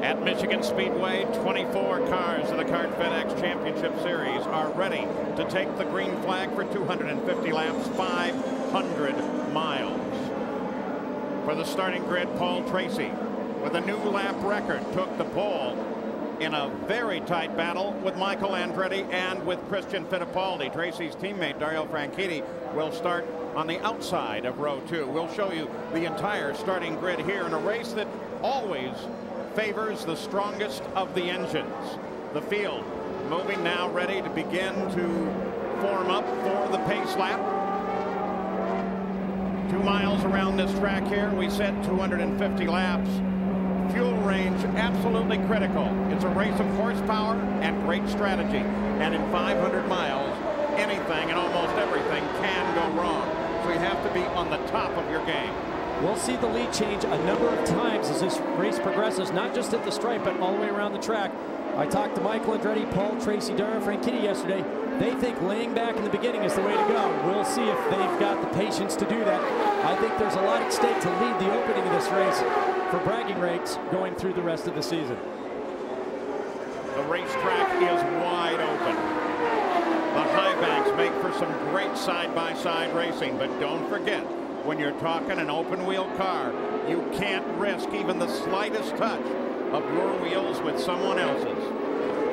At Michigan Speedway, 24 cars of the CART FedEx Championship Series are ready to take the green flag for 250 laps, 500 miles. For the starting grid, Paul Tracy, with a new lap record, took the pole in a very tight battle with Michael Andretti and with Christian Fittipaldi. Tracy's teammate, Dario Franchitti, will start on the outside of row 2. We'll show you the entire starting grid here in a race that always favors the strongest of the engines. The field moving now, ready to begin to form up for the pace lap. 2 miles around this track here. We said 250 laps. Fuel range absolutely critical. It's a race of horsepower and great strategy. And in 500 miles, anything and almost everything can go wrong. So you have to be on the top of your game. We'll see the lead change a number of times as this race progresses, not just at the stripe, but all the way around the track. I talked to Michael Andretti, Paul Tracy, Dario Franchitti yesterday. They think laying back in the beginning is the way to go. We'll see if they've got the patience to do that. I think there's a lot at stake to lead the opening of this race for bragging rights going through the rest of the season. The racetrack is wide open. The high banks make for some great side-by-side racing, but don't forget, when you're talking an open wheel car, you can't risk even the slightest touch of your wheels with someone else's.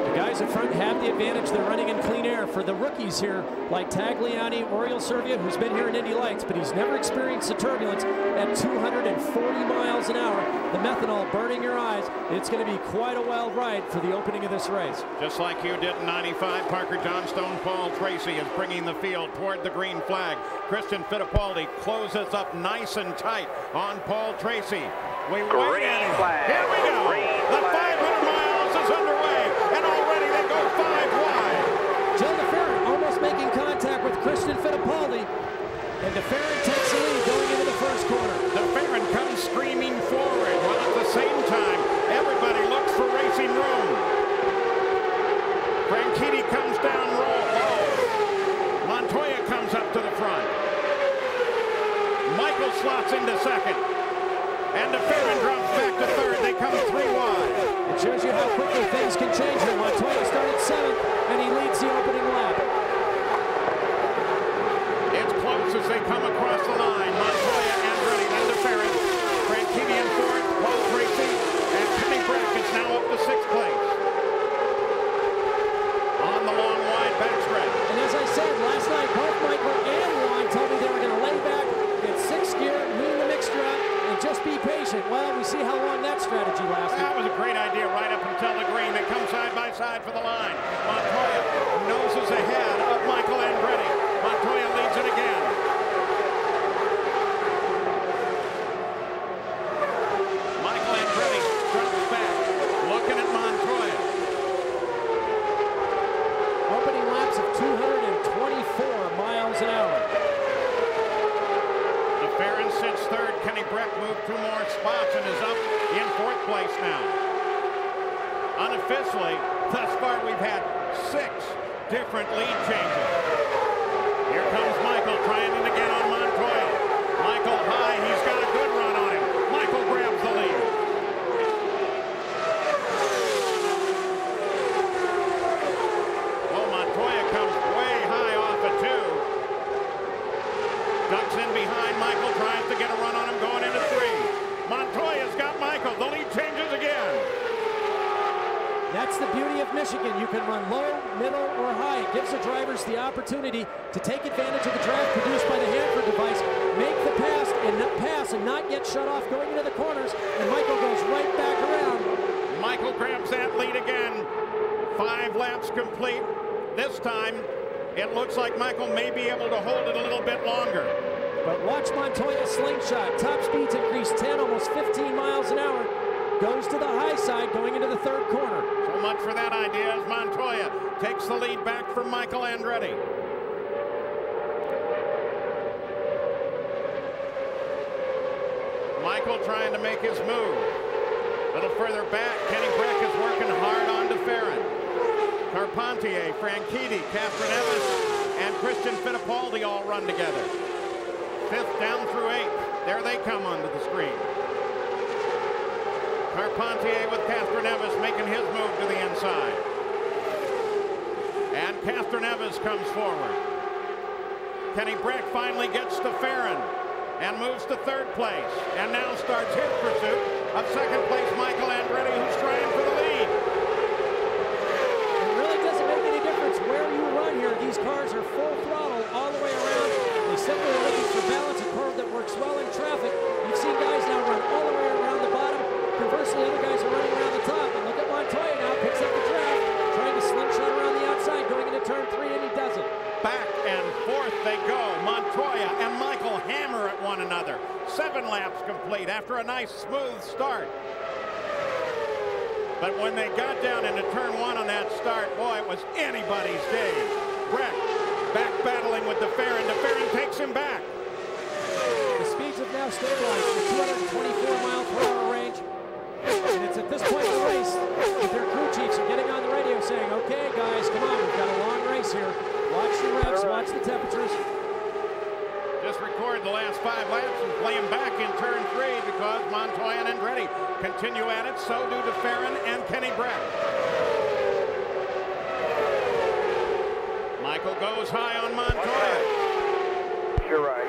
The guys in front have the advantage. They're running in clean air. For the rookies here, like Tagliani, Oriol Servia, who's been here in Indy Lights, but he's never experienced the turbulence at 240 miles an hour. The methanol burning your eyes. It's going to be quite a wild ride for the opening of this race. Just like you did in 95, Parker Johnstone, Paul Tracy is bringing the field toward the green flag. Christian Fittipaldi closes up nice and tight on Paul Tracy. We wait at him. Here we go. The 500 miles is underway, and already they go 5 wide. Joe DeFerrin almost making contact with Christian Fittipaldi, and DeFerrin takes the lead going into the first corner. DeFerrin comes screaming forward, while at the same time, everybody looks for racing room. Franchitti comes down low. Montoya comes up to the front. Michael slots into second. And DeFerrin drops back to third. They come 3 wide. It shows you how quickly things can change here. Montoya started 7th, and he leads the opening lap. It's close as they come across the line. Montoya, Andretti, then DeFerrin. Franchitti in 4th, Paul Tracy, and Kenny Brack is now up to 6th place. On the long, wide backstretch. And as I said last night, both Michael and Ron told me they were going to lay back, get 6th gear, lean the mixture out, and just be patient. Well, we see how long that strategy lasted. That was a great idea right up until the green. They come side by side for the line. Montoya noses ahead of Michael Andretti. Montoya leads it again. Michael Andretti drops back, looking at Montoya. Opening laps of 224 miles an hour. DeFerrin sits 3rd. Kenny Brack moved 2 more spots and is up in 4th place now. Unofficially, thus far we've had 6 different lead changes. Here comes Michael trying it again on Montoya. Michael high, he's got a good run on him. Michael grabs the lead. Oh, Montoya comes way high off of 2. Ducks in behind Michael, tries to get a run on him going into 3. Montoya's got Michael. The lead changes again. That's the beauty of Michigan. You can run low, middle, or high. It gives the drivers the opportunity to take advantage of the draft produced by the Hanford device, make the pass and not get shut off going into the corners, and Michael goes right back around. Michael grabs that lead again. 5 laps complete. This time, it looks like Michael may be able to hold it a little bit longer. But watch Montoya's slingshot. Top speeds increase 10, almost 15 miles an hour. Goes to the high side going into the 3rd corner. So much for that idea as Montoya takes the lead back from Michael Andretti. Michael trying to make his move. A little further back, Kenny Brack is working hard on DeFerrin. Carpentier, Franchitti, Catherine Evans, and Christian Fittipaldi all run together. 5th down through 8th. There they come onto the screen. Carpentier with Castroneves making his move to the inside. And Castroneves comes forward. Kenny Brack finally gets to Farron and moves to third place. And now starts his pursuit of second place Michael Andretti, who's trying for the lead. It really doesn't make any difference where you run here. These cars are full throttle all the way around. They simply are looking for balance, a curve that works well in traffic. You've seen guys now run all the way around the bottom. Conversely, other guys are running around the top. And look at Montoya now, picks up the draft, trying to slingshot around the outside, going into turn 3, and he does it. Back and forth they go. Montoya and Michael hammer at one another. 7 laps complete after a nice smooth start. But when they got down into turn 1 on that start, boy, it was anybody's game. Brack back battling with DeFerrin. DeFerrin takes him back. The speeds have now stabilized to 224-mile-per-hour range. And it's at this point in the race that their crew chiefs are getting on the radio saying, okay, guys, come on, we've got a long race here. Watch the revs, watch the temperatures. Just record the last 5 laps and play him back in turn 3 because Montoya and Andretti continue at it. So do DeFerrin and Kenny Brack. Michael goes high on Montoya. You're right.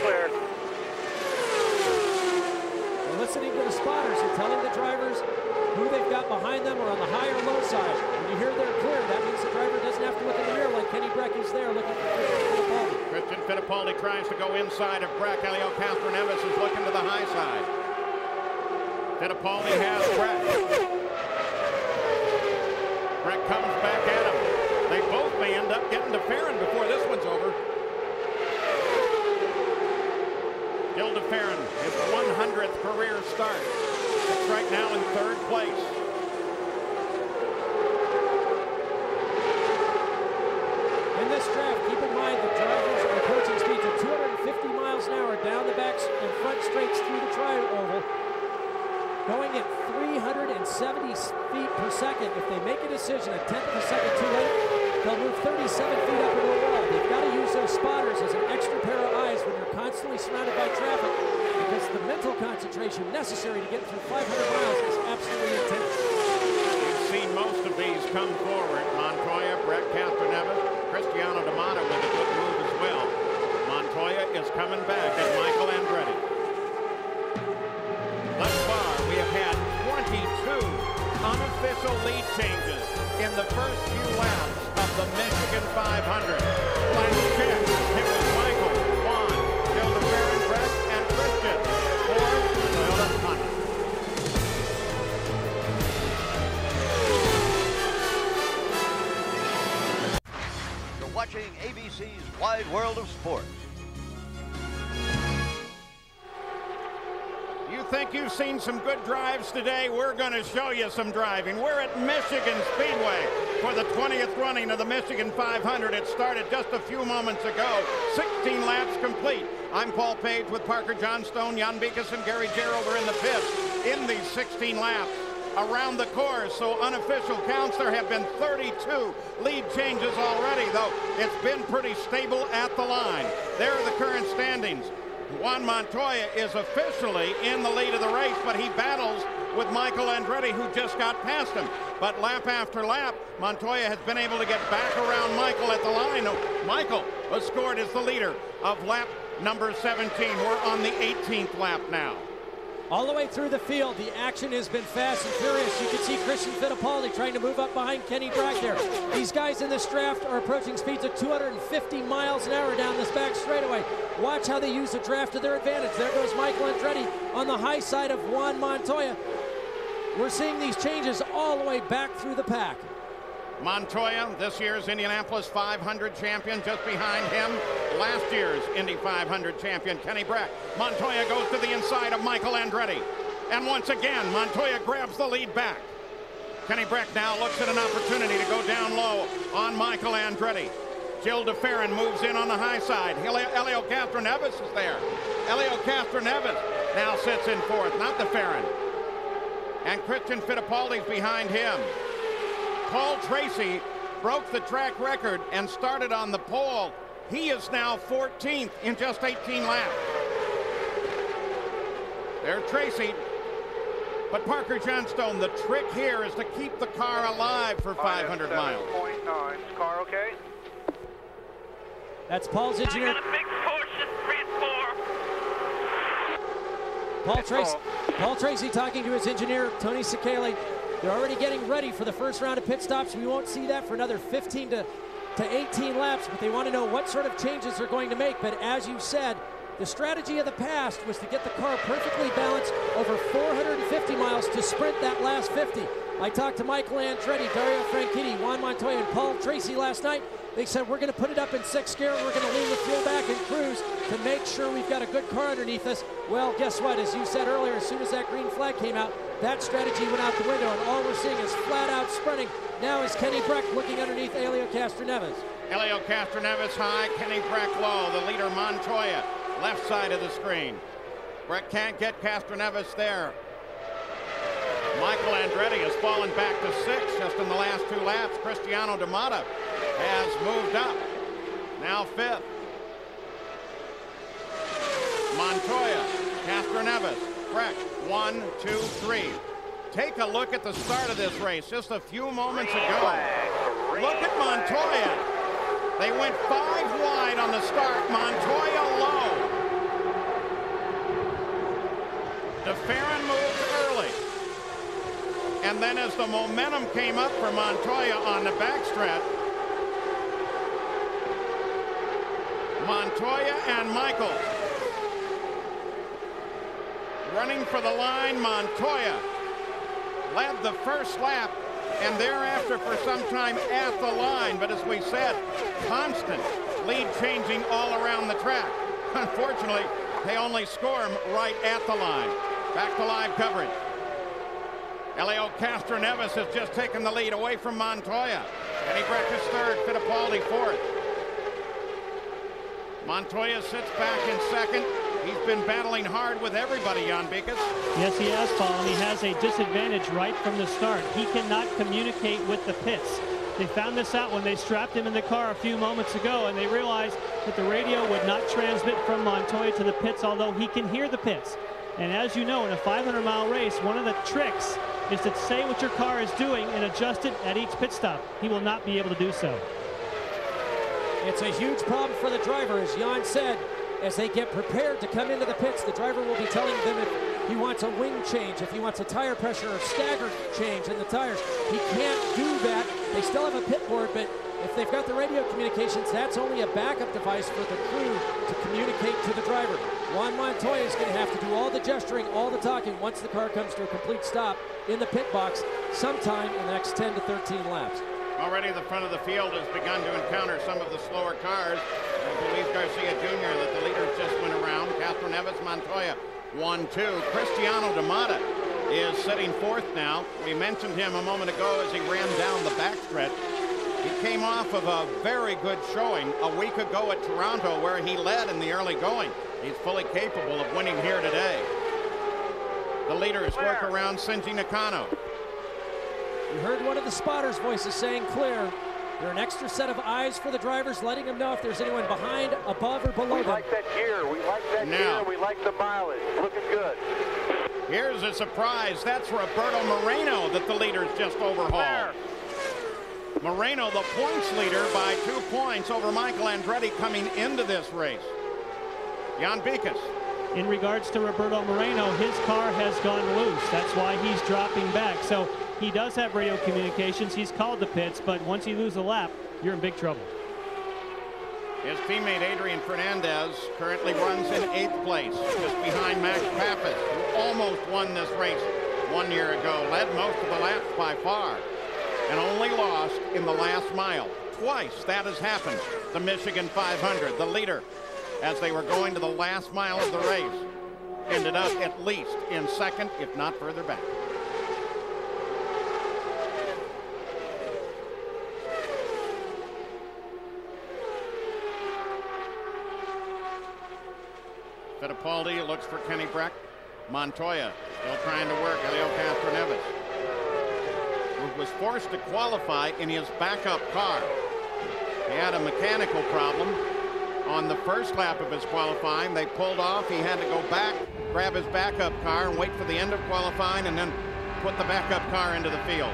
Clear. They're listening to the spotters and telling the drivers who they've got behind them or on the high or low side. When you hear they're clear, that means the driver doesn't have to look in the mirror like Kenny Brack is there looking for Christian Fittipaldi. Christian Fittipaldi tries to go inside of Brack. Helio Castroneves is looking to the high side. Fittipaldi has Brack. Brack comes back at him. They both may end up getting to Farron before this one's over. Gil DeFerrin, his 100th career start. It's right now in third place. In this draft, keep in mind that drivers are approaching speeds of 250 miles an hour down the back and front straights through the tri-oval, going at 370 feet per second. If they make a decision a tenth of a second too late, they'll move 37 feet up into a wall. They've got to use those spotters as an extra pair of eyes when you're constantly surrounded by traffic, because the mental concentration necessary to get through 500 miles is absolutely intense. You've seen most of these come forward. Montoya, Brack, Castroneves, Cristiano D'Amato with a good move as well. Montoya is coming back as Michael Andretti. Thus far, we have had 22 unofficial lead changes in the first few laps of the Michigan 500. Last check, it was Michael, Juan, Gil DeFerrin, Brack, and Christian for Toyota Honda. You're watching ABC's Wide World of Sports. You think you've seen some good drives today? We're going to show you some driving. We're at Michigan Speedway for the 20th running of the Michigan 500. It started just a few moments ago. 16 laps complete. I'm Paul Page with Parker Johnstone. Jan Beekes and Gary Gerold are in the pits in these 16 laps around the course. So unofficial counts, there have been 32 lead changes already, though it's been pretty stable at the line. There are the current standings. Juan Montoya is officially in the lead of the race, but he battles with Michael Andretti, who just got past him. But lap after lap, Montoya has been able to get back around Michael at the line. Michael was scored as the leader of lap number 17. We're on the 18th lap now. All the way through the field, the action has been fast and furious. You can see Christian Fittipaldi trying to move up behind Kenny Brack there. These guys in this draft are approaching speeds of 250 miles an hour down this back straightaway. Watch how they use the draft to their advantage. There goes Michael Andretti on the high side of Juan Montoya. We're seeing these changes all the way back through the pack. Montoya, this year's Indianapolis 500 champion, just behind him, last year's Indy 500 champion, Kenny Brack. Montoya goes to the inside of Michael Andretti. And once again, Montoya grabs the lead back. Kenny Brack now looks at an opportunity to go down low on Michael Andretti. Gil DeFerrin moves in on the high side. Helio Castroneves is there. Helio Castroneves now sits in fourth, not DeFerrin. And Christian Fittipaldi's behind him. Paul Tracy broke the track record and started on the pole. He is now 14th in just 18 laps. There's Tracy. But Parker Johnstone, the trick here is to keep the car alive for 500 miles. 7.9. Is car okay? That's Paul's engineer. I got a big Porsche 3 and 4. Paul Tracy talking to his engineer, Tony Sekeli. They're already getting ready for the first round of pit stops. We won't see that for another 15 to 18 laps, but they want to know what sort of changes they're going to make. But as you said, the strategy of the past was to get the car perfectly balanced over 450 miles to sprint that last 50. I talked to Michael Andretti, Dario Franchitti, Juan Montoya, and Paul Tracy last night. They said, we're going to put it up in 6th gear. We're going to lean the fuel back and cruise to make sure we've got a good car underneath us. Well, guess what? As you said earlier, as soon as that green flag came out, that strategy went out the window, and all we're seeing is flat-out sprinting. Now is Kenny Brack looking underneath Helio Castroneves. Helio Castroneves high, Kenny Brack low. The leader, Montoya, left side of the screen. Brack can't get Castroneves there. Michael Andretti has fallen back to 6th just in the last 2 laps. Cristiano D'Amata has moved up. Now 5th. Montoya, Castroneves, Brack, 1, 2, 3. Take a look at the start of this race just a few moments ago. Look at Montoya. They went 5 wide on the start. Montoya low. DeFerrin moved early. And then as the momentum came up for Montoya on the backstretch, Montoya and Michael running for the line. Montoya led the first lap and thereafter for some time at the line. But as we said, constant lead changing all around the track. Unfortunately, they only score him right at the line. Back to live coverage. Helio Castroneves has just taken the lead away from Montoya. Kenny Brack is 3rd, Fittipaldi 4th. Montoya sits back in 2nd. He's been battling hard with everybody, Jan Beekes. Yes, he has, Paul, and he has a disadvantage right from the start. He cannot communicate with the pits. They found this out when they strapped him in the car a few moments ago, and they realized that the radio would not transmit from Montoya to the pits, although he can hear the pits. And as you know, in a 500-mile race, one of the tricks is to say what your car is doing and adjust it at each pit stop. He will not be able to do so. It's a huge problem for the driver, as Jan said. As they get prepared to come into the pits, the driver will be telling them if he wants a wing change, if he wants a tire pressure or stagger change in the tires. He can't do that. They still have a pit board, but if they've got the radio communications, that's only a backup device for the crew to communicate to the driver. Juan Montoya is going to have to do all the gesturing, all the talking once the car comes to a complete stop in the pit box sometime in the next 10 to 13 laps. Already the front of the field has begun to encounter some of the slower cars. Luis Garcia Jr. that the leaders just went around. Castroneves, Montoya, 1-2. Cristiano D'Amata is sitting 4th now. We mentioned him a moment ago as he ran down the backstretch. He came off of a very good showing a week ago at Toronto where he led in the early going. He's fully capable of winning here today. The leaders work around Shinji Nakano. You heard one of the spotters' voices saying clear. They're an extra set of eyes for the drivers, letting them know if there's anyone behind, above, or below them. We like that gear. We like that gear. We like the mileage. Looking good. Here's a surprise. That's Roberto Moreno that the leaders just overhauled. Moreno, the points leader, by 2 points over Michael Andretti coming into this race. Jan Beekes. In regards to Roberto Moreno, his car has gone loose. That's why he's dropping back. So he does have radio communications. He's called the pits, but once you lose a lap, you're in big trouble. His teammate Adrian Fernandez currently runs in 8th place, just behind Max Pappas, who almost won this race 1 year ago, led most of the laps by far, and only lost in the last mile. Twice that has happened. The Michigan 500, the leader, as they were going to the last mile of the race, ended up at least in 2nd, if not further back. Fittipaldi looks for Kenny Brack. Montoya still trying to work. Helio Castroneves, who was forced to qualify in his backup car. He had a mechanical problem on the first lap of his qualifying. They pulled off. He had to go back, grab his backup car, and wait for the end of qualifying, and then put the backup car into the field.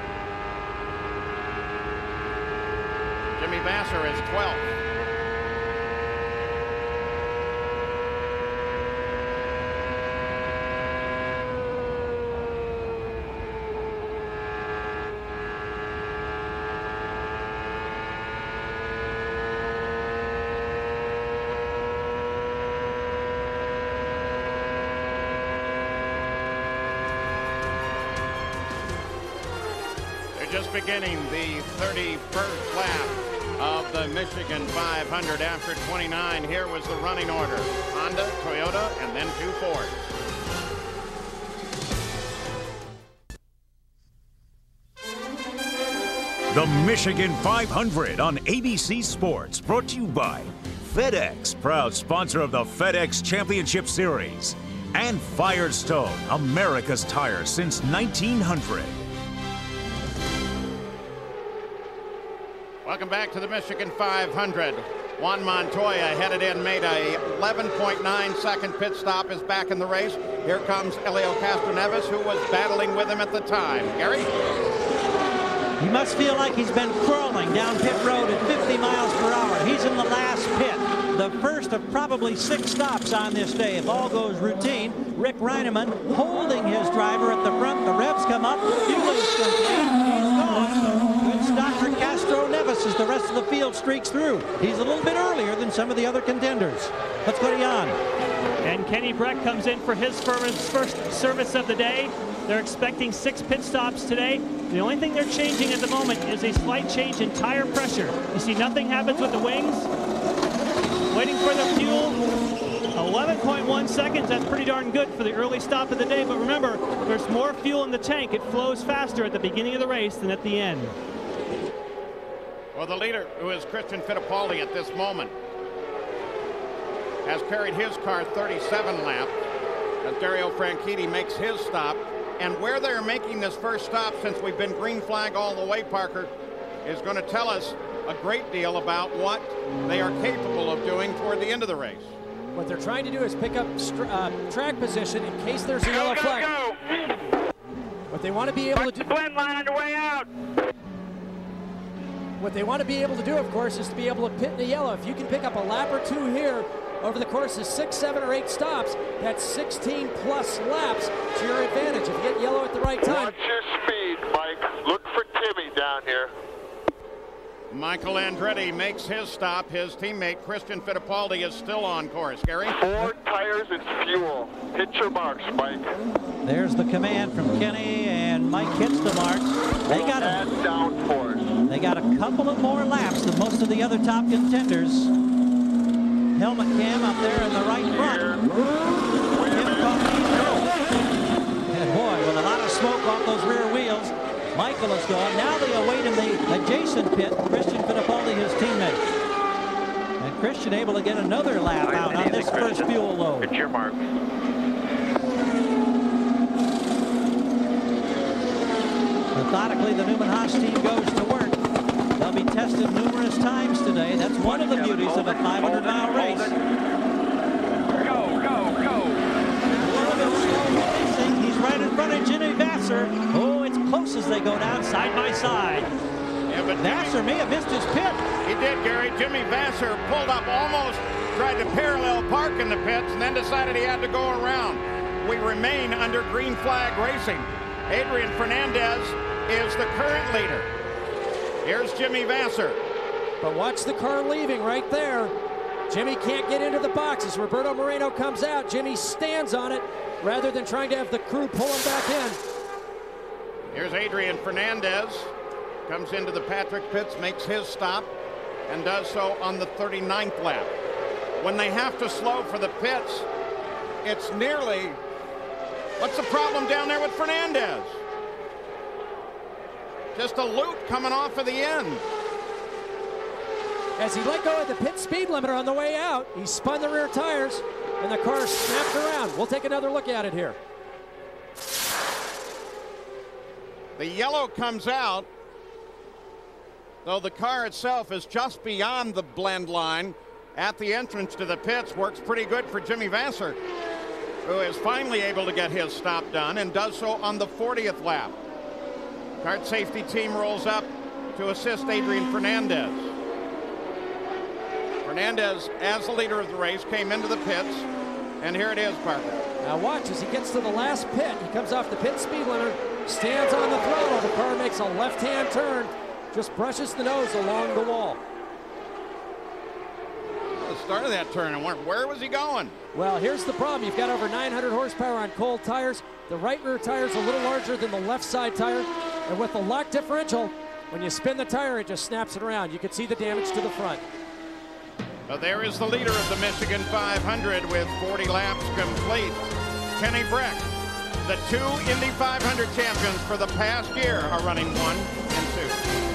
Jimmy Vasser is 12th. Just beginning the 31st lap of the Michigan 500 after 29. Here was the running order: Honda, Toyota, and then 2 Fords. The Michigan 500 on ABC Sports, brought to you by FedEx, proud sponsor of the FedEx Championship Series, and Firestone, America's tire since 1900. Welcome back to the Michigan 500. Juan Montoya headed in, made a 11.9-second pit stop, is back in the race. Here comes Helio Castroneves, who was battling with him at the time. Gary? He must feel like he's been crawling down pit road at 50 miles per hour. He's in the last pit. The first of probably 6 stops on this day. If all goes routine, Rick Reineman holding his driver at the front. The revs come up. Fuel is complete. He's gone. Good stop for Castroneves as the rest of the field streaks through. He's a little bit earlier than some of the other contenders. Let's go to Jan. And Kenny Breck comes in for his first service of the day. They're expecting 6 pit stops today. The only thing they're changing at the moment is a slight change in tire pressure. You see nothing happens with the wings. Waiting for the fuel. 11.1 seconds, that's pretty darn good for the early stop of the day. But remember, there's more fuel in the tank. It flows faster at the beginning of the race than at the end. Well, the leader, who is Christian Fittipaldi at this moment, has carried his car 37 laps as Dario Franchitti makes his stop. And where they're making this first stop, since we've been green flag all the way, Parker, is going to tell us a great deal about what they are capable of doing toward the end of the race. What they're trying to do is pick up track position in case there's a yellow flag. What they want to be able to do. Blend line on your way out. What they want to be able to do, of course, is to be able to pit in the yellow. If you can pick up a lap or 2 here over the course of 6, 7, or 8 stops, that's 16 plus laps to your advantage. If you get yellow at the right time. Watch your speed, Mike. Look for Timmy down here. Michael Andretti makes his stop. His teammate Christian Fittipaldi is still on course. Gary? 4 tires and fuel. Hit your marks, Mike. There's the command from Kenny, and Mike hits the marks. They got downforce. They got a couple of more laps than most of the other top contenders. Helmet cam up there in the right front. And boy, with a lot of smoke off those rear wheels, Michael is gone. Now they await in the adjacent pit, Christian Fittipaldi, his teammate. And Christian able to get another lap out on this first fuel load. Hit your marks. Methodically, the Newman Haas team goes to work. They'll be tested numerous times today. That's one of the beauties of a 500-mile race. Go, go, go. He's right in front of Jimmy Vasser. Oh, it's close as they go down side by side. Yeah, but Vasser may have missed his pit. he did, Gary. Jimmy Vasser pulled up, almost tried to parallel park in the pits, and then decided he had to go around. We remain under green flag racing. Adrian Fernandez is the current leader. Here's Jimmy Vasser. But watch the car leaving right there. Jimmy can't get into the box. As Roberto Moreno comes out, Jimmy stands on it rather than trying to have the crew pull him back in. Here's Adrian Fernandez. Comes into the Patrick pits, makes his stop, and does so on the 39th lap. When they have to slow for the pits, it's nearly... What's the problem down there with Fernandez? Just a loop coming off of the end. As he let go of the pit speed limiter on the way out, he spun the rear tires, and the car snapped around. We'll take another look at it here. The yellow comes out, though the car itself is just beyond the blend line. at the entrance to the pits works pretty good for Jimmy Vasser, who is finally able to get his stop done and does so on the 40th lap. Kart safety team rolls up to assist Adrian Fernandez. Fernandez, as the leader of the race, came into the pits, and here it is, Parker. Now watch as he gets to the last pit. He comes off the pit speed limit, stands on the throttle. The car makes a left-hand turn, just brushes the nose along the wall. The start of that turn, and where was he going? Well, here's the problem. You've got over 900 horsepower on cold tires. The right rear tire is a little larger than the left side tire. And with the lock differential, when you spin the tire, it just snaps it around. You can see the damage to the front. So there is the leader of the Michigan 500 with 40 laps complete. Kenny Brack. The two Indy 500 champions for the past year are running 1 and 2.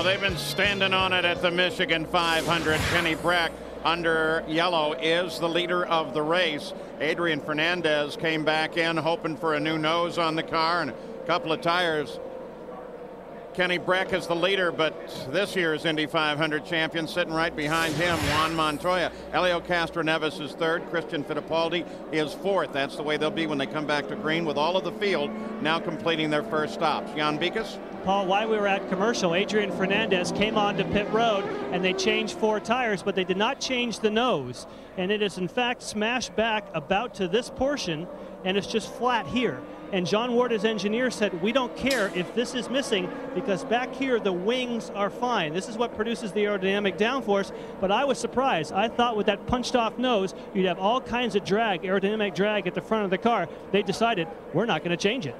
They've been standing on it at the Michigan 500. Kenny Brack, under yellow, is the leader of the race. Adrian Fernandez came back in hoping for a new nose on the car and a couple of tires. Kenny Brack is the leader, but this year's Indy 500 champion sitting right behind him, Juan Montoya. Helio Castroneves is third. Christian Fittipaldi is fourth. That's the way they'll be when they come back to green, with all of the field now completing their first stops. Jan Beekes? Paul, while we were at commercial, Adrian Fernandez came on to pit road and they changed 4 tires, but they did not change the nose. And it is in fact smashed back about to this portion, and it's just flat here. And John Ward, his engineer, said, we don't care if this is missing because back here the wings are fine. This is what produces the aerodynamic downforce. But I was surprised. I thought with that punched off nose, you'd have all kinds of drag, aerodynamic drag at the front of the car. They decided, we're not going to change it.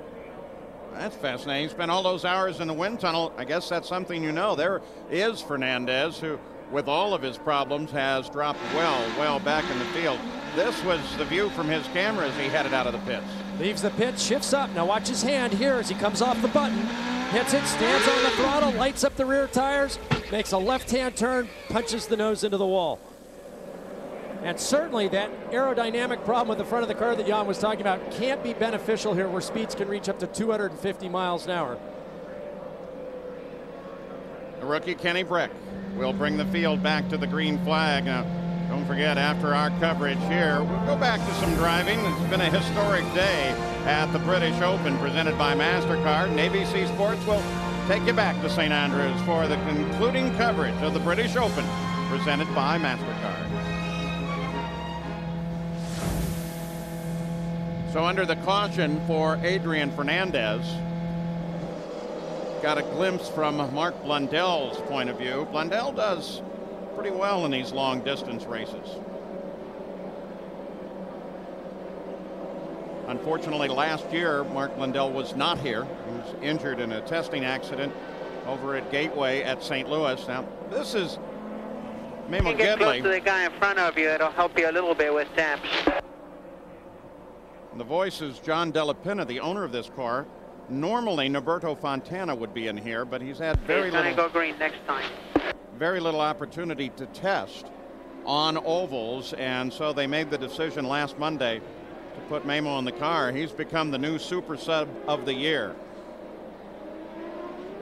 That's fascinating. Spent all those hours in the wind tunnel. I guess that's something you know. There is Fernandez, who, with all of his problems, has dropped well back in the field. This was the view from his camera as he headed out of the pits. Leaves the pit, shifts up. Now watch his hand here as he comes off the button. Hits it, stands on the throttle, lights up the rear tires, makes a left-hand turn, punches the nose into the wall. And certainly that aerodynamic problem with the front of the car that Jan was talking about can't be beneficial here, where speeds can reach up to 250 miles an hour. The rookie Kenny Brack will bring the field back to the green flag. Now, don't forget, after our coverage here, we'll go back to some driving. It's been a historic day at the British Open presented by MasterCard, and ABC Sports will take you back to St. Andrews for the concluding coverage of the British Open presented by MasterCard. So under the caution for Adrian Fernandez, got a glimpse from Mark Blundell's point of view. Blundell does pretty well in these long distance races. Unfortunately, last year, Mark Blundell was not here. He was injured in a testing accident over at Gateway at St. Louis. Now, this is Memo You get close Gidley. to the guy in front of you, it'll help you a little bit with temps. The voice is John Della Pena, the owner of this car. Normally, Norberto Fontana would be in here, but he's had He's going to go green next time. very little opportunity to test on ovals, and so they made the decision last Monday to put Memo in the car. He's become the new super sub of the year.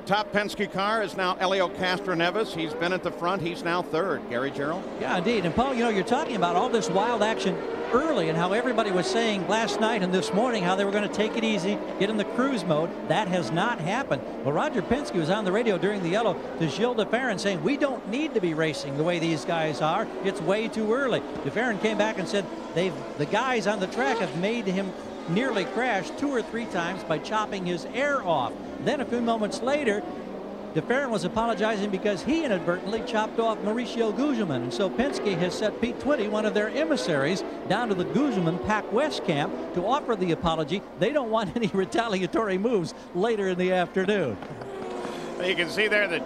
Top Penske car is now Helio Castroneves. He's been at the front. He's now third. Gary Gerald? Yeah, indeed. And Paul, you know, you're talking about all this wild action early and how everybody was saying last night and this morning how they were going to take it easy, get in the cruise mode. That has not happened. Well, Roger Penske was on the radio during the yellow to Gilles de Ferran saying, we don't need to be racing the way these guys are. It's way too early. De Ferran came back and said the guys on the track have made him nearly crash 2 or 3 times by chopping his air off. Then a few moments later, De Ferran was apologizing because he inadvertently chopped off Mauricio Gugelmin. And so Penske has set Pete Twitty, one of their emissaries, down to the Gugelmin Pac West camp to offer the apology. They don't want any retaliatory moves later in the afternoon. You can see there that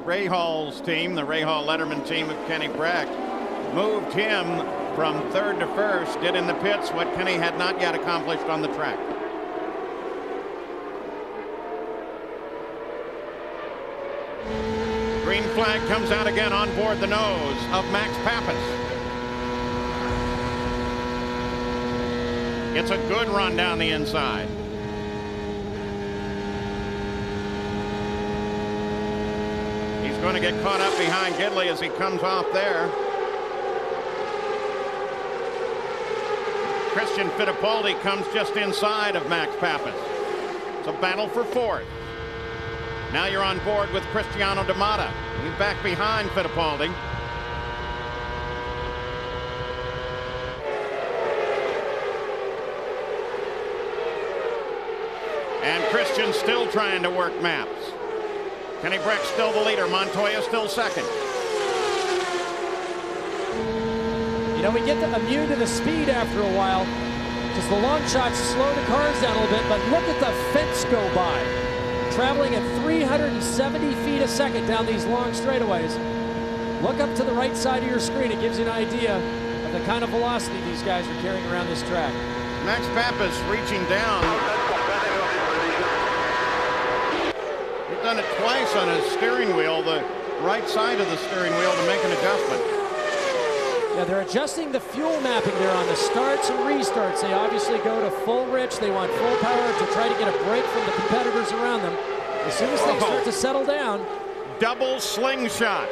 Ray Hall's team, the Ray Hall Letterman team of Kenny Brack, moved him from third to first did in the pits what Kenny had not yet accomplished on the track. Green flag comes out again on board the nose of Max Papis. It's a good run down the inside. He's going to get caught up behind Gidley as he comes off there. Christian Fittipaldi comes just inside of Max Papis. It's a battle for fourth. Now you're on board with Cristiano D'Amata. He's back behind Fittipaldi. And Christian still trying to work maps. Kenny Brack still the leader. Montoya still second. You know, we get immune to the speed after a while because the long shots slow the cars down a little bit, but look at the fence go by. Traveling at 370 feet a second down these long straightaways. Look up to the right side of your screen. It gives you an idea of the kind of velocity these guys are carrying around this track. Max Papis reaching down. He's done it twice on his steering wheel, the right side of the steering wheel, to make an adjustment. Yeah, they're adjusting the fuel mapping there on the starts and restarts. They obviously go to full rich. They want full power to try to get a break from the competitors around them. As soon as things start to settle down. Double slingshot.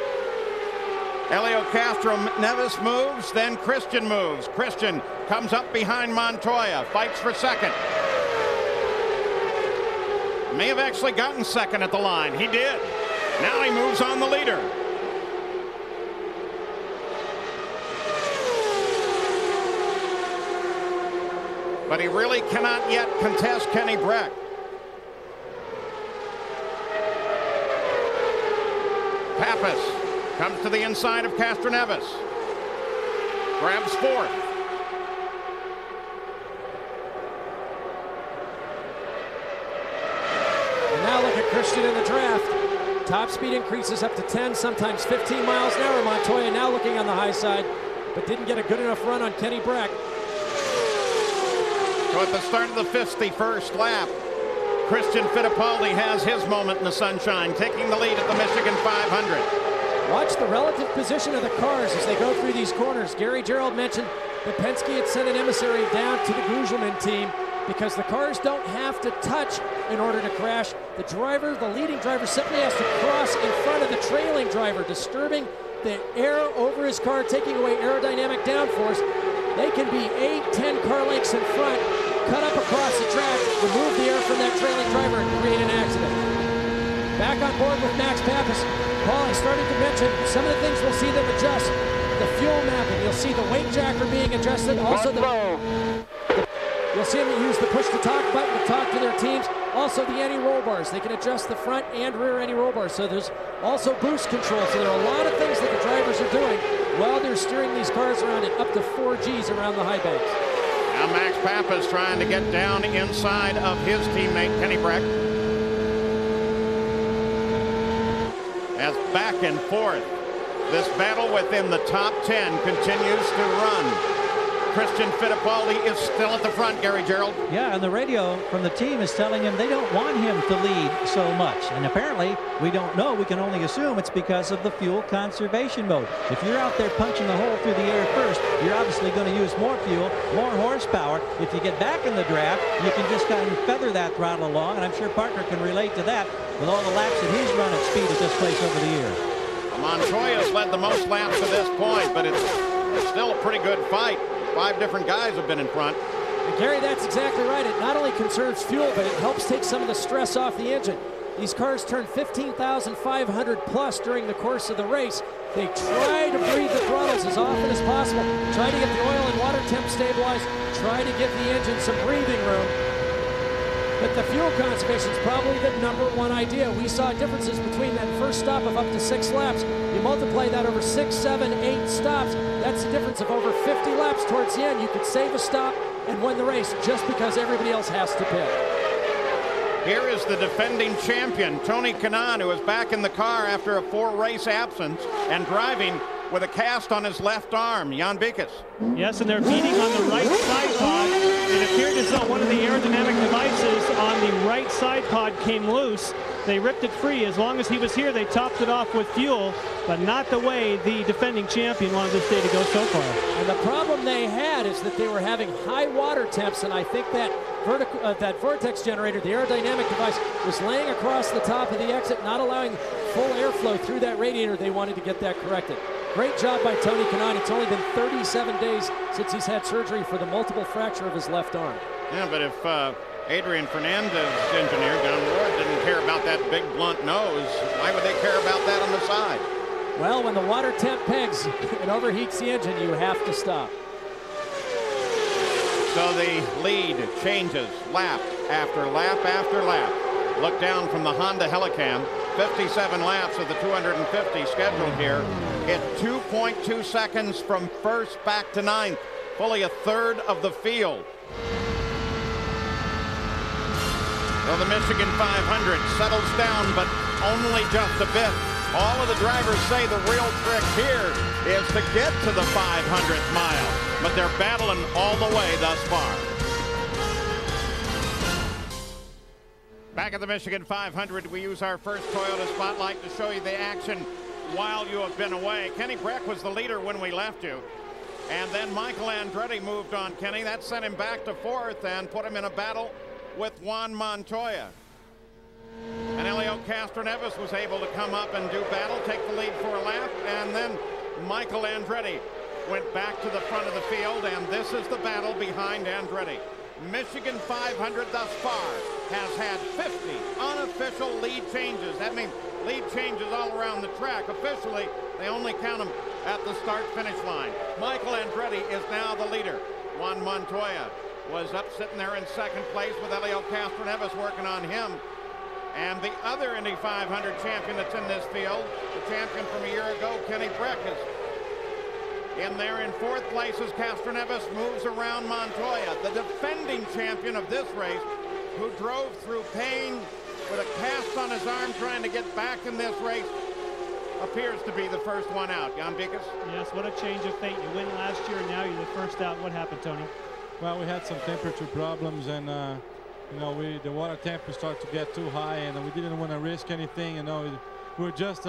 Helio Castro Neves moves, then Christian moves. Christian comes up behind Montoya, fights for second. May have actually gotten second at the line. He did. Now he moves on the leader. But he really cannot yet contest Kenny Brack. Papis comes to the inside of Castroneves. Grabs fourth. And now look at Christian in the draft. Top speed increases up to 10, sometimes 15 miles an hour. Montoya now looking on the high side, but didn't get a good enough run on Kenny Brack. So at the start of the 51st lap, Christian Fittipaldi has his moment in the sunshine, taking the lead at the Michigan 500. Watch the relative position of the cars as they go through these corners. Gary Gerould mentioned that Penske had sent an emissary down to the Grugelman team because the cars don't have to touch in order to crash. The driver, the leading driver, simply has to cross in front of the trailing driver, disturbing the air over his car, taking away aerodynamic downforce. They can be 8-10 car lengths in front, cut up across the track, remove the air from that trailing driver, and create an accident. Back on board with Max Papis. Paul, I started to mention some of the things we'll see them adjust. The fuel mapping, you'll see the weight jacker being adjusted. Also, you'll see them use the push-to-talk button to talk to their teams. Also, the anti-roll bars. They can adjust the front and rear anti-roll bars. So there's also boost control. So there are a lot of things that the drivers are doing while they're steering ththese cars around at up to 4 Gs around the high banks. Now Max Papis trying to get down inside of his teammate Kenny Brack. As back and forth, this battle within the top 10 continues to run. Christian Fittipaldi is still at the front, Gary Gerould. Yeah, and the radio from the team is telling him they don't want him to lead so much. And apparently, we don't know. We can only assume it's because of the fuel conservation mode. If you're out there punching a hole through the air first, you're obviously going to use more fuel, more horsepower. If you get back in the draft, you can just kind of feather that throttle along. And I'm sure Parker can relate to that with all the laps that he's run at speed at this place over the year. Montoya's led the most laps to this point, but it's still a pretty good fight. 5 different guys have been in front. And Gary, that's exactly right. It not only conserves fuel, but it helps take some of the stress off the engine. These cars turn 15,500 plus during the course of the race. They try to breathe the throttles as often as possible, try to get the oil and water temp stabilized, try to give the engine some breathing room. But the fuel conservation is probably the #1 idea. We saw differences between that first stop of up to 6 laps. You multiply that over 6, 7, 8 stops, that's a difference of over 50 laps towards the end. You could save a stop and win the race just because everybody else has to pit. Here is the defending champion, Tony Kanaan, who is back in the car after a 4-race absence and driving with a cast on his left arm, Jan Beekes. Yes, and they're beating on the right side pod. It appeared as though one of the aerodynamic devices on the right side pod came loose. They ripped it free. As long as he was here, they topped it off with fuel, but not the way the defending champion wanted this day to go so far. And the problem they had is that they were having high water temps, and I think that that vortex generator, the aerodynamic device, was laying across the top of the exit, not allowing full airflow through that radiator. They wanted to get that corrected. Great job by Tony Kanaan. It's only been 37 days since he's had surgery for the multiple fracture of his left arm. Yeah, but if Adrian Fernandez's engineer, John Ward, didn't care about that big blunt nose, why would they care about that on the side? Well, when the water temp pegs and overheats the engine, you have to stop. So the lead changes lap after lap after lap. Look down from the Honda Helicam. 57 laps of the 250 scheduled here. Hit 2.2 seconds from first back to ninth. Fully a third of the field. Well, the Michigan 500 settles down, but only just a bit. All of the drivers say the real trick here is to get to the 500th mile, but they're battling all the way thus far. Back at the Michigan 500, we use our first Toyota Spotlight to show you the action while you have been away. Kenny Breck was the leader when we left you. And then Michael Andretti moved on Kenny. That sent him back to fourth and put him in a battle with Juan Montoya. And Helio Castroneves was able to come up and do battle, take the lead for a lap, and then Michael Andretti went back to the front of the field, and this is the battle behind Andretti. Michigan 500 thus far has had 50 unofficial lead changes. That means lead changes all around the track. Officially, they only count them at the start-finish line. Michael Andretti is now the leader. Juan Montoya was up sitting there in second place with Helio Castroneves working on him. And the other Indy 500 champion that's in this field, the champion from a year ago, Kenny Breck, is in there in fourth place as Castroneves moves around Montoya. The defending champion of this race, who drove through pain with a cast on his arm trying to get back in this race, appears to be the first one out. Jan Beekes? Yes, what a change of fate. You win last year, and now you're the first out. What happened, Tony? Well, we had some temperature problems, and you know, the water temp started to get too high, and we didn't want to risk anything. You know, we were just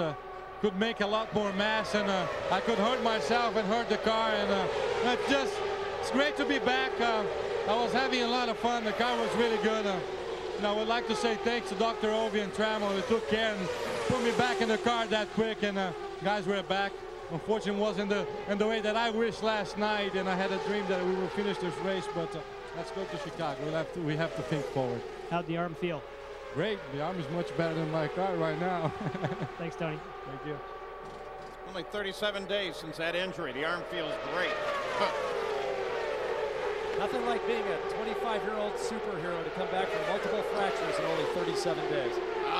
could make a lot more mass, and I could hurt myself and hurt the car, and it's great to be back. I was having a lot of fun. The car was really good. You know, I would like to say thanks to Dr. Ovi and Trammell, who took care and put me back in the car that quick, and guys, we're back. Unfortunately, it wasn't in the way that I wished last night, and I had a dream that we would finish this race, but let's go to Chicago. We have to think forward. How'd the arm feel? Great. The arm is much better than my car right now. Thanks, Tony. Thank you. Only 37 days since that injury. The arm feels great. Nothing like being a 25-year-old superhero to come back from multiple fractures in only 37 days.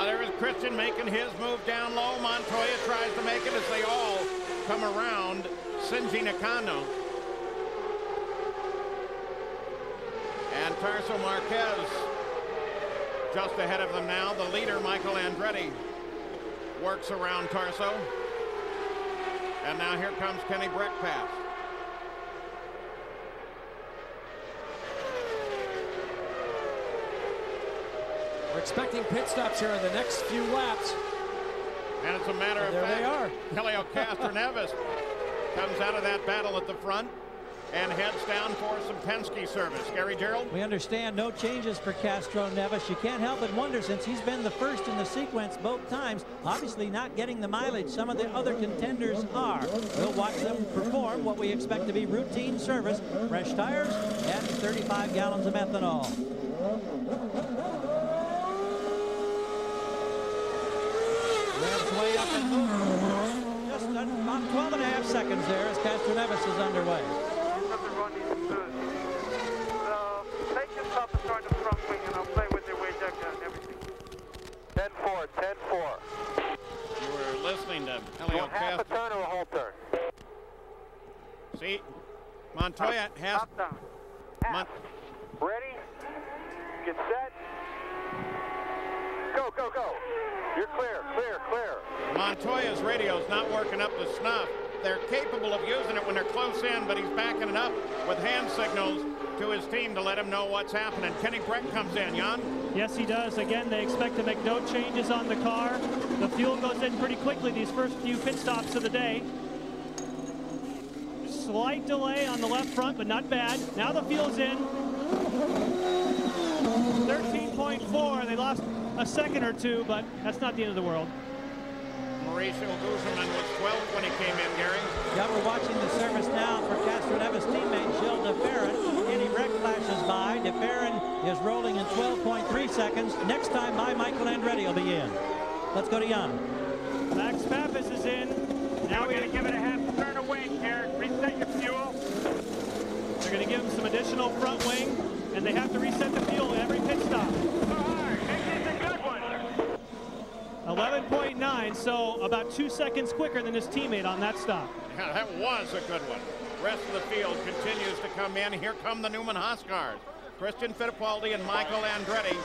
There is Christian making his move down low. Montoya tries to make it as they all come around Shinji Nakano. And Tarso Marquez just ahead of them now. The leader, Michael Andretti, works around Tarso. And now here comes Kenny Breck pass. We're expecting pit stops here in the next few laps. And it's a matter of fact, there they are. Helio Castroneves comes out of that battle at the front and heads down for some Penske service. Gary Gerald? We understand no changes for Castroneves. You can't help but wonder, since he's been the first in the sequence both times, obviously not getting the mileage some of the other contenders are. We'll watch them perform what we expect to be routine service, fresh tires and 35 gallons of methanol. Revs way up and moving. Just about 12.5 seconds there as Castroneves is underway. Take your stop and start the front wing, and I'll play with your weight deck and everything. 10-4, 10-4. You were listening to Helio Half a Castro. turn or a whole turn? See, Montoya has... Top down. Half. Ready? Get set. Go, go, go. You're clear, clear, clear. Montoya's radio's not working up to snuff. they're capable of using it when they're close in, but he's backing it up with hand signals to his team to let him know what's happening. Kenny Brack comes in, Jan. Yes, he does. Again, they expect to make no changes on the car. The fuel goes in pretty quickly these first few pit stops of the day. Slight delay on the left front, but not bad. Now the fuel's in. 13.4. They lost a second or two, but that's not the end of the world. Mauricio Guzman was 12th when he came in, Gary. Yeah, we're watching the service now for Castroneves' teammate, Gilles de Ferran. Kenny Brack flashes by. De Ferran is rolling in 12.3 seconds. Next time by, Michael Andretti will be in. Let's go to Jan. Max Papis is in. Now we're going to give it a half turn of wing here. Reset your fuel. They're going to give him some additional front wing, and they have to reset the fuel every pit stop. 11.9, so about 2 seconds quicker than his teammate on that stop. Yeah, that was a good one. Rest of the field continues to come in. Here come the Newman Haas cars. Christian Fittipaldi and Michael Andretti.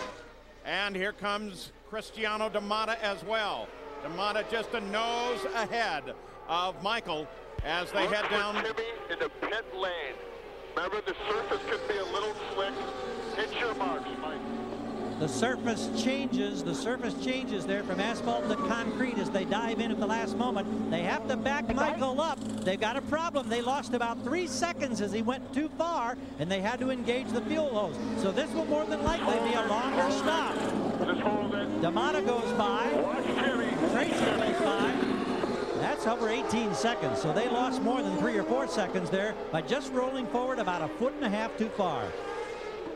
And here comes Cristiano D'Amata as well. D'Amata just a nose ahead of Michael as they head down in the pit lane. Remember, the surface could be a little slick. Hit your marks, Mike. The surface changes there from asphalt to concrete as they dive in at the last moment. They have to back Michael up. They've got a problem. They lost about 3 seconds as he went too far, and they had to engage the fuel hose. So this will more than likely be a longer stop. Just hold it. D'Amata goes by. Tracy goes by. That's over 18 seconds, so they lost more than 3 or 4 seconds there by just rolling forward about 1.5 feet too far.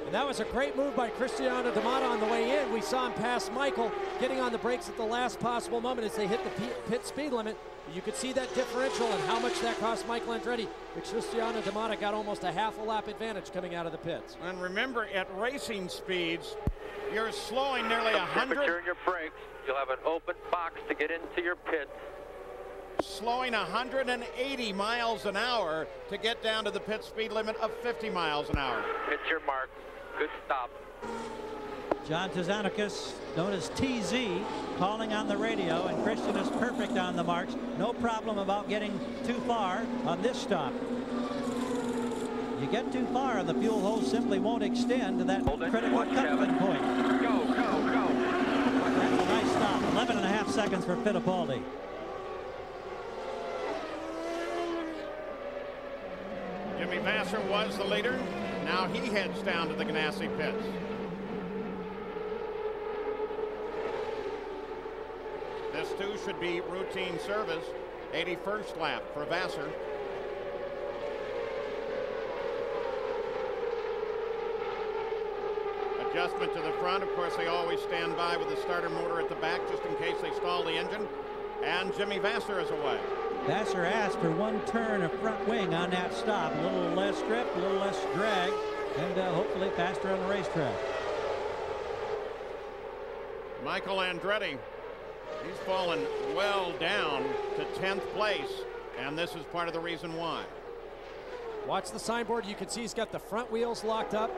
And that was a great move by Cristiano D'Amata on the way in. We saw him pass Michael, getting on the brakes at the last possible moment as they hit the pit speed limit. You could see that differential and how much that cost Michael Andretti. But Cristiano D'Amata got almost a half a lap advantage coming out of the pits. And remember, at racing speeds, you're slowing nearly 100. Turn your brakes. You'll have an open box to get into your pit. Slowing 180 miles an hour to get down to the pit speed limit of 50 miles an hour. Hit your mark. Good stop. John Tzatzanakis, known as TZ, calling on the radio, and Christian is perfect on the marks. No problem about getting too far on this stop. You get too far and the fuel hose simply won't extend to that critical cut-in point. Go, go, go. That's a nice stop. 11.5 seconds for Fittipaldi. Jimmy Vasser was the leader. Now he heads down to the Ganassi pits. This too should be routine service. 81st lap for Vasser. Adjustment to the front. Of course, they always stand by with the starter motor at the back just in case they stall the engine. And Jimmy Vasser is away. Vasser asked for 1 turn of front wing on that stop. A little less grip, a little less drag, and hopefully faster on the racetrack. Michael Andretti, he's fallen well down to 10th place, and this is part of the reason why. Watch the signboard. You can see he's got the front wheels locked up.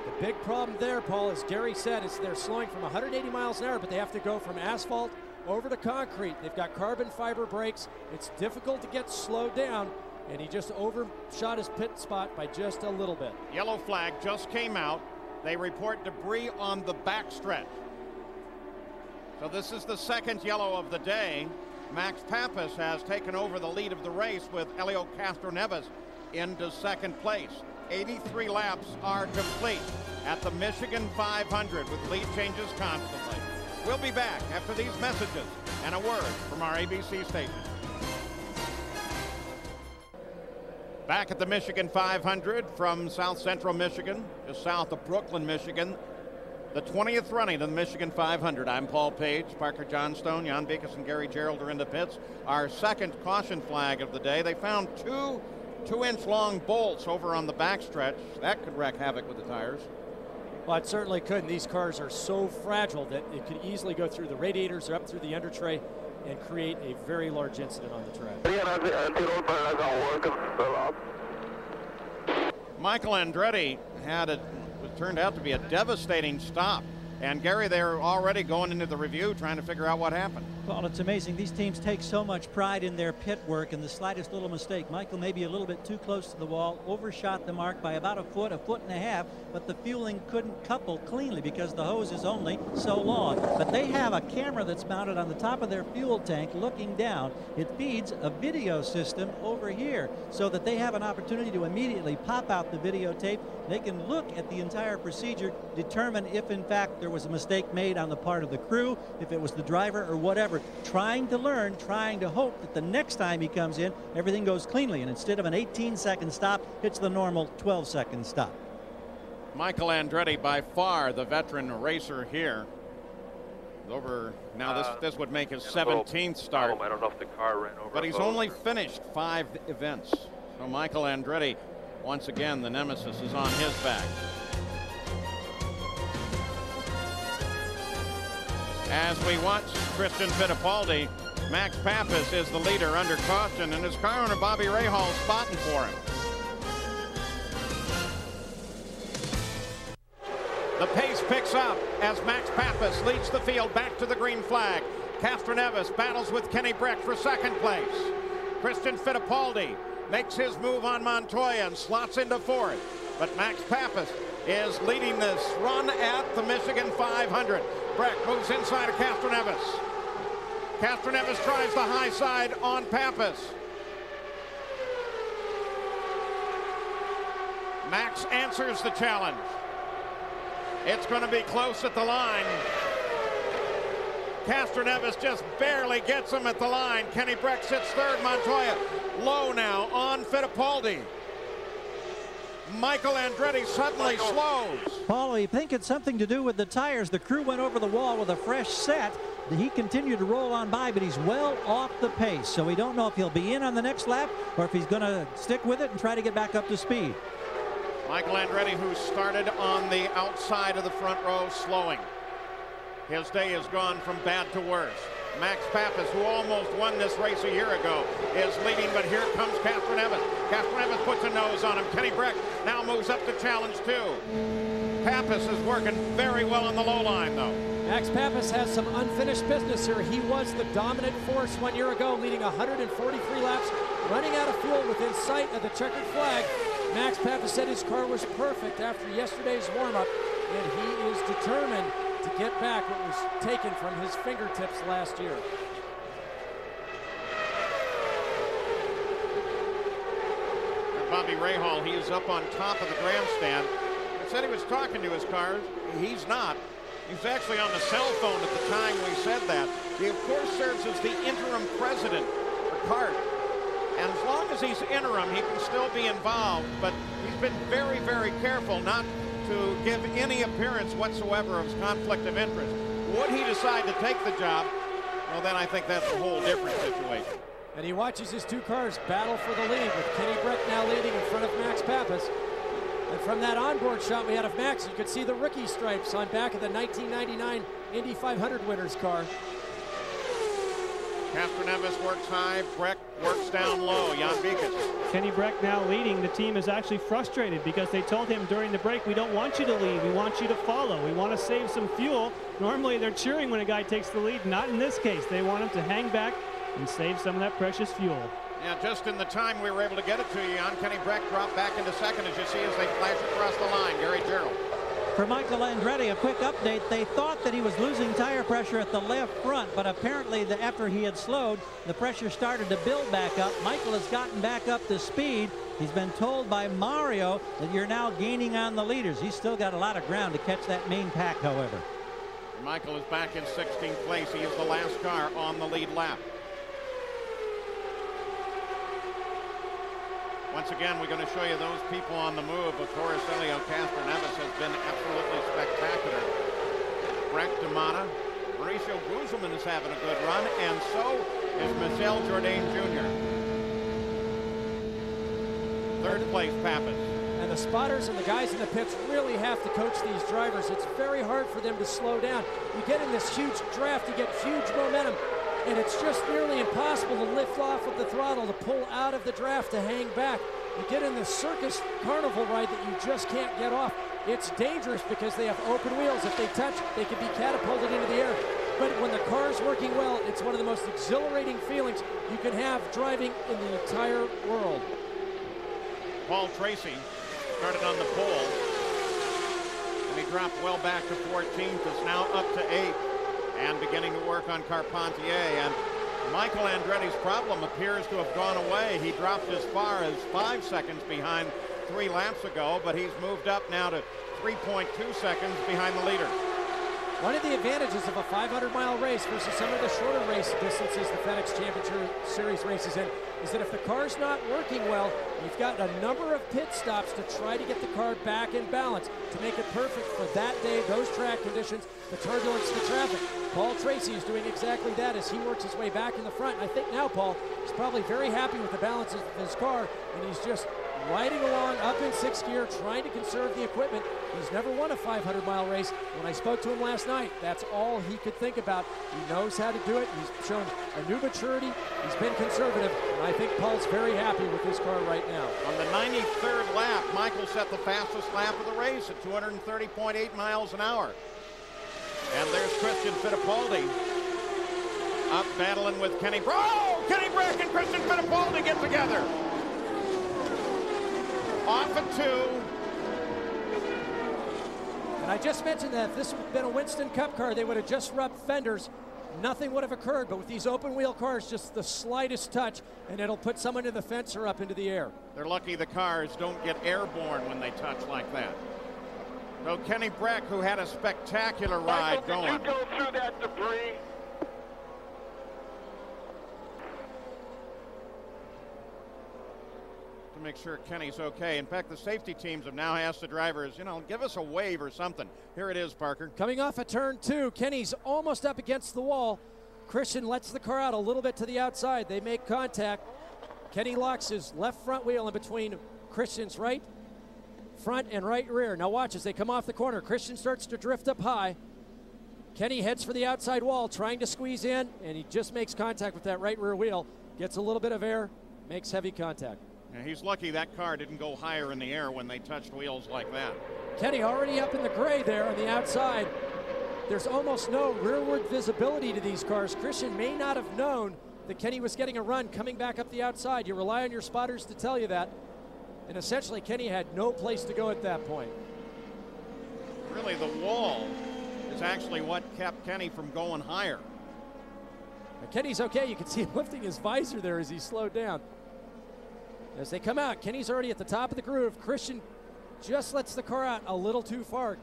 The big problem there, Paul, as Gary said, is they're slowing from 180 miles an hour, but they have to go from asphalt over to concrete. They've got carbon fiber brakes. It's difficult to get slowed down, and he just overshot his pit spot by just a little bit. Yellow flag just came out. They report debris on the backstretch. So this is the second yellow of the day. Max Papis has taken over the lead of the race with Helio Castroneves into second place. 83 laps are complete at the Michigan 500 with lead changes constantly. We'll be back after these messages and a word from our ABC station. Back at the Michigan 500 from South Central Michigan, just south of Brooklyn, Michigan. The 20th running of the Michigan 500. I'm Paul Page, Parker Johnstone, Jan Beekes, and Gary Gerould are in the pits. Our second caution flag of the day. They found 2 2-inch long bolts over on the backstretch. That could wreak havoc with the tires. Well, it certainly could. And these cars are so fragile that it could easily go through the radiators or up through the under tray and create a very large incident on the track. Michael Andretti had it turned out to be a devastating stop. And Gary, they're already going into the review trying to figure out what happened. Well, it's amazing. These teams take so much pride in their pit work, and the slightest little mistake. Michael may be a little bit too close to the wall, overshot the mark by about a foot and a half, but the fueling couldn't couple cleanly because the hose is only so long. But they have a camera that's mounted on the top of their fuel tank looking down. It feeds a video system over here so that they have an opportunity to immediately pop out the videotape. They can look at the entire procedure, determine if in fact there was a mistake made on the part of the crew, if it was the driver or whatever. Trying to learn, trying to hope that the next time he comes in, everything goes cleanly, and instead of an 18-second stop, it's the normal 12-second stop. Michael Andretti, by far the veteran racer here. Over now, this would make his 17th start. I don't know if the car ran over. But he's only finished 5 events. So Michael Andretti, once again, the nemesis is on his back. As we watch Christian Fittipaldi, Max Pappas is the leader under caution, and his car owner Bobby Rahal spotting for him. The pace picks up as Max Pappas leads the field back to the green flag. Castroneves battles with Kenny Brack for second place. Christian Fittipaldi makes his move on Montoya and slots into fourth. But Max Pappas is leading this run at the Michigan 500. Breck moves inside of Castroneves. Castroneves tries the high side on Pappas. Max answers the challenge. It's going to be close at the line. Castroneves just barely gets him at the line. Kenny Brack sits third. Montoya low now on Fittipaldi. Michael Andretti suddenly slows. Paul, I think it's something to do with the tires. The crew went over the wall with a fresh set. He continued to roll on by, but he's well off the pace. So we don't know if he'll be in on the next lap or if he's going to stick with it and try to get back up to speed. Michael Andretti, who started on the outside of the front row, slowing. His day has gone from bad to worse. Max Pappas, who almost won this race a year ago, is leading, but here comes Castroneves. Castroneves puts a nose on him. Kenny Brack now moves up to challenge two. Pappas is working very well on the low line, though. Max Pappas has some unfinished business here. He was the dominant force 1 year ago, leading 143 laps, running out of fuel within sight of the checkered flag. Max Pappas said his car was perfect after yesterday's warm-up, and he is determined to get back what was taken from his fingertips last year. And Bobby Rahal, he is up on top of the grandstand. He said he was talking to his car. He's not. He's actually on the cell phone at the time we said that. He, of course, serves as the interim president for CART. And as long as he's interim, he can still be involved. But he's been very, very careful not to give any appearance whatsoever of conflict of interest. Would he decide to take the job, well, then I think that's a whole different situation. And he watches his two cars battle for the lead, with Kenny Brack now leading in front of Max Pappas. And from that onboard shot we had of Max, you could see the rookie stripes on back of the 1999 Indy 500 winner's car. Castroneves works high, Brack works down low. Jan Beekes. Kenny Brack now leading. The team is actually frustrated because they told him during the break, we don't want you to lead, we want you to follow. We want to save some fuel. Normally they're cheering when a guy takes the lead. Not in this case. They want him to hang back and save some of that precious fuel. Yeah, just in the time we were able to get it to you, Jan. Kenny Brack dropped back into second, as you see, as they flash across the line. Gary Gerald. For Michael Andretti, a quick update. They thought that he was losing tire pressure at the left front, but apparently after he had slowed, the pressure started to build back up. Michael has gotten back up to speed. He's been told by Mario that you're now gaining on the leaders. He's still got a lot of ground to catch that main pack, however. Michael is back in 16th place. He is the last car on the lead lap. Once again, we're going to show you those people on the move. Of course, Helio Castroneves has been absolutely spectacular. Breck DeMata, Mauricio Guzman is having a good run, and so is Michel Jourdain Jr. Third place, Pappas. And the spotters and the guys in the pits really have to coach these drivers. It's very hard for them to slow down. You get in this huge draft, you get huge momentum, and it's just nearly impossible to lift off of the throttle, to pull out of the draft, to hang back. You get in this circus carnival ride that you just can't get off. It's dangerous because they have open wheels. If they touch, they can be catapulted into the air. but when the car's working well, it's one of the most exhilarating feelings you can have driving in the entire world. Paul Tracy started on the pole, and he dropped well back to 14th, is now up to 8th, and beginning to work on Carpentier. And Michael Andretti's problem appears to have gone away. He dropped as far as 5 seconds behind 3 laps ago, but he's moved up now to 3.2 seconds behind the leader. One of the advantages of a 500-mile race versus some of the shorter race distances the FedEx Championship Series races in is that if the car's not working well, you've got a number of pit stops to try to get the car back in balance to make it perfect for that day, those track conditions, the turbulence, the traffic. Paul Tracy is doing exactly that as he works his way back in the front. And I think now, Paul, he's probably very happy with the balance of his car, and he's just riding along up in 6th gear, trying to conserve the equipment. He's never won a 500-mile race. When I spoke to him last night, that's all he could think about. He knows how to do it. He's shown a new maturity. He's been conservative, and I think Paul's very happy with his car right now. On the 93rd lap, Michael set the fastest lap of the race at 230.8 miles an hour. And there's Christian Fittipaldi up battling with Kenny Brack. Oh! Kenny Brack and Christian Fittipaldi get together. Off at 2. And I just mentioned that if this had been a Winston Cup car, they would have just rubbed fenders. Nothing would have occurred, but with these open wheel cars, just the slightest touch, and it'll put someone in the fence or up into the air. They're lucky the cars don't get airborne when they touch like that. So Kenny Brack, who had a spectacular ride going. Did you go through that debris? To make sure Kenny's okay. In fact, the safety teams have now asked the drivers, you know, give us a wave or something. Here it is, Parker. Coming off of turn 2, Kenny's almost up against the wall. Christian lets the car out a little bit to the outside. They make contact. Kenny locks his left front wheel in between Christian's right front and right rear. Now watch as they come off the corner. Christian starts to drift up high. Kenny heads for the outside wall, trying to squeeze in, and he just makes contact with that right rear wheel. Gets a little bit of air, makes heavy contact. And he's lucky that car didn't go higher in the air when they touched wheels like that. Kenny already up in the gray there on the outside. There's almost no rearward visibility to these cars. Christian may not have known that Kenny was getting a run coming back up the outside. You rely on your spotters to tell you that. And essentially, Kenny had no place to go at that point. Really, the wall is actually what kept Kenny from going higher. Now, Kenny's okay. You can see him lifting his visor there as he slowed down. As they come out, Kenny's already at the top of the groove. Christian just lets the car out a little too far.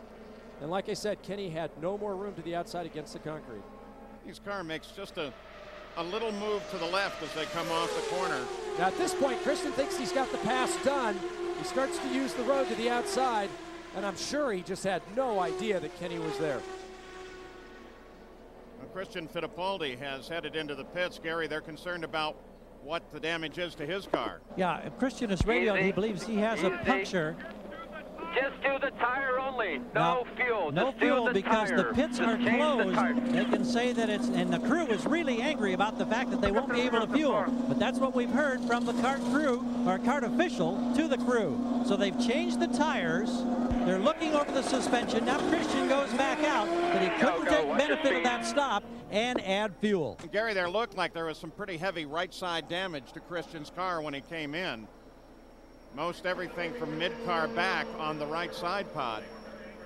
And like I said, Kenny had no more room to the outside against the concrete. His car makes just a little move to the left as they come off the corner. Now at this point, Christian thinks he's got the pass done. He starts to use the road to the outside, and I'm sure he just had no idea that Kenny was there. Well, Christian Fittipaldi has headed into the pits. Gary, they're concerned about what the damage is to his car. Yeah, Christian is radioed. He believes he has a puncture. Just do the tire only. No fuel. No fuel because the pits are closed. They can say that it's, and the crew is really angry about the fact that they won't be able to fuel. But that's what we've heard from the kart crew, or kart official, to the crew. So they've changed the tires. They're looking over the suspension. Now Christian goes back out, but he couldn't take benefit of that stop and add fuel. And Gary, there looked like there was some pretty heavy right side damage to Christian's car when he came in. Most everything from mid-car back on the right side pod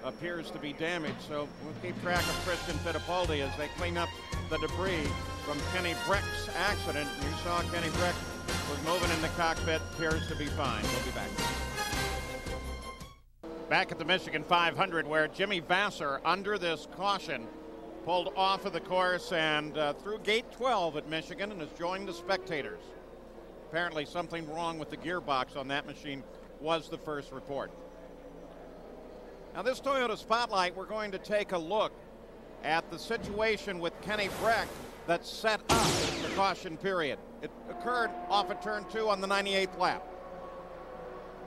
appears to be damaged. So we'll keep track of Christian Fittipaldi as they clean up the debris from Kenny Brack's accident. You saw Kenny Brack was moving in the cockpit, appears to be fine. We'll be back. Back at the Michigan 500, where Jimmy Vasser, under this caution, pulled off of the course and through gate 12 at Michigan and has joined the spectators. Apparently something wrong with the gearbox on that machine was the first report. Now this Toyota Spotlight, we're going to take a look at the situation with Kenny Brack that set up the caution period. It occurred off of turn 2 on the 98th lap.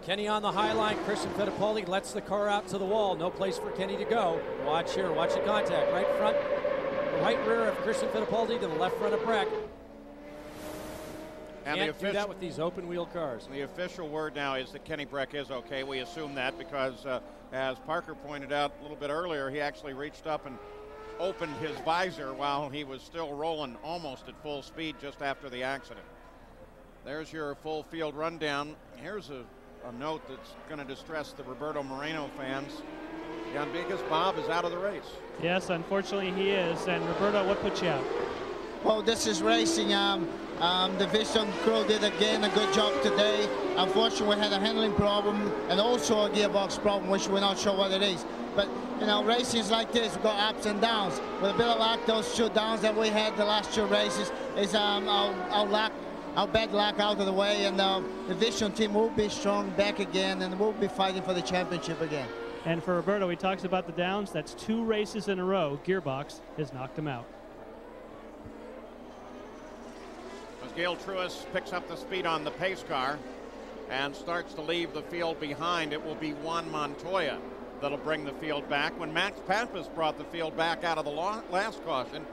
Kenny on the high line. Christian Fittipaldi lets the car out to the wall. No place for Kenny to go. Watch here. Watch the contact. Right front, right rear of Christian Fittipaldi to the left front of Brack. And Can't do that with these open wheel cars. The official word now is that Kenny Brack is okay. We assume that because, as Parker pointed out a little bit earlier, he actually reached up and opened his visor while he was still rolling almost at full speed just after the accident. There's your full field rundown. Here's a note that's going to distress the Roberto Moreno fans. Jan Bigas, Bob, is out of the race. Yes, unfortunately he is. And Roberto, what put you out? Well, this is racing. The Vision crew did again a good job today. Unfortunately, we had a handling problem and also a gearbox problem, which we're not sure what it is. But, you know, racing is like this. We've got ups and downs. With a bit of luck, those 2 downs that we had the last 2 races is our bad luck out of the way. And the Vision team will be strong back again and we'll be fighting for the championship again. And for Roberto, he talks about the downs. That's 2 races in a row. Gearbox has knocked him out. As Gale Truis picks up the speed on the pace car and starts to leave the field behind, it will be Juan Montoya that'll bring the field back. When Max Pappas brought the field back out of the last caution,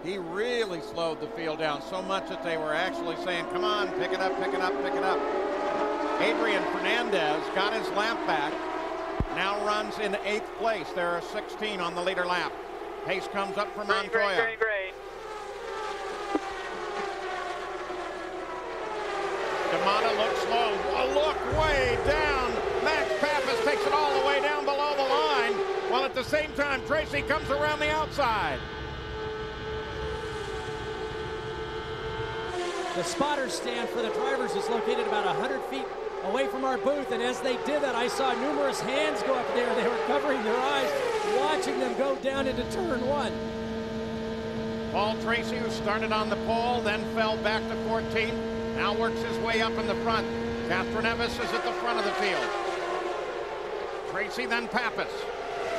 he really slowed the field down so much that they were actually saying, come on, pick it up, pick it up, pick it up. Adrian Fernandez got his lap back, now runs in 8th place. There are 16 on the leader lap. Pace comes up for Montoya. Green. D'Amata looks slow. A look way down. Max Pappas takes it all the way down below the line, while at the same time Tracy comes around the outside. The spotter stand for the drivers is located about 100 feet away from our booth, and as they did that, I saw numerous hands go up there. They were covering their eyes, watching them go down into turn 1. Paul Tracy, who started on the pole, then fell back to 14, now works his way up in the front. Castroneves is at the front of the field. Tracy, then Pappas.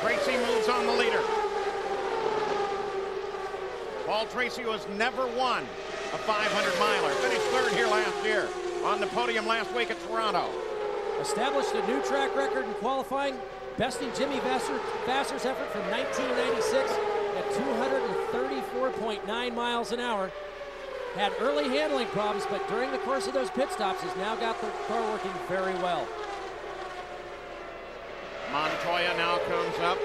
Tracy moves on the leader. Paul Tracy, who has never won a 500-miler, finished 3rd here last year. On the podium last week at Toronto. Established a new track record in qualifying, besting Jimmy Vasser's effort from 1996 at 234.9 miles an hour. Had early handling problems, but during the course of those pit stops has now got the car working very well. Montoya now comes up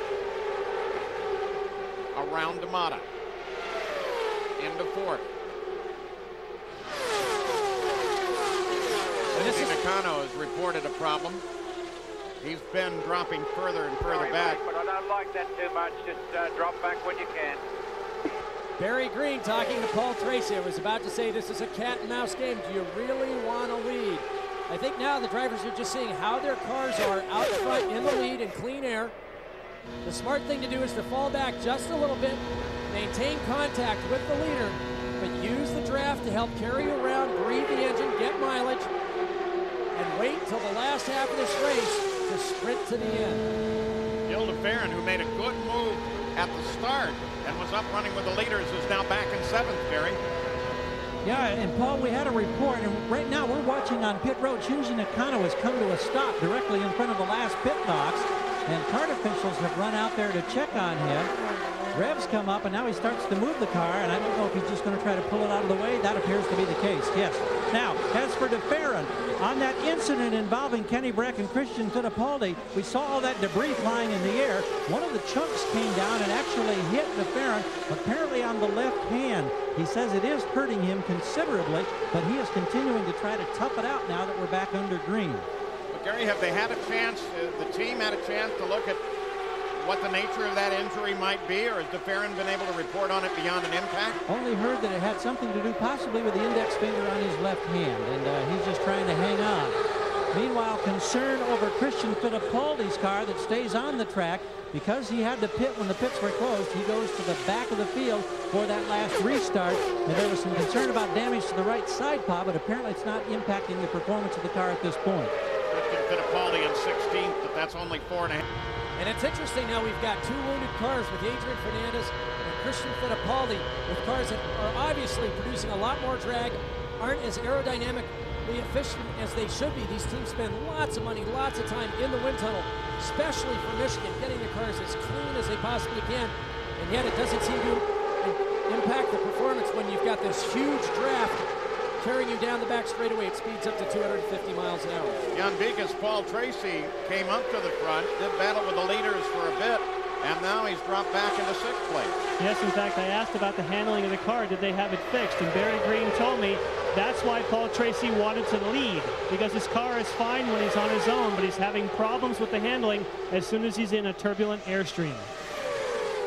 around D'Amata into 4th. Lindsey Nakano has reported a problem. He's been dropping further and further back. But I don't like that too much. Just drop back when you can. Barry Green talking to Paul Tracy. I was about to say this is a cat and mouse game. Do you really want to lead? I think now the drivers are just seeing how their cars are out front in the lead in clean air. The smart thing to do is to fall back just a little bit, maintain contact with the leader, but use the draft to help carry you around, breathe the engine, get mileage, and wait till the last half of this race to sprint to the end. Gil de Ferran, who made a good move at the start and was up running with the leaders, is now back in 7th, Gary. Yeah, and Paul, we had a report, and right now we're watching on pit road. Shinji Nakano has come to a stop directly in front of the last pit box, and cart officials have run out there to check on him. Revs come up, and now he starts to move the car, and I don't know if he's just going to try to pull it out of the way. That appears to be the case, yes. Now, as for de Ferran, on that incident involving Kenny Brack and Christian Fittipaldi, we saw all that debris flying in the air. One of the chunks came down and actually hit de Ferran, apparently on the left hand. He says it is hurting him considerably, but he is continuing to try to tough it out now that we're back under green. But Gary, have they had a chance, the team had a chance to look at what the nature of that injury might be, or has de Ferran been able to report on it beyond an impact? Only heard that it had something to do possibly with the index finger on his left hand, and he's just trying to hang on. Meanwhile, concern over Christian Fittipaldi's car that stays on the track. Because he had to pit when the pits were closed, he goes to the back of the field for that last restart. And there was some concern about damage to the right side pod, but apparently it's not impacting the performance of the car at this point. Christian Fittipaldi in 16th, but that's only 4.5. And it's interesting now we've got 2 wounded cars with Adrian Fernandez and Christian Fittipaldi, with cars that are obviously producing a lot more drag, aren't as aerodynamically efficient as they should be. These teams spend lots of money, lots of time in the wind tunnel, especially for Michigan, getting the cars as clean as they possibly can, and yet it doesn't seem to impact the performance when you've got this huge draft carrying you down the back straightaway. It speeds up to 250 miles an hour. Jan Bigas, Paul Tracy came up to the front, did battle with the leaders for a bit, And now he's dropped back into 6th place. Yes, in fact, I asked about the handling of the car. Did they have it fixed? And Barry Green told me that's why Paul Tracy wanted to lead, because his car is fine when he's on his own, but he's having problems with the handling as soon as he's in a turbulent airstream.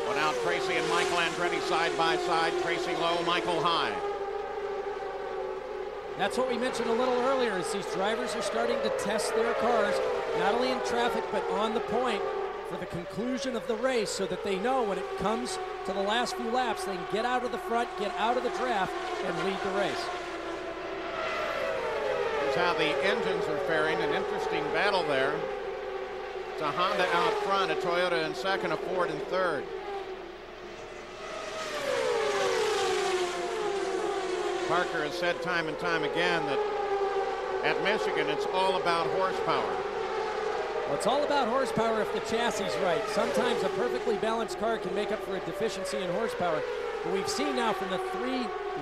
Well, now Tracy and Michael Andretti side by side. Tracy low, Michael high. That's what we mentioned a little earlier, is these drivers are starting to test their cars, not only in traffic, but on the point for the conclusion of the race, so that they know when it comes to the last few laps, they can get out of the front, get out of the draft, and lead the race. Here's how the engines are faring. An interesting battle there. It's a Honda out front, a Toyota in second, a Ford in third. Parker has said time and time again that at Michigan it's all about horsepower. Well, it's all about horsepower if the chassis is right. Sometimes a perfectly balanced car can make up for a deficiency in horsepower. But we've seen now from the 3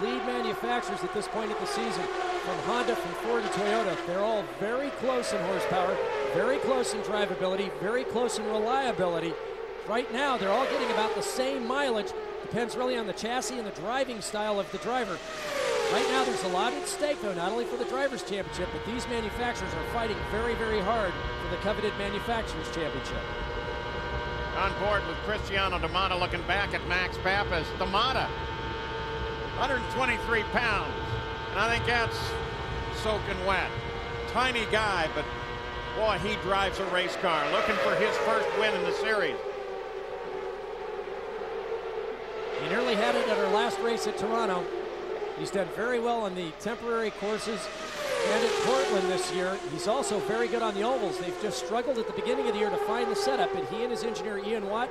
lead manufacturers at this point of the season, from Honda, from Ford, and Toyota, they're all very close in horsepower, very close in drivability, very close in reliability. Right now, they're all getting about the same mileage. Depends really on the chassis and the driving style of the driver. Right now, there's a lot at stake, though, not only for the Drivers' Championship, but these manufacturers are fighting very, very hard for the coveted Manufacturers' Championship. On board with Cristiano D'Amato looking back at Max Pappas. D'Amato, 123 pounds, and I think that's soaking wet. Tiny guy, but boy, he drives a race car, looking for his first win in the series. He nearly had it at our last race at Toronto. He's done very well on the temporary courses and at Portland this year. He's also very good on the ovals. They've just struggled at the beginning of the year to find the setup, and he and his engineer Ian Watt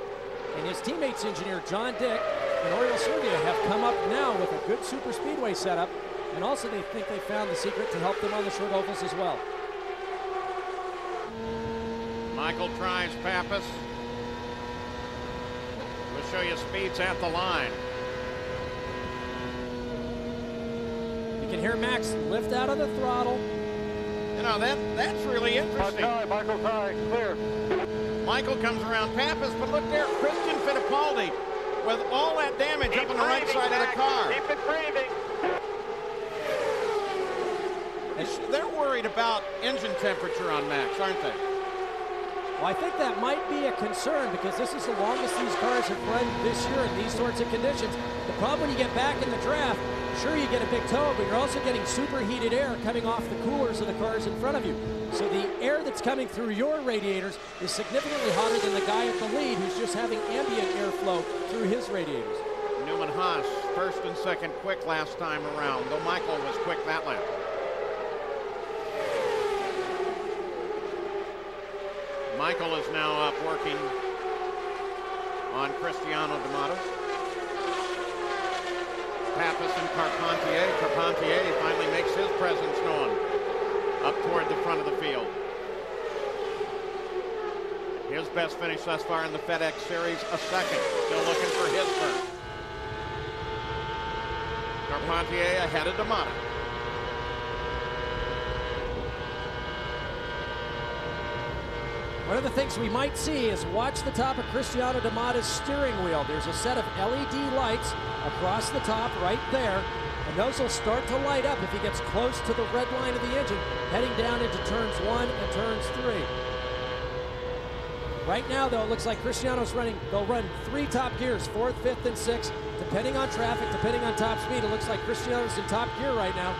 and his teammates engineer John Dick and Oriol Servia have come up now with a good super speedway setup, and also they think they found the secret to help them on the short ovals as well. Michael tries Pappas. We'll show you speeds at the line. You can hear Max lift out of the throttle. You know, that's really interesting. Michael's high, clear. Michael comes around Pappas, but look there, Christian Fittipaldi with all that damage up on the right side of the car. Keep it breathing. They're worried about engine temperature on Max, aren't they? Well, I think that might be a concern, because this is the longest these cars have run this year in these sorts of conditions. The problem when you get back in the draft, sure, you get a big toe, but you're also getting superheated air coming off the coolers of the cars in front of you. So the air that's coming through your radiators is significantly hotter than the guy at the lead who's just having ambient airflow through his radiators. Newman Haas, first and second quick last time around, though Michael was quick that lap. Michael is now up working on Cristiano D'Amato. Pappas and Carpentier. Carpentier finally makes his presence known up toward the front of the field. His best finish thus far in the FedEx Series, a second. Still looking for his first. Carpentier ahead of D'Amato. One of the things we might see is watch the top of Cristiano D'Amato's steering wheel. There's a set of LED lights across the top right there, and those will start to light up if he gets close to the red line of the engine, heading down into turns 1 and turns 3. Right now, though, it looks like Cristiano's they'll run 3 top gears, 4th, 5th, and 6th, depending on traffic, depending on top speed. It looks like Cristiano's in top gear right now,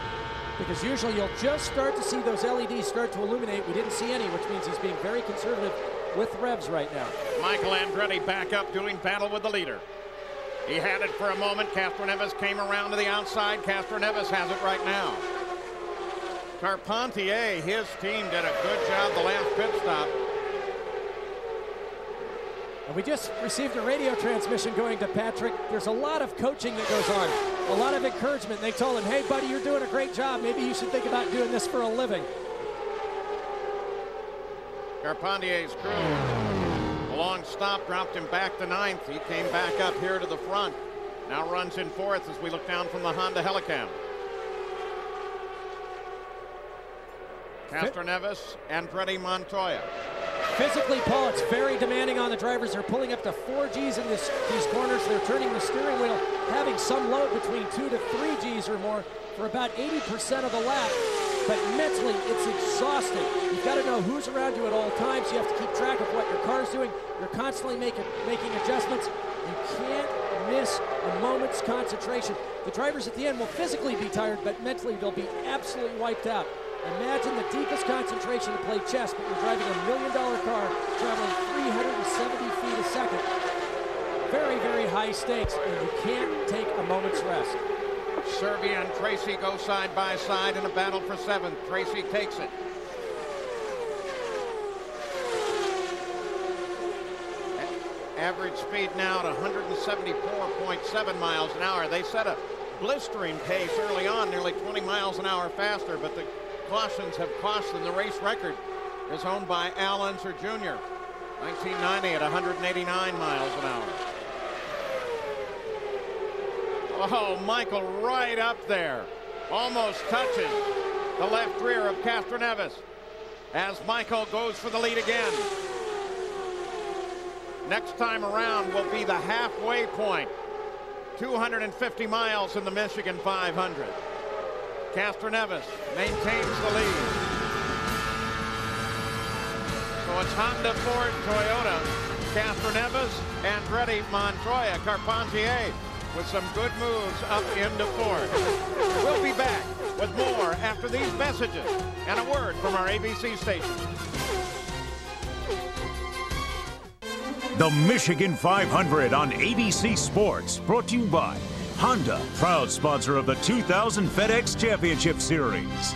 because usually you'll just start to see those LEDs start to illuminate. We didn't see any, which means he's being very conservative with revs right now. Michael Andretti back up doing battle with the leader. He had it for a moment. Castroneves came around to the outside. Castroneves has it right now. Carpentier, his team did a good job the last pit stop. And we just received a radio transmission going to Patrick. There's a lot of coaching that goes on, a lot of encouragement. They told him, hey, buddy, you're doing a great job. Maybe you should think about doing this for a living. Carpentier's crew, a long stop, dropped him back to 9th. He came back up here to the front. Now runs in 4th as we look down from the Honda Helicam. Castroneves, Andretti, Montoya. Physically, Paul, it's very demanding on the drivers. They're pulling up to 4 Gs in these corners. They're turning the steering wheel, having some load between 2 to 3 Gs or more for about 80% of the lap. But mentally, it's exhausting. You've got to know who's around you at all times. You have to keep track of what your car's doing. You're constantly making adjustments. You can't miss a moment's concentration. The drivers at the end will physically be tired, but mentally they'll be absolutely wiped out. Imagine the deepest concentration to play chess, but you're driving $1 million car, traveling 370 feet a second. Very, very high stakes, and you can't take a moment's rest. Serbia and Tracy go side by side in a battle for 7th. Tracy takes it. Average speed now at 174.7 miles an hour. They set a blistering pace early on, nearly 20 miles an hour faster, but the cautions have cost them. The race record is owned by Al Unser Jr. 1990 at 189 miles an hour. Oh, Michael right up there, almost touching the left rear of Castroneves as Michael goes for the lead again. Next time around will be the halfway point. 250 miles in the Michigan 500. Castroneves maintains the lead. So it's Honda, Ford, Toyota, Castroneves, Andretti, Montoya, Carpentier with some good moves up into fourth. We'll be back with more after these messages and a word from our ABC station. The Michigan 500 on ABC Sports, brought to you by Honda, proud sponsor of the 2000 FedEx Championship Series.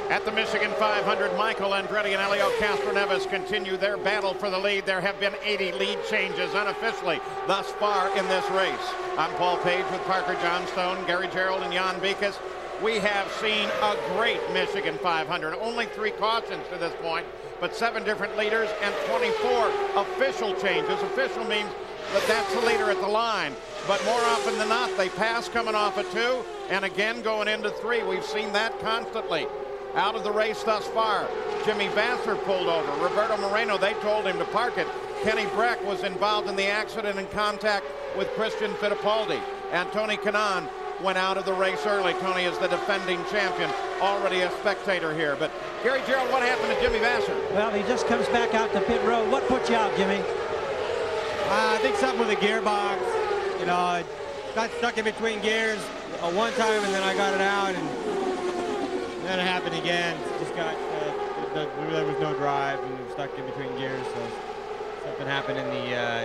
At the Michigan 500, Michael Andretti and Helio Castroneves continue their battle for the lead. There have been 80 lead changes unofficially thus far in this race. I'm Paul Page with Parker Johnstone, Gary Gerould, and Jan Beekes. We have seen a great Michigan 500. Only 3 cautions to this point, but 7 different leaders and 24 official changes. Official means that that's the leader at the line. But more often than not, they pass coming off a 2 and again going into 3. We've seen that constantly. Out of the race thus far, Jimmy Vasser pulled over. Roberto Moreno, they told him to park it. Kenny Breck was involved in the accident in contact with Christian Fittipaldi. And Tony Kanaan went out of the race early. Tony is the defending champion, already a spectator here. But Gary Gerould, what happened to Jimmy Vasser? Well, he just comes back out to pit road. What put you out, Jimmy? I think something with the gearbox. You know, I got stuck in between gears one time, and then I got it out, and then it happened again. Just got there was no drive, and we were stuck in between gears, so something happened in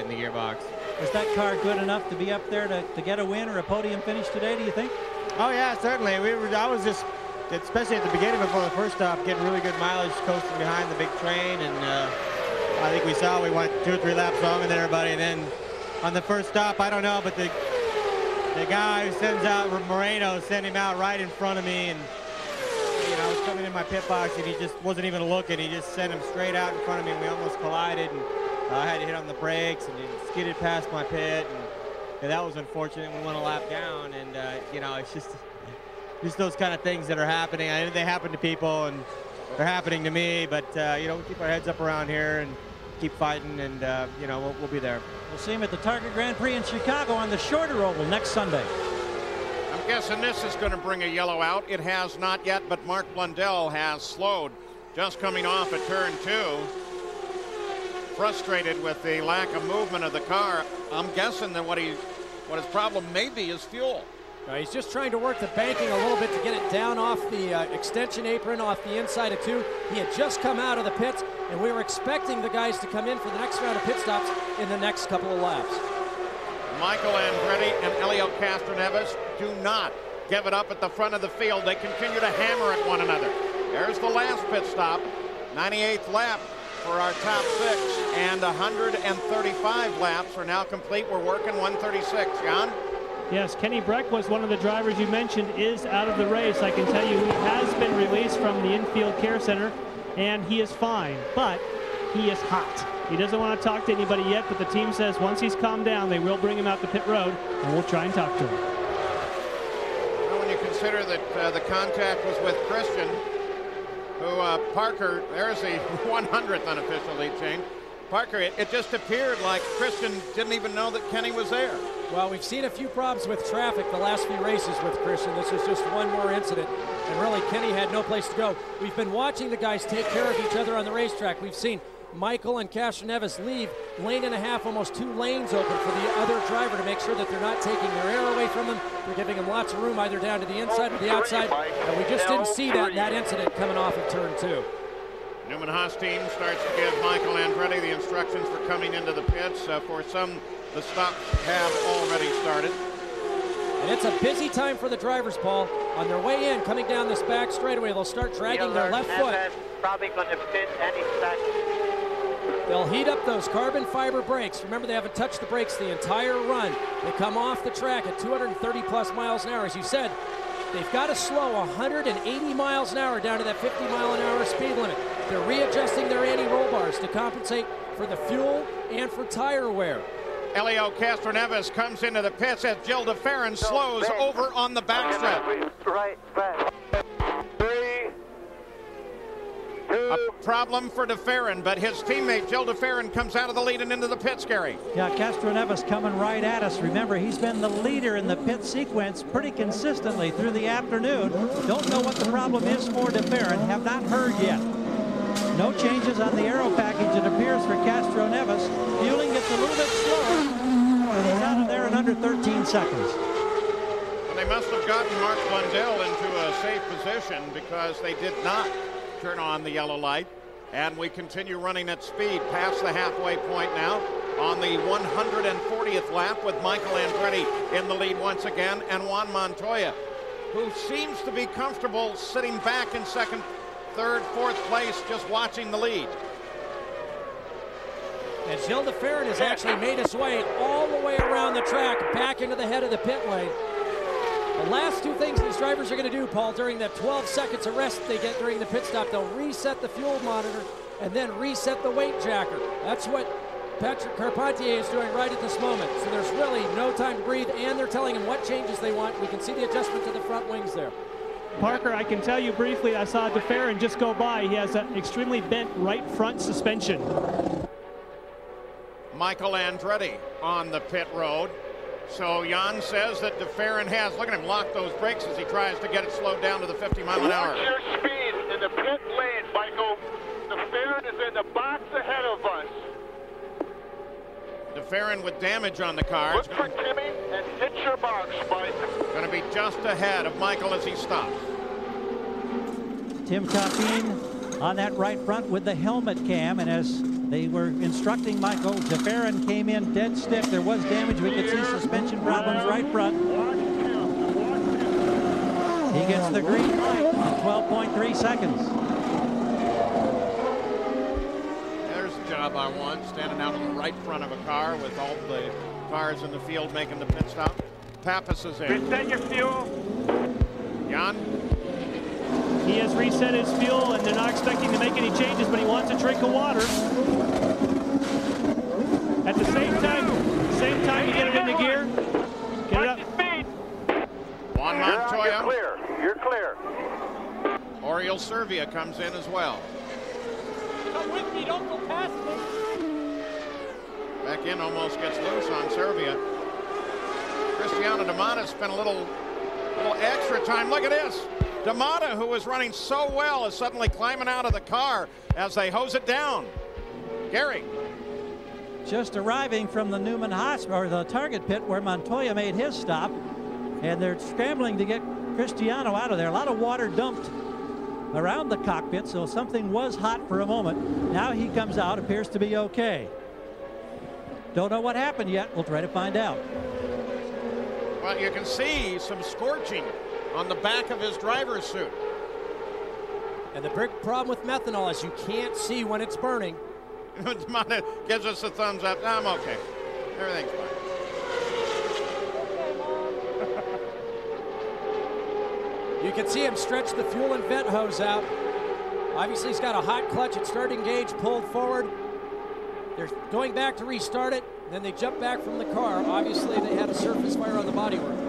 the gearbox. Was that car good enough to be up there to get a win or a podium finish today, do you think? Oh yeah, certainly. I was just, especially at the beginning before the first stop, getting really good mileage coasting behind the big train, and I think we went 2 or 3 laps longer than everybody, and then on the first stop, I don't know, but the guy who sends out Moreno sent him out right in front of me, and you know, I was coming in my pit box, and he just wasn't even looking. He just sent him straight out in front of me, and we almost collided, and I had to hit on the brakes, and he skidded past my pit, and that was unfortunate. We went a lap down, and you know, it's just those kind of things that are happening. I know they happen to people, and they're happening to me, but you know, we keep our heads up around here and keep fighting, and you know, we'll be there. We'll see him at the Target Grand Prix in Chicago on the shorter oval next Sunday. I'm guessing this is going to bring a yellow out. It has not yet, but Mark Blundell has slowed, just coming off at turn 2. Frustrated with the lack of movement of the car. I'm guessing that what his problem may be is fuel. He's just trying to work the banking a little bit to get it down off the extension apron off the inside of 2. He had just come out of the pits, and we were expecting the guys to come in for the next round of pit stops in the next couple of laps. Michael Andretti and Helio Castroneves do not give it up at the front of the field. They continue to hammer at one another. There's the last pit stop, 98th lap for our top 6, and 135 laps are now complete. We're working 136. Jan? Yes, Kenny Breck was one of the drivers you mentioned is out of the race. I can tell you he has been released from the infield care center, and he is fine, but he is hot. He doesn't want to talk to anybody yet, but the team says once he's calmed down, they will bring him out to pit road, and we'll try and talk to him. Well, when you consider that the contact was with Christian, who Parker, there's the 100th unofficial lead change. Parker, it just appeared like Christian didn't even know that Kenny was there. Well, we've seen a few problems with traffic the last few races with Christian. This was just one more incident, and really Kenny had no place to go. We've been watching the guys take care of each other on the racetrack. We've seen Michael and Castroneves leave lane and a half, almost 2 lanes open for the other driver to make sure that they're not taking their air away from them. They're giving them lots of room either down to the inside or the outside, and we just didn't see that incident coming off of turn 2. Newman Haas team starts to give Michael Andretti the instructions for coming into the pits. For some, the stops have already started. And it's a busy time for the drivers, Paul. On their way in, coming down this back straightaway, they'll start dragging their left foot. Probably going to pit any second. They'll heat up those carbon fiber brakes. Remember, they haven't touched the brakes the entire run. They come off the track at 230 plus miles an hour. As you said, they've got to slow 180 miles an hour down to that 50 mile an hour speed limit. They're readjusting their anti-roll bars to compensate for the fuel and for tire wear. Helio Castroneves comes into the pits as Gil de Ferran slows over on the backstretch. Right back. 3, 2. A problem for de Ferran, but his teammate Gil de Ferran comes out of the lead and into the pits, Gary. Yeah, Castroneves coming right at us. Remember, he's been the leader in the pit sequence pretty consistently through the afternoon. Don't know what the problem is for de Ferran. Have not heard yet. No changes on the aero package, it appears, for Castroneves. Fueling gets a little bit slower, and he's out of there in under 13 seconds. And they must have gotten Mark Blundell into a safe position because they did not turn on the yellow light. And we continue running at speed past the halfway point now on the 140th lap with Michael Andretti in the lead once again, and Juan Montoya, who seems to be comfortable sitting back in second, third, fourth place, just watching the lead. And Gil de Ferran has actually made his way all the way around the track, back into the head of the pit lane. The last 2 things these drivers are going to do, Paul, during that 12 seconds of rest they get during the pit stop, they'll reset the fuel monitor and then reset the weight jacker. That's what Patrick Carpentier is doing right at this moment. So there's really no time to breathe, and they're telling him what changes they want. We can see the adjustment to the front wings there. Parker, I can tell you briefly, I saw de Ferran just go by. He has an extremely bent right front suspension. Michael Andretti on the pit road. So Jan says that de Ferran has, look at him lock those brakes as he tries to get it slowed down to the 50 mile an hour. Watch your speed in the pit lane, Michael. De Ferran is in the box ahead of us. De Ferran with damage on the car. Look for Timmy and hit your marks, Mike. Going to be just ahead of Michael as he stops. Tim Coppine on that right front with the helmet cam, and as they were instructing Michael, de Ferran came in dead stick. There was damage. We could see suspension problems right front. He gets the green light in 12.3 seconds. There's the job I want, standing out in the right front of a car with all the cars in the field making the pit stop. Pappas is in. Reset your fuel. Jan? He has reset his fuel, and they're not expecting to make any changes, but he wants a drink of water. At the same time you get it into gear, get it up. Juan Montoya. You're clear. You're clear. Oriol Servia comes in as well. Come with me, don't go past me. Back in, almost gets loose on Servia. Cristiano D'Amata spent a little extra time. Look at this. D'Amata, who was running so well, is suddenly climbing out of the car as they hose it down. Gary. Just arriving from the Newman Haas, or the target pit where Montoya made his stop, and they're scrambling to get Cristiano out of there. A lot of water dumped around the cockpit, so something was hot for a moment. Now he comes out, appears to be okay. Don't know what happened yet. We'll try to find out. Well, you can see some scorching on the back of his driver's suit. And the big problem with methanol is you can't see when it's burning. D'Amata gives us a thumbs up. I'm okay. Everything's fine. You can see him stretch the fuel and vent hose out. Obviously, he's got a hot clutch at starting gauge pulled forward. They're going back to restart it. Then they jump back from the car. Obviously, they had a surface fire on the bodywork.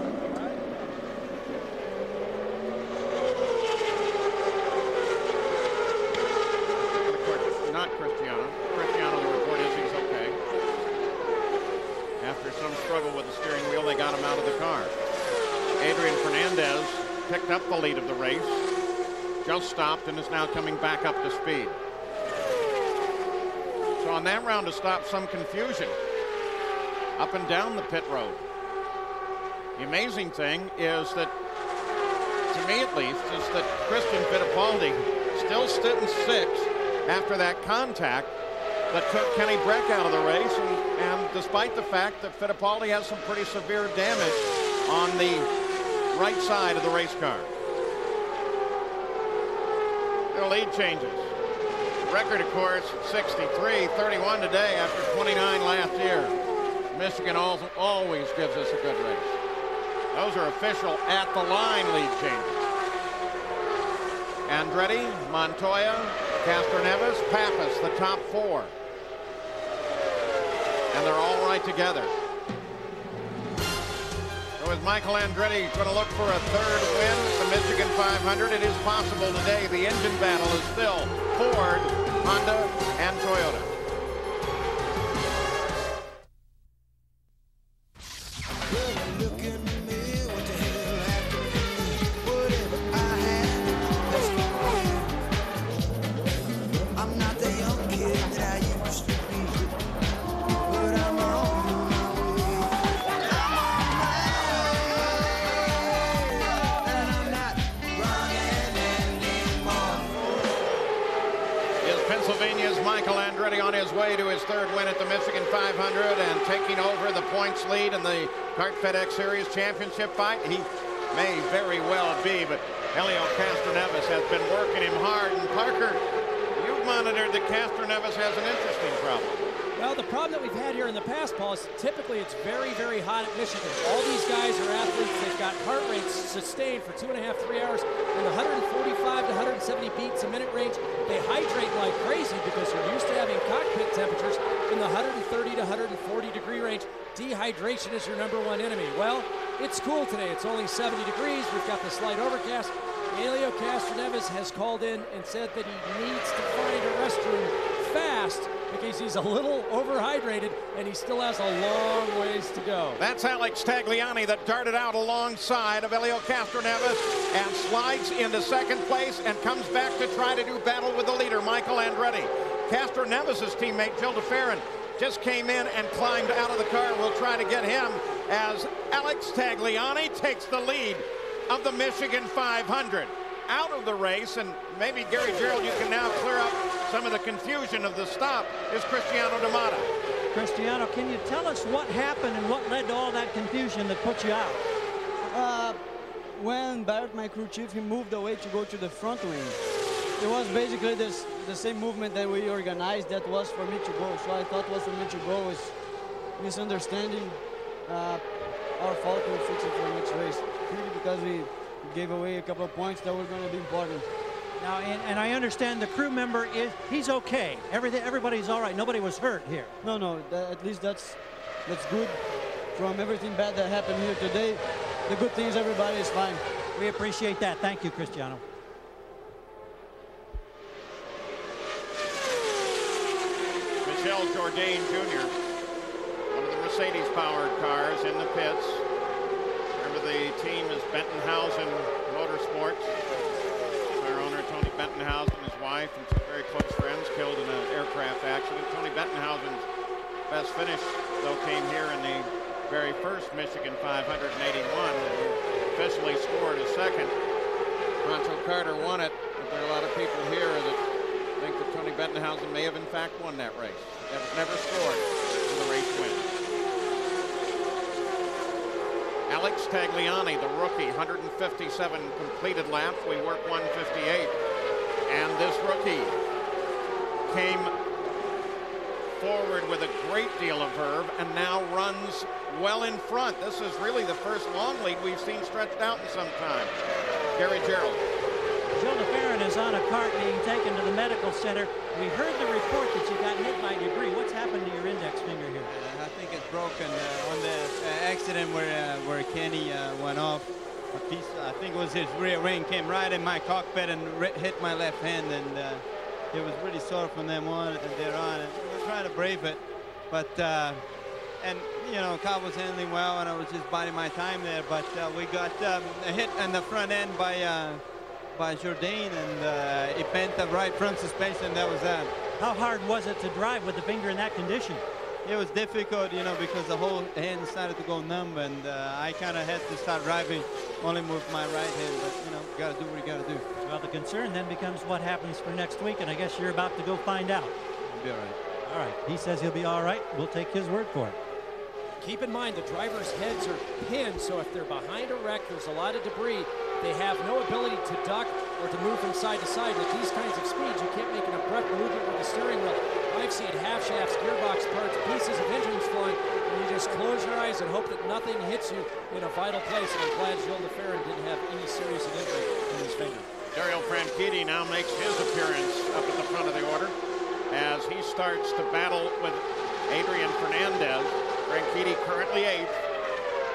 him struggle with the steering wheel. They got him out of the car. Adrian Fernandez picked up the lead of the race, just stopped, and is now coming back up to speed. So on that round of stops, some confusion up and down the pit road. The amazing thing is that, to me at least, is that Christian Fittipaldi still stood in 6th after that contact that took Kenny Breck out of the race, and despite the fact that Fittipaldi has some pretty severe damage on the right side of the race car. The lead changes. Record, of course, 63-31 today after 29 last year. Michigan always gives us a good race. Those are official at-the-line lead changes. Andretti, Montoya, Castroneves, Pappas, the top 4. And they're all right together. So is Michael Andretti going to look for a 3rd win at the Michigan 500? It is possible today. The engine battle is still Ford, Honda, and Toyota. Pennsylvania's Michael Andretti on his way to his 3rd win at the Michigan 500 and taking over the points lead in the Kart FedEx Series championship fight. He may very well be, but Helio Castroneves has been working him hard. And Parker, you've monitored that Castroneves has an interesting problem. Well, the problem that we've had here in the past, Paul, is typically it's very, very hot at Michigan. All these guys are athletes. They've got heart rates sustained for 2.5, 3 hours in the 145 to 170 beats a minute range. They hydrate like crazy because they're used to having cockpit temperatures in the 130 to 140 degree range. Dehydration is your #1 enemy. Well, it's cool today. It's only 70 degrees. We've got the slight overcast. Helio Castroneves has called in and said that he needs to find a restroom fast because he's a little overhydrated and he still has a long ways to go. That's Alex Tagliani that darted out alongside of Helio Castroneves and slides into 2nd place and comes back to try to do battle with the leader, Michael Andretti. Castroneves' teammate, Gil de Ferran, just came in and climbed out of the car. We'll try to get him as Alex Tagliani takes the lead of the Michigan 500. Out of the race, and maybe Gary Gerould, you can now clear up some of the confusion of the stop, is Cristiano D'Amata. Cristiano, can you tell us what happened and what led to all that confusion that put you out? When Barrett, my crew chief, he moved away to go to the front wing. It was basically the same movement that we organized that was for me to go. So I thought was for me to go was misunderstanding. Our fault, we'll fix it for the next race. Really, because we gave away a couple of points that were going to be important. Now, and I understand the crew member he's okay. Everybody's all right. Nobody was hurt here. No. At least that's good. From everything bad that happened here today, the good thing is everybody is fine. We appreciate that. Thank you, Cristiano. Michel Jourdain Jr., one of the Mercedes-powered cars in the pits. Remember, the team is Bentonhausen Motorsports. Our owner, Tony Bentonhausen, his wife, and some very close friends killed in an aircraft accident. Tony Bentonhausen's best finish, though, came here in the very first Michigan 581. He officially scored a 2nd. Pancho Carter won it, but there are a lot of people here that think that Tony Bentonhausen may have in fact won that race. Never scored in the race win. Alex Tagliani, the rookie, 157 completed laps. We worked 158. And this rookie came forward with a great deal of verve and now runs well in front. This is really the first long lead we've seen stretched out in some time. Gary Gerould. Gil de Ferran is on a cart being taken to the medical center. We heard the report that you got hit by debris. What's happened to your index finger here? I think it's broken on the accident where Kenny went off. A piece, I think it was his rear wing, came right in my cockpit and hit my left hand, and it was really sore from them on and there on. And we're trying to brave it, but and you know, Kyle was handling well, and I was just biding my time there. But we got a hit on the front end by Jourdain, and it bent the right front suspension. That was that. How hard was it to drive with the finger in that condition? It was difficult, you know, because the whole hand started to go numb, and I kind of had to start driving only with my right hand. But you know, you got to do what you got to do. Well, the concern then becomes what happens for next week, and I guess you're about to go find out. You'll be all right. All right. He says he'll be all right. We'll take his word for it. Keep in mind the drivers' heads are pinned, so if they're behind a wreck, there's a lot of debris. They have no ability to duck or to move from side to side. With these kinds of speeds, you can't make an abrupt movement with the steering wheel. I've seen half shafts, gearbox parts, pieces of engines flying, and you just close your eyes and hope that nothing hits you in a vital place. And I'm glad Gilles de Ferran didn't have any serious injury in his finger. Dario Franchitti now makes his appearance up at the front of the order as he starts to battle with Adrian Fernandez. Franchitti currently 8th,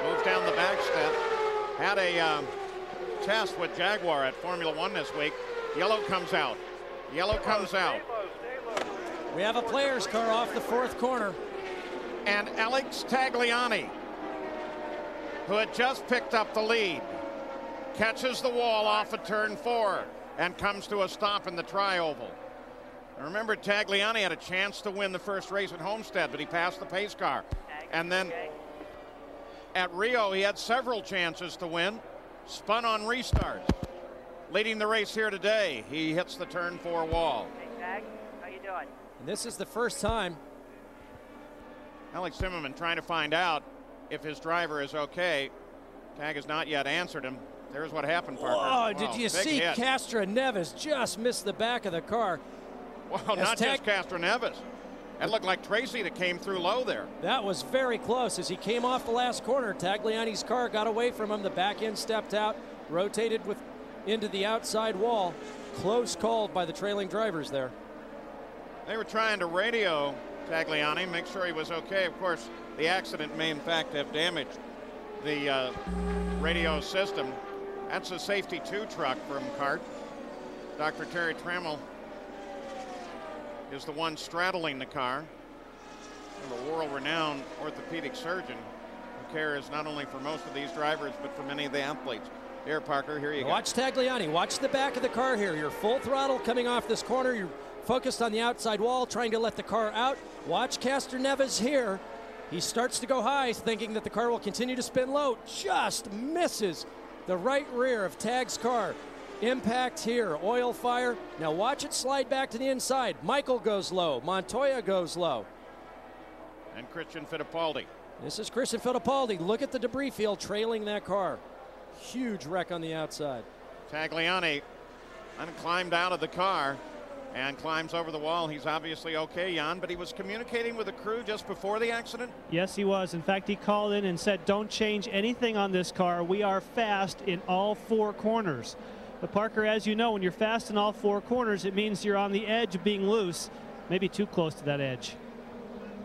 moves down the back step. Had a test with Jaguar at Formula One this week. Yellow comes out. Yellow comes out. We have a player's car off the 4th corner. And Alex Tagliani, who had just picked up the lead, catches the wall off of turn 4 and comes to a stop in the tri-oval. Remember, Tagliani had a chance to win the first race at Homestead, but he passed the pace car. And then at Rio, he had several chances to win, spun on restarts. Leading the race here today, he hits the turn 4 wall. Hey, Tag, how you doing? And this is the first time. Alex Zimmerman trying to find out if his driver is okay. Tag has not yet answered him. There's what happened, Parker. Oh, did you see Castroneves just missed the back of the car? Well, not just Castroneves. That looked like Tracy that came through low there. That was very close. As he came off the last corner, Tagliani's car got away from him. The back end stepped out, rotated into the outside wall. Close call by the trailing drivers there. They were trying to radio Tagliani, make sure he was okay. Of course, the accident may in fact have damaged the radio system. That's a safety 2 truck from CART. Dr. Terry Trammell is the one straddling the car. A world-renowned orthopedic surgeon who cares not only for most of these drivers, but for many of the athletes. Here, Parker, here you go. Watch Tagliani. Watch the back of the car here. You're full throttle coming off this corner. You're focused on the outside wall, trying to let the car out. Watch Castroneves here. He starts to go high, thinking that the car will continue to spin low. Just misses the right rear of Tag's car. Impact here, oil fire. Now watch it slide back to the inside. Michael goes low, Montoya goes low. And Christian Fittipaldi. This is Christian Fittipaldi. Look at the debris field trailing that car. Huge wreck on the outside. Tagliani climbed out of the car and climbs over the wall. He's obviously okay, Jan, but he was communicating with the crew just before the accident? Yes, he was. In fact, he called in and said, don't change anything on this car. We are fast in all 4 corners. But Parker, as you know, when you're fast in all 4 corners, it means you're on the edge of being loose, maybe too close to that edge.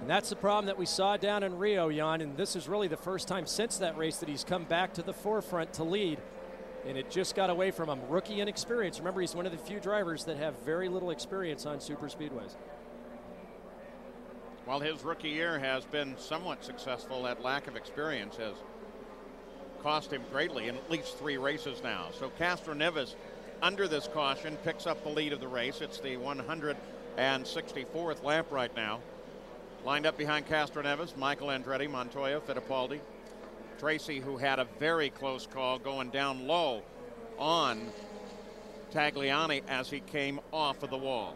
And that's the problem that we saw down in Rio, Jan, and this is really the first time since that race that he's come back to the forefront to lead. And it just got away from him. Rookie inexperience. Remember, he's one of the few drivers that have very little experience on super speedways. While his rookie year has been somewhat successful, that lack of experience has cost him greatly in at least 3 races now. So Castroneves, under this caution, picks up the lead of the race. It's the 164th lap right now. Lined up behind Castroneves, Michael Andretti, Montoya, Fittipaldi. Tracy, who had a very close call going down low on Tagliani as he came off of the wall.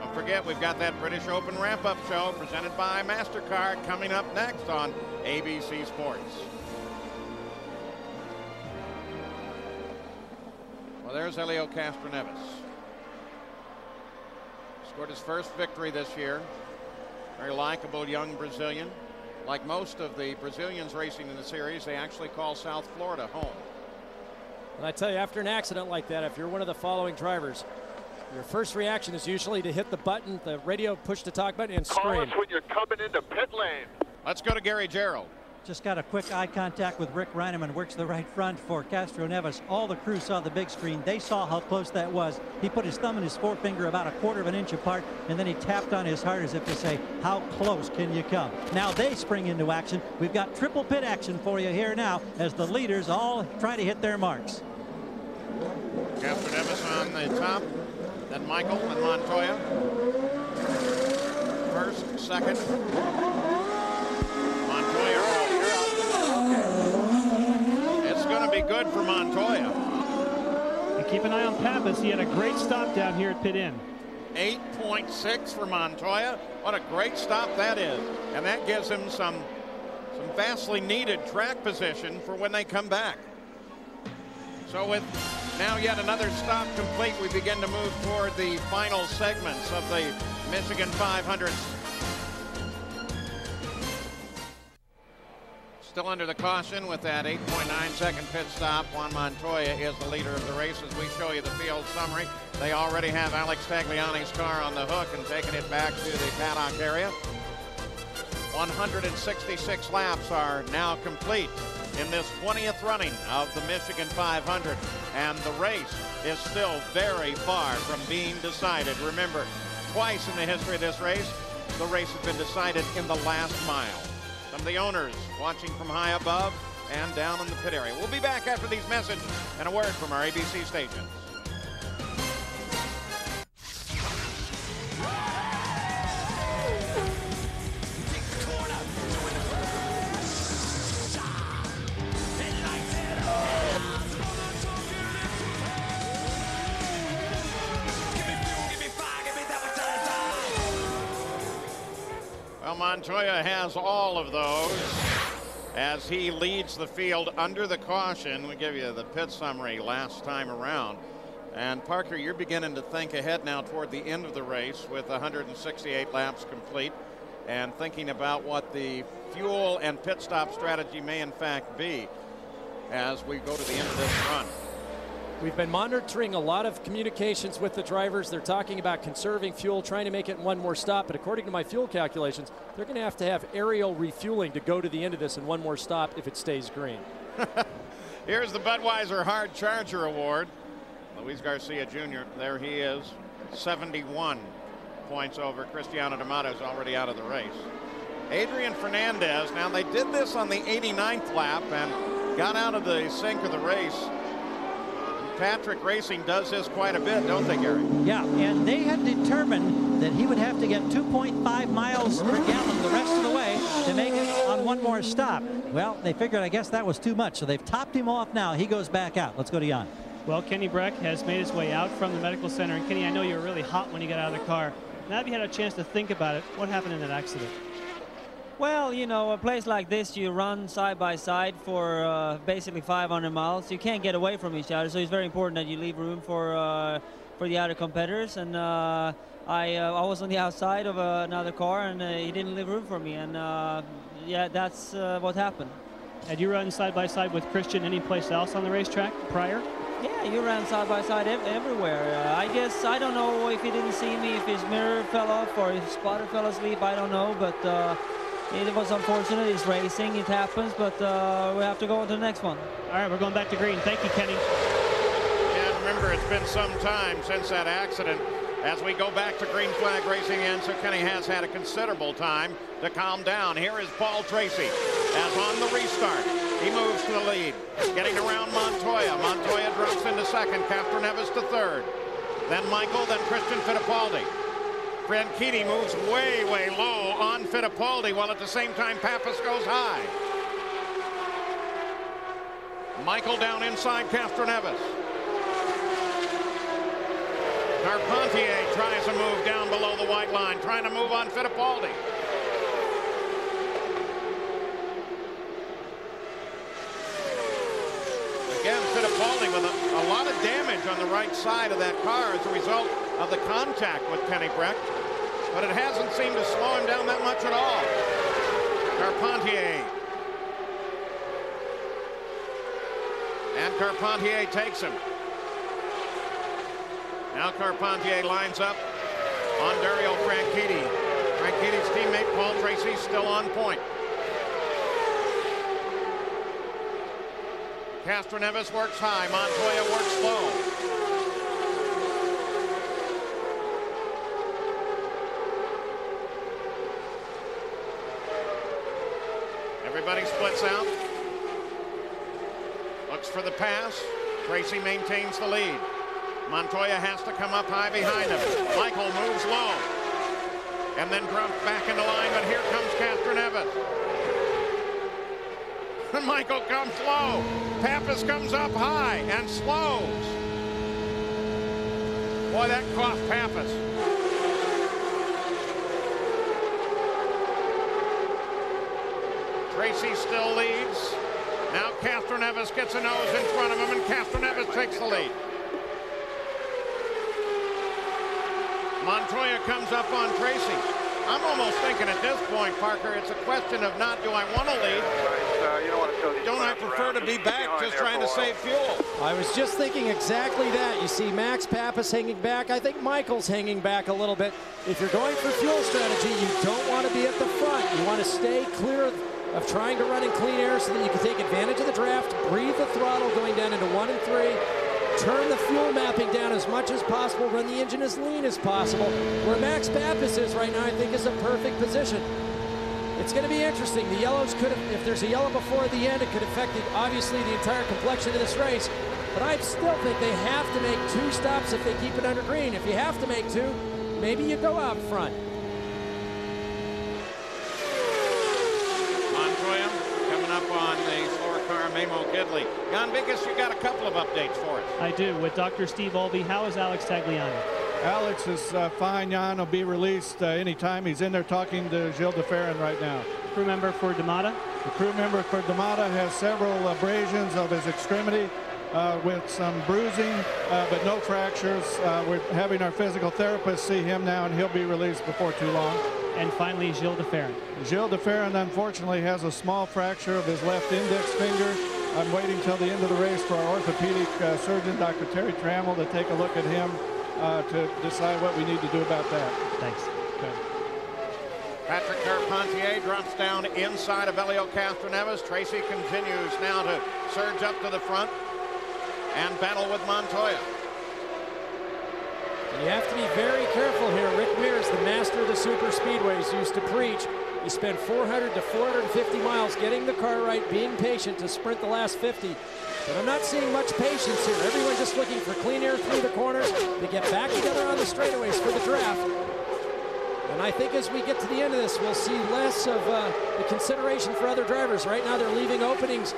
Don't forget, we've got that British Open wrap-up show presented by MasterCard coming up next on ABC Sports. Well, there's Helio Castroneves. Scored his first victory this year. Very likable young Brazilian. Like most of the Brazilians racing in the series, they actually call South Florida home. And I tell you, after an accident like that, if you're one of the following drivers, your first reaction is usually to hit the button, the radio push to talk button, and scream. Call us when you're coming into pit lane. Let's go to Gary Gerould. Just got a quick eye contact with Rick Reineman, works the right front for Castroneves. All the crew saw the big screen. They saw how close that was. He put his thumb and his forefinger about 1/4 of an inch apart, and then he tapped on his heart as if to say, how close can you come? Now they spring into action. We've got triple pit action for you here now as the leaders all try to hit their marks. Castroneves on the top, then Michael and Montoya. First, second. Montoya. It's going to be good for Montoya. And keep an eye on Pappas. He had a great stop down here at pit end. 8.6 for Montoya. What a great stop that is. And that gives him some vastly needed track position for when they come back. So with now yet another stop complete, we begin to move toward the final segments of the Michigan 500. Still under the caution with that 8.9-second pit stop. Juan Montoya is the leader of the race as we show you the field summary. They already have Alex Tagliani's car on the hook and taking it back to the paddock area. 166 laps are now complete in this 20th running of the Michigan 500, and the race is still very far from being decided. Remember, twice in the history of this race has been decided in the last mile. Some of the owners watching from high above and down in the pit area. We'll be back after these messages and a word from our ABC stations. Well, Montoya has all of those as he leads the field under the caution. We give you the pit summary last time around. And Parker, you're beginning to think ahead now toward the end of the race with 168 laps complete and thinking about what the fuel and pit stop strategy may in fact be as we go to the end of this run. We've been monitoring a lot of communications with the drivers. They're talking about conserving fuel, trying to make it in one more stop. But according to my fuel calculations, they're going to have aerial refueling to go to the end of this in one more stop if it stays green. Here's the Budweiser Hard Charger Award. Luis Garcia Jr., there he is, 71 points over. Cristiano D'Amato's already out of the race. Adrian Fernandez, now they did this on the 89th lap and got out of the sync of the race. Patrick Racing does this quite a bit, don't they, Gary? Yeah, and they had determined that he would have to get 2.5 miles per gallon the rest of the way to make it on one more stop. Well, they figured, I guess that was too much, so they've topped him off now. He goes back out. Let's go to Jan. Well, Kenny Breck has made his way out from the medical center. And Kenny, I know you were really hot when you got out of the car. Now that you had a chance to think about it, what happened in that accident? Well, you know, a place like this, you run side by side for basically 500 miles. You can't get away from each other, so it's very important that you leave room for the other competitors. And I was on the outside of another car, and he didn't leave room for me. And yeah, that's what happened. Had you run side by side with Christian any place else on the racetrack prior? Yeah, you ran side by side everywhere. I guess, I don't know if he didn't see me, if his mirror fell off or his spotter fell asleep, I don't know, but it was unfortunate. It's racing, it happens, but we have to go on to the next one. All right, we're going back to green. Thank you, Kenny. And remember, it's been some time since that accident. As we go back to green flag racing in, so Kenny has had a considerable time to calm down. Here is Paul Tracy as on the restart. He moves to the lead, getting around Montoya. Montoya drops into second, Castroneves to third. Then Michael, then Christian Fittipaldi. Franchitti moves way, way low on Fittipaldi, while at the same time Pappas goes high. Michael down inside Castroneves. Carpentier tries to move down below the white line, trying to move on Fittipaldi. Again, Fittipaldi with a lot of damage on the right side of that car as a result of the contact with Kenny Breck, but it hasn't seemed to slow him down that much at all. Carpentier. And Carpentier takes him. Now Carpentier lines up on Dario Franchitti. Franchitti's teammate Paul Tracy still on point. Castroneves works high. Montoya works low. Everybody splits out. Looks for the pass. Tracy maintains the lead. Montoya has to come up high behind him. Michael moves low and then drops back into line, but here comes Castroneves. Michael comes low. Pappas comes up high and slows. Boy, that cost Pappas. Tracy still leads. Now Castroneves gets a nose in front of him, and Castroneves takes the lead. Montoya comes up on Tracy. I'm almost thinking at this point, Parker, it's a question of not do I want to lead, don't I prefer to be back just trying to save fuel. I was just thinking exactly that. You see Max Pappas hanging back. I think Michael's hanging back a little bit. If you're going for fuel strategy, you don't want to be at the front. You want to stay clear of trying to run in clean air so that you can take advantage of the draft, breathe the throttle going down into 1 and 3, turn the fuel mapping down as much as possible, run the engine as lean as possible. Where Max Pappas is right now, I think, is a perfect position. It's going to be interesting. The yellows could have, if there's a yellow before the end, it could affect, obviously, the entire complexion of this race. But I still think they have to make 2 stops if they keep it under green. If you have to make 2, maybe you go out front. Montoya coming up on the slower car, Memo Gidley. Jan Biggis, you got a couple of updates for us. I do. With Dr. Steve Albee, how is Alex Tagliani? Alex is fine. Jan will be released anytime. He's in there talking to Gilles de Ferran right now. Crew member for D'Amata? The crew member for D'Amata has several abrasions of his extremity with some bruising, but no fractures. We're having our physical therapist see him now, and he'll be released before too long. And finally, Gilles de Ferran. Gilles de Ferran, unfortunately, has a small fracture of his left index finger. I'm waiting till the end of the race for our orthopedic surgeon, Dr. Terry Trammell, to take a look at him to decide what we need to do about that. Thanks. Okay. Patrick Carpentier drops down inside of Helio Castroneves. Tracy continues now to surge up to the front and battle with Montoya. You have to be very careful here. Rick Mears, the master of the super speedways, used to preach. You spend 400 to 450 miles getting the car right, being patient to sprint the last 50. But I'm not seeing much patience here. Everyone just looking for clean air through the corners to get back together on the straightaways for the draft. And I think as we get to the end of this, we'll see less of the consideration for other drivers. Right now, they're leaving openings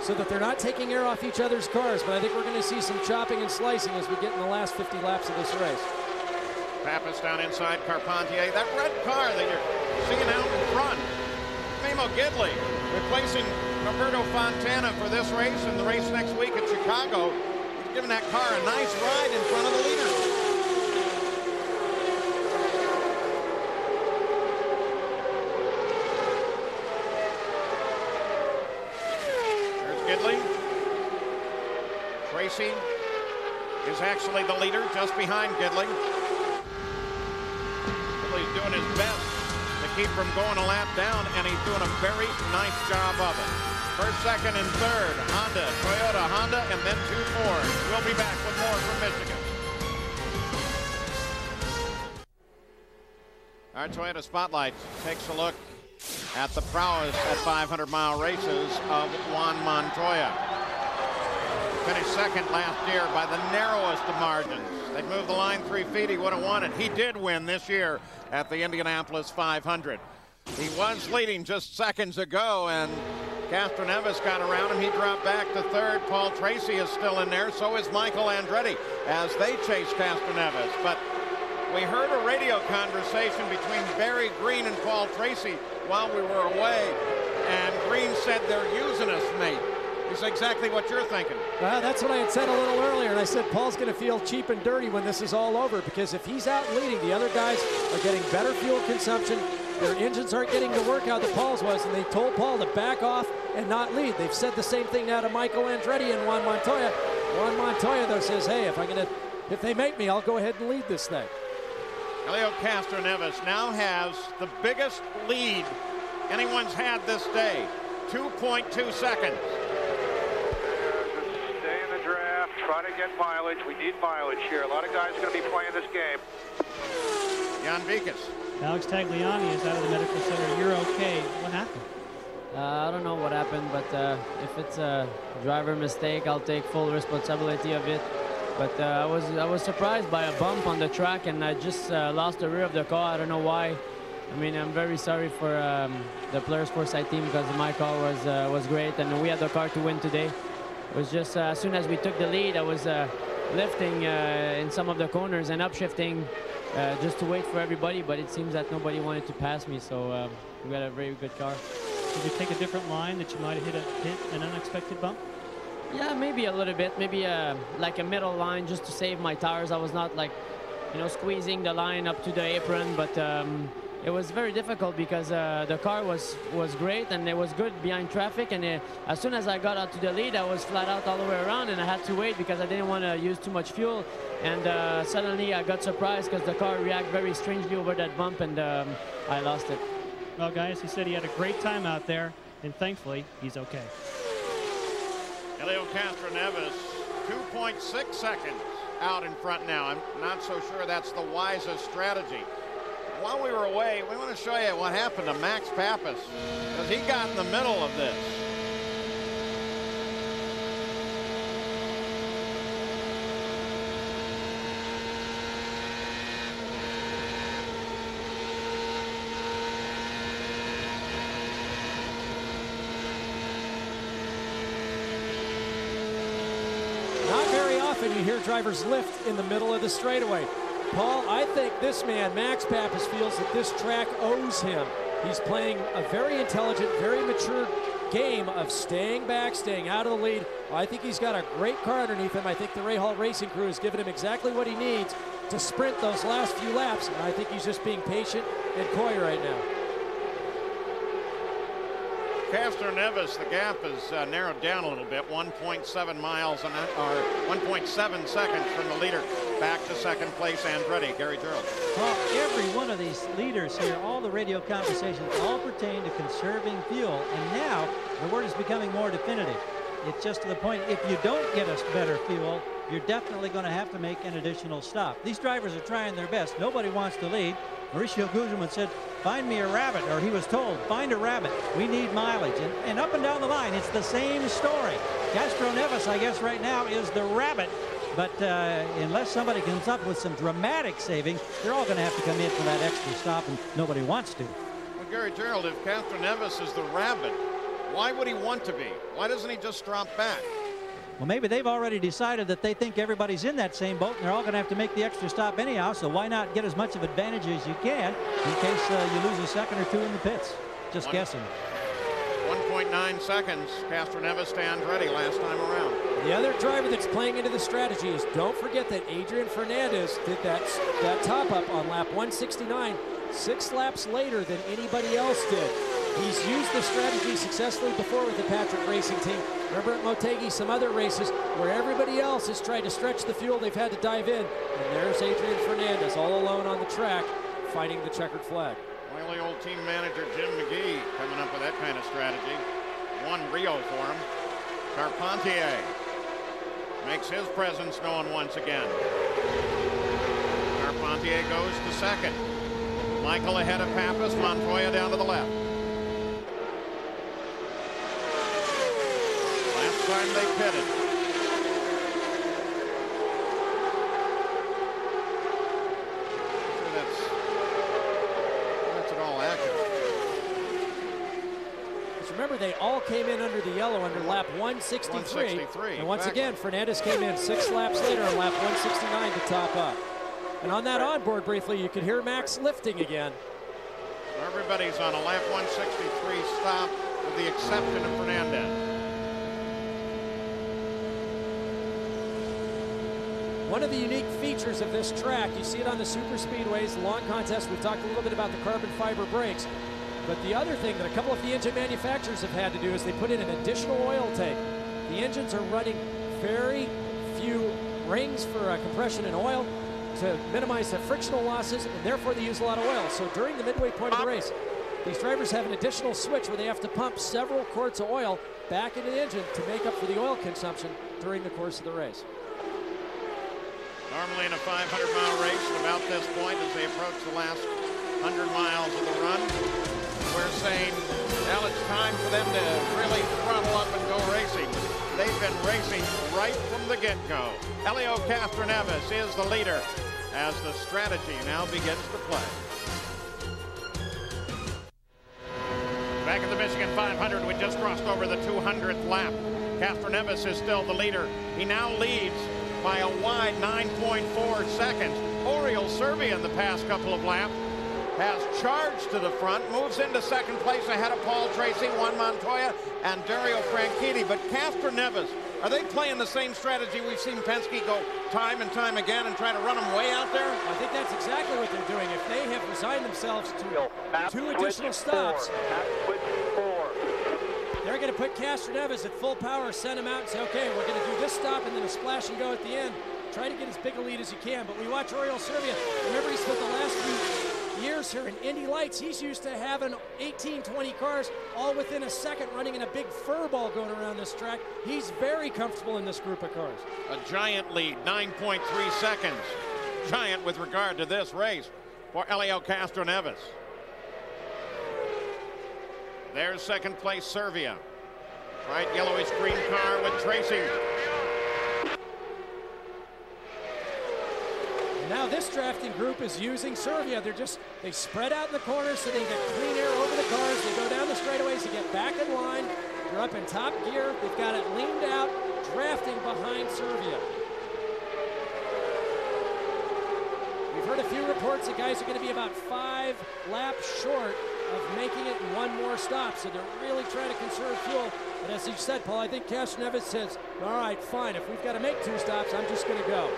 so that they're not taking air off each other's cars. But I think we're going to see some chopping and slicing as we get in the last 50 laps of this race. Pappas down inside Carpentier. That red car that you're seeing out in front, Memo Gidley, replacing Roberto Fontana for this race and the race next week at Chicago. He's giving that car a nice ride in front of the leaders. There's Gidley. Tracy is actually the leader, just behind Gidley. Gidley's doing his best to keep from going a lap down, and he's doing a very nice job of it. First, second, and third, Honda, Toyota, Honda, and then 2 Ford. We'll be back with more from Michigan. Our Toyota Spotlight takes a look at the prowess at 500-mile races of Juan Montoya. Finished second last year by the narrowest of margins. They'd moved the line 3 feet. He would have won it. He did win this year at the Indianapolis 500. He was leading just seconds ago, and Castroneves got around him. He dropped back to third. Paul Tracy is still in there. So is Michael Andretti as they chase Castroneves. But we heard a radio conversation between Barry Green and Paul Tracy while we were away, and Green said, "They're using us, mate." It's exactly what you're thinking. Well, that's what I had said a little earlier, and I said Paul's going to feel cheap and dirty when this is all over, because if he's out leading, the other guys are getting better fuel consumption. Their engines aren't getting the workout that Paul's was, and they told Paul to back off and not lead. They've said the same thing now to Michael Andretti and Juan Montoya. Juan Montoya, though, says, hey, if they make me, I'll go ahead and lead this thing. Helio Castroneves now has the biggest lead anyone's had this day, 2.2 seconds. try to get mileage. We need mileage here. A lot of guys are going to be playing this game. Jan Vikas. Alex Tagliani is out of the medical center. You're okay. What happened? I don't know what happened, but if it's a driver mistake, I'll take full responsibility of it. But I was surprised by a bump on the track, and I just lost the rear of the car. I don't know why. I mean, I'm very sorry for the Polaris Foresight team because my car was great, and we had the car to win today. It was just as soon as we took the lead, I was lifting in some of the corners and upshifting just to wait for everybody, but it seems that nobody wanted to pass me, so we got a very good car. Did you take a different line that you might have hit an unexpected bump? Yeah, maybe a little bit. Maybe like a middle line just to save my tires. I was not like, you know, squeezing the line up to the apron, but it was very difficult because the car was great and it was good behind traffic. And as soon as I got out to the lead, I was flat out all the way around, and I had to wait because I didn't want to use too much fuel. And suddenly I got surprised because the car reacted very strangely over that bump, and I lost it. Well, guys, he said he had a great time out there, and thankfully, he's okay. Helio Castroneves, 2.6 seconds out in front now. I'm not so sure that's the wisest strategy. While we were away, we want to show you what happened to Max Papis, because he got in the middle of this. You hear drivers lift in the middle of the straightaway. Paul, I think this man, Max Papis, feels that this track owes him. He's playing a very intelligent, very mature game of staying back, staying out of the lead. I think he's got a great car underneath him. I think the Rahal Racing crew has given him exactly what he needs to sprint those last few laps, and I think he's just being patient and coy right now. Castroneves, the gap is narrowed down a little bit, 1.7 miles or 1.7 seconds from the leader back to second place, Andretti. Gary Gerould. Well, every one of these leaders here, all the radio conversations all pertain to conserving fuel, and now the word is becoming more definitive. It's just to the point, if you don't get us better fuel, you're definitely going to have to make an additional stop. These drivers are trying their best. Nobody wants to lead. Mauricio Gugelmin said, find me a rabbit, or he was told, find a rabbit. We need mileage. And up and down the line, it's the same story. Castroneves, I guess, right now is the rabbit. But unless somebody comes up with some dramatic saving, they're all going to have to come in for that extra stop, and nobody wants to. Well, Gary Gerould, if Castroneves is the rabbit, why would he want to be? Why doesn't he just drop back? Well, maybe they've already decided that they think everybody's in that same boat, and they're all going to have to make the extra stop anyhow, so why not get as much of advantage as you can in case you lose a second or two in the pits? Just guessing. 1.9 seconds, Castroneves to Andretti last time around. The other driver that's playing into the strategy is, don't forget that Adrian Fernandez did that top-up on lap 169 6 laps later than anybody else did. He's used the strategy successfully before with the Patrick Racing team. Remember at Motegi, some other races where everybody else has tried to stretch the fuel, they've had to dive in. And there's Adrian Fernandez all alone on the track fighting the checkered flag. Wily old team manager Jim McGee coming up with that kind of strategy. Won Rio for him. Carpentier makes his presence known once again. Carpentier goes to second. Michael ahead of Papis, Montoya down to the left. Last time they pitted. That's at all accurate. Just remember, they all came in under the yellow under lap 163. And once again, Fernandez came in 6 laps later on lap 169 to top up. And on that onboard briefly, you could hear Max lifting again. Everybody's on a lap 163 stop with the exception of Fernandez. One of the unique features of this track, you see it on the super speedways, the long contest. We've talked a little bit about the carbon fiber brakes. But the other thing that a couple of the engine manufacturers have had to do is they put in an additional oil tank. The engines are running very few rings for compression and oil to minimize the frictional losses, and therefore they use a lot of oil. So during the midway point of the race, these drivers have an additional switch where they have to pump several quarts of oil back into the engine to make up for the oil consumption during the course of the race. Normally in a 500-mile race, at about this point, as they approach the last 100 miles of the run, we're saying, well, it's time for them to really throttle up and go racing. They've been racing right from the get-go. Helio Castroneves is the leader as the strategy now begins to play. Back at the Michigan 500, we just crossed over the 200th lap. Castroneves is still the leader. He now leads by a wide 9.4 seconds. Oriol Servia in the past couple of laps has charged to the front, moves into second place ahead of Paul Tracy, Juan Montoya, and Dario Franchitti. But Castroneves, are they playing the same strategy we've seen Penske go time and time again and try to run them way out there? I think that's exactly what they're doing. If they have resigned themselves to 2 additional stops, they're going to put Castroneves at full power, send him out and say, okay, we're going to do this stop and then a splash and go at the end. Try to get as big a lead as you can. But we watch Oriol Servia. Remember, he spent the last few years here in Indy Lights. He's used to having 18, 20 cars all within a second running in a big fur ball going around this track. He's very comfortable in this group of cars. A giant lead, 9.3 seconds. Giant with regard to this race for Helio Castroneves. There's second place Servia. Bright yellowish green car with Tracy. Now this drafting group is using Servia. They spread out in the corners so they get clean air over the cars. They go down the straightaways, they get back in line. They're up in top gear. They've got it leaned out, drafting behind Servia. We've heard a few reports that guys are going to be about 5 laps short of making it in one more stop, so they're really trying to conserve fuel. But as you said, Paul, I think Castroneves says, all right, fine, if we've got to make 2 stops, I'm just going to go.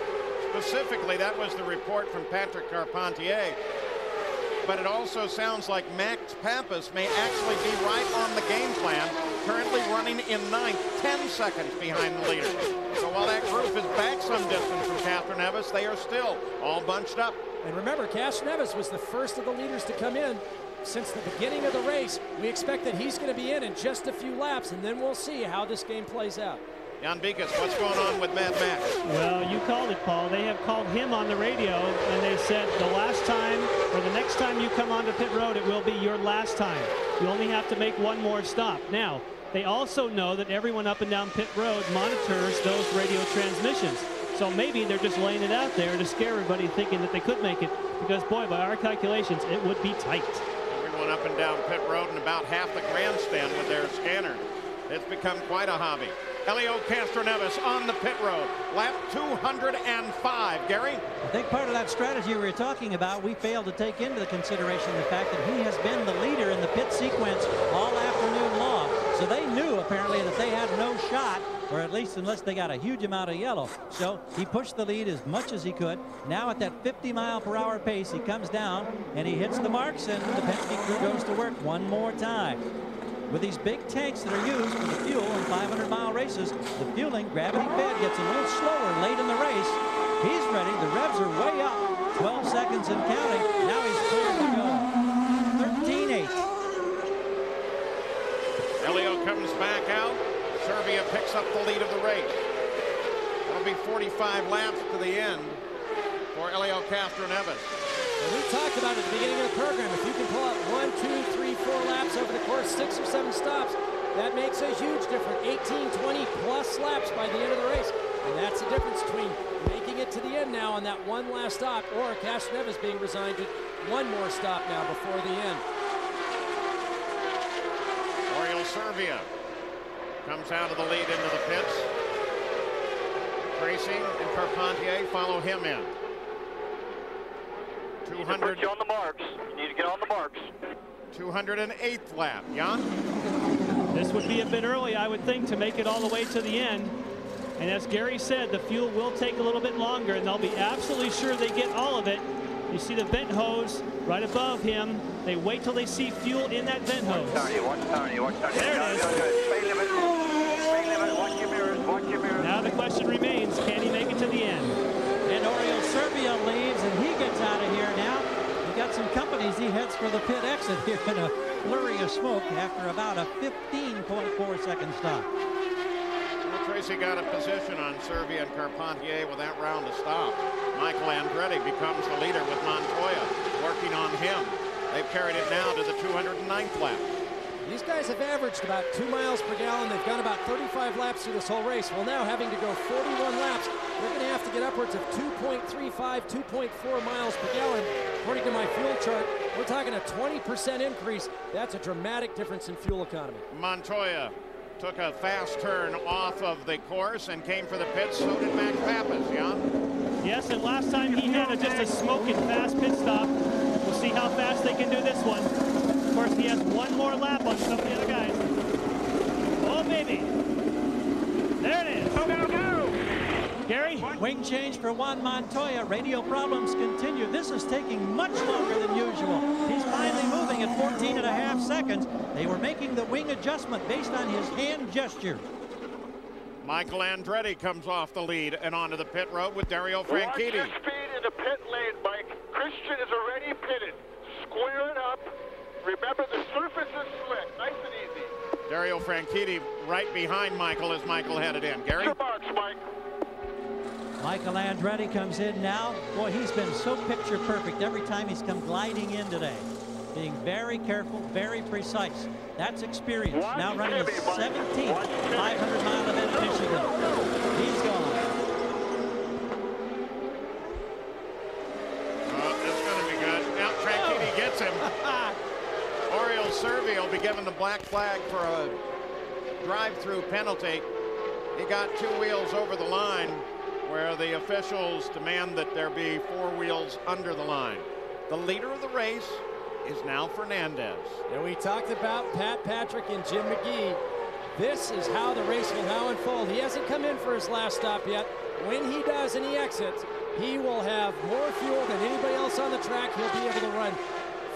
Specifically, that was the report from Patrick Carpentier. But it also sounds like Max Pappas may actually be right on the game plan, currently running in 9th, 10 seconds behind the leader. So while that group is back some distance from Castroneves, they are still all bunched up. And remember, Castroneves was the first of the leaders to come in since the beginning of the race. We expect that he's going to be in just a few laps, and then we'll see how this game plays out. Jan Bikas, what's going on with Mad Max? Well, you called it, Paul. They have called him on the radio, and they said the last time or the next time you come onto pit road, it will be your last time. You only have to make one more stop. Now, they also know that everyone up and down pit road monitors those radio transmissions. So maybe they're just laying it out there to scare everybody thinking that they could make it, because, boy, by our calculations, it would be tight. Everyone up and down pit road and about half the grandstand with their scanner. It's become quite a hobby. Helio Castroneves on the pit road, lap 205. Gary? I think part of that strategy we were talking about, we failed to take into consideration the fact that he has been the leader in the pit sequence all afternoon long. So they knew apparently that they had no shot, or at least unless they got a huge amount of yellow. So he pushed the lead as much as he could. Now at that 50-mile-per-hour pace, he comes down and he hits the marks, and the Penske crew goes to work one more time. With these big tanks that are used for the fuel in 500-mile races, the fueling gravity-fed gets a little slower late in the race. He's ready. The revs are way up. 12 seconds and counting. Now he's clear to go. 13.8. Helio comes back out. Servia picks up the lead of the race. It'll be 45 laps to the end for Helio Castroneves. We talked about at the beginning of the program, if you can pull out 1, 2, 3, 4 laps over the course, 6 or 7 stops, that makes a huge difference. 18, 20 plus laps by the end of the race. And that's the difference between making it to the end now on that one last stop, or Castroneves being resigned to one more stop now before the end. Oriol Servia comes out of the lead into the pits. Tracy and Carpentier follow him in. 200. You on the marks. You need to get on the marks. 208th lap. Jan? This would be a bit early, I would think, to make it all the way to the end. And as Gary said, the fuel will take a little bit longer, and they'll be absolutely sure they get all of it. You see the vent hose right above him. They wait till they see fuel in that vent hose. Watch Tony. There it is. Speed limit. Watch your mirrors. Now the question remains, can he make it to the end? And Oriol Servia leaves, and he gets out of here now. He got some companies. He heads for the pit exit here in a flurry of smoke after about a 15.4 second stop. Well, as he got a position on Servia and Carpentier with that round of stops, Michael Andretti becomes the leader with Montoya working on him. They've carried it now to the 209th lap. These guys have averaged about 2 miles per gallon. They've gone about 35 laps through this whole race. Well, now having to go 41 laps, they're going to have to get upwards of 2.35, 2.4 miles per gallon. According to my fuel chart, we're talking a 20% increase. That's a dramatic difference in fuel economy. Montoya took a fast turn off of the course and came for the pits. So did Max Pappas, yeah? Yes, and last time he had just a smoking fast pit stop. We'll see how fast they can do this one. Of course, he has one more lap on some of the other guys. Oh, baby. There it is. Go, go, go. Gary? Wing change for Juan Montoya. Radio problems continue. This is taking much longer than usual. He's finally moving at 14.5 seconds. They were making the wing adjustment based on his hand gesture. Michael Andretti comes off the lead and onto the pit road with Dario Franchitti. Watch your speed in the pit lane, Mike. Christian is already pitted. Square it up. Remember, the surface is slick. Nice and easy. Dario Franchitti right behind Michael as Michael headed in. Gary? Your marks, Mike. Michael Andretti comes in now. Boy, he's been so picture perfect every time he's come gliding in today. Being very careful, very precise. That's experience. Now running his 17th 500-mile event in Michigan. He's gone. It's going to be good. Now Franchitti gets him. Oriol Servia will be given the black flag for a drive-through penalty. He got 2 wheels over the line, where the officials demand that there be 4 wheels under the line. The leader of the race is now Fernandez. And we talked about Pat Patrick and Jim McGee. This is how the race will now unfold. He hasn't come in for his last stop yet. When he does and he exits, he will have more fuel than anybody else on the track. He'll be able to run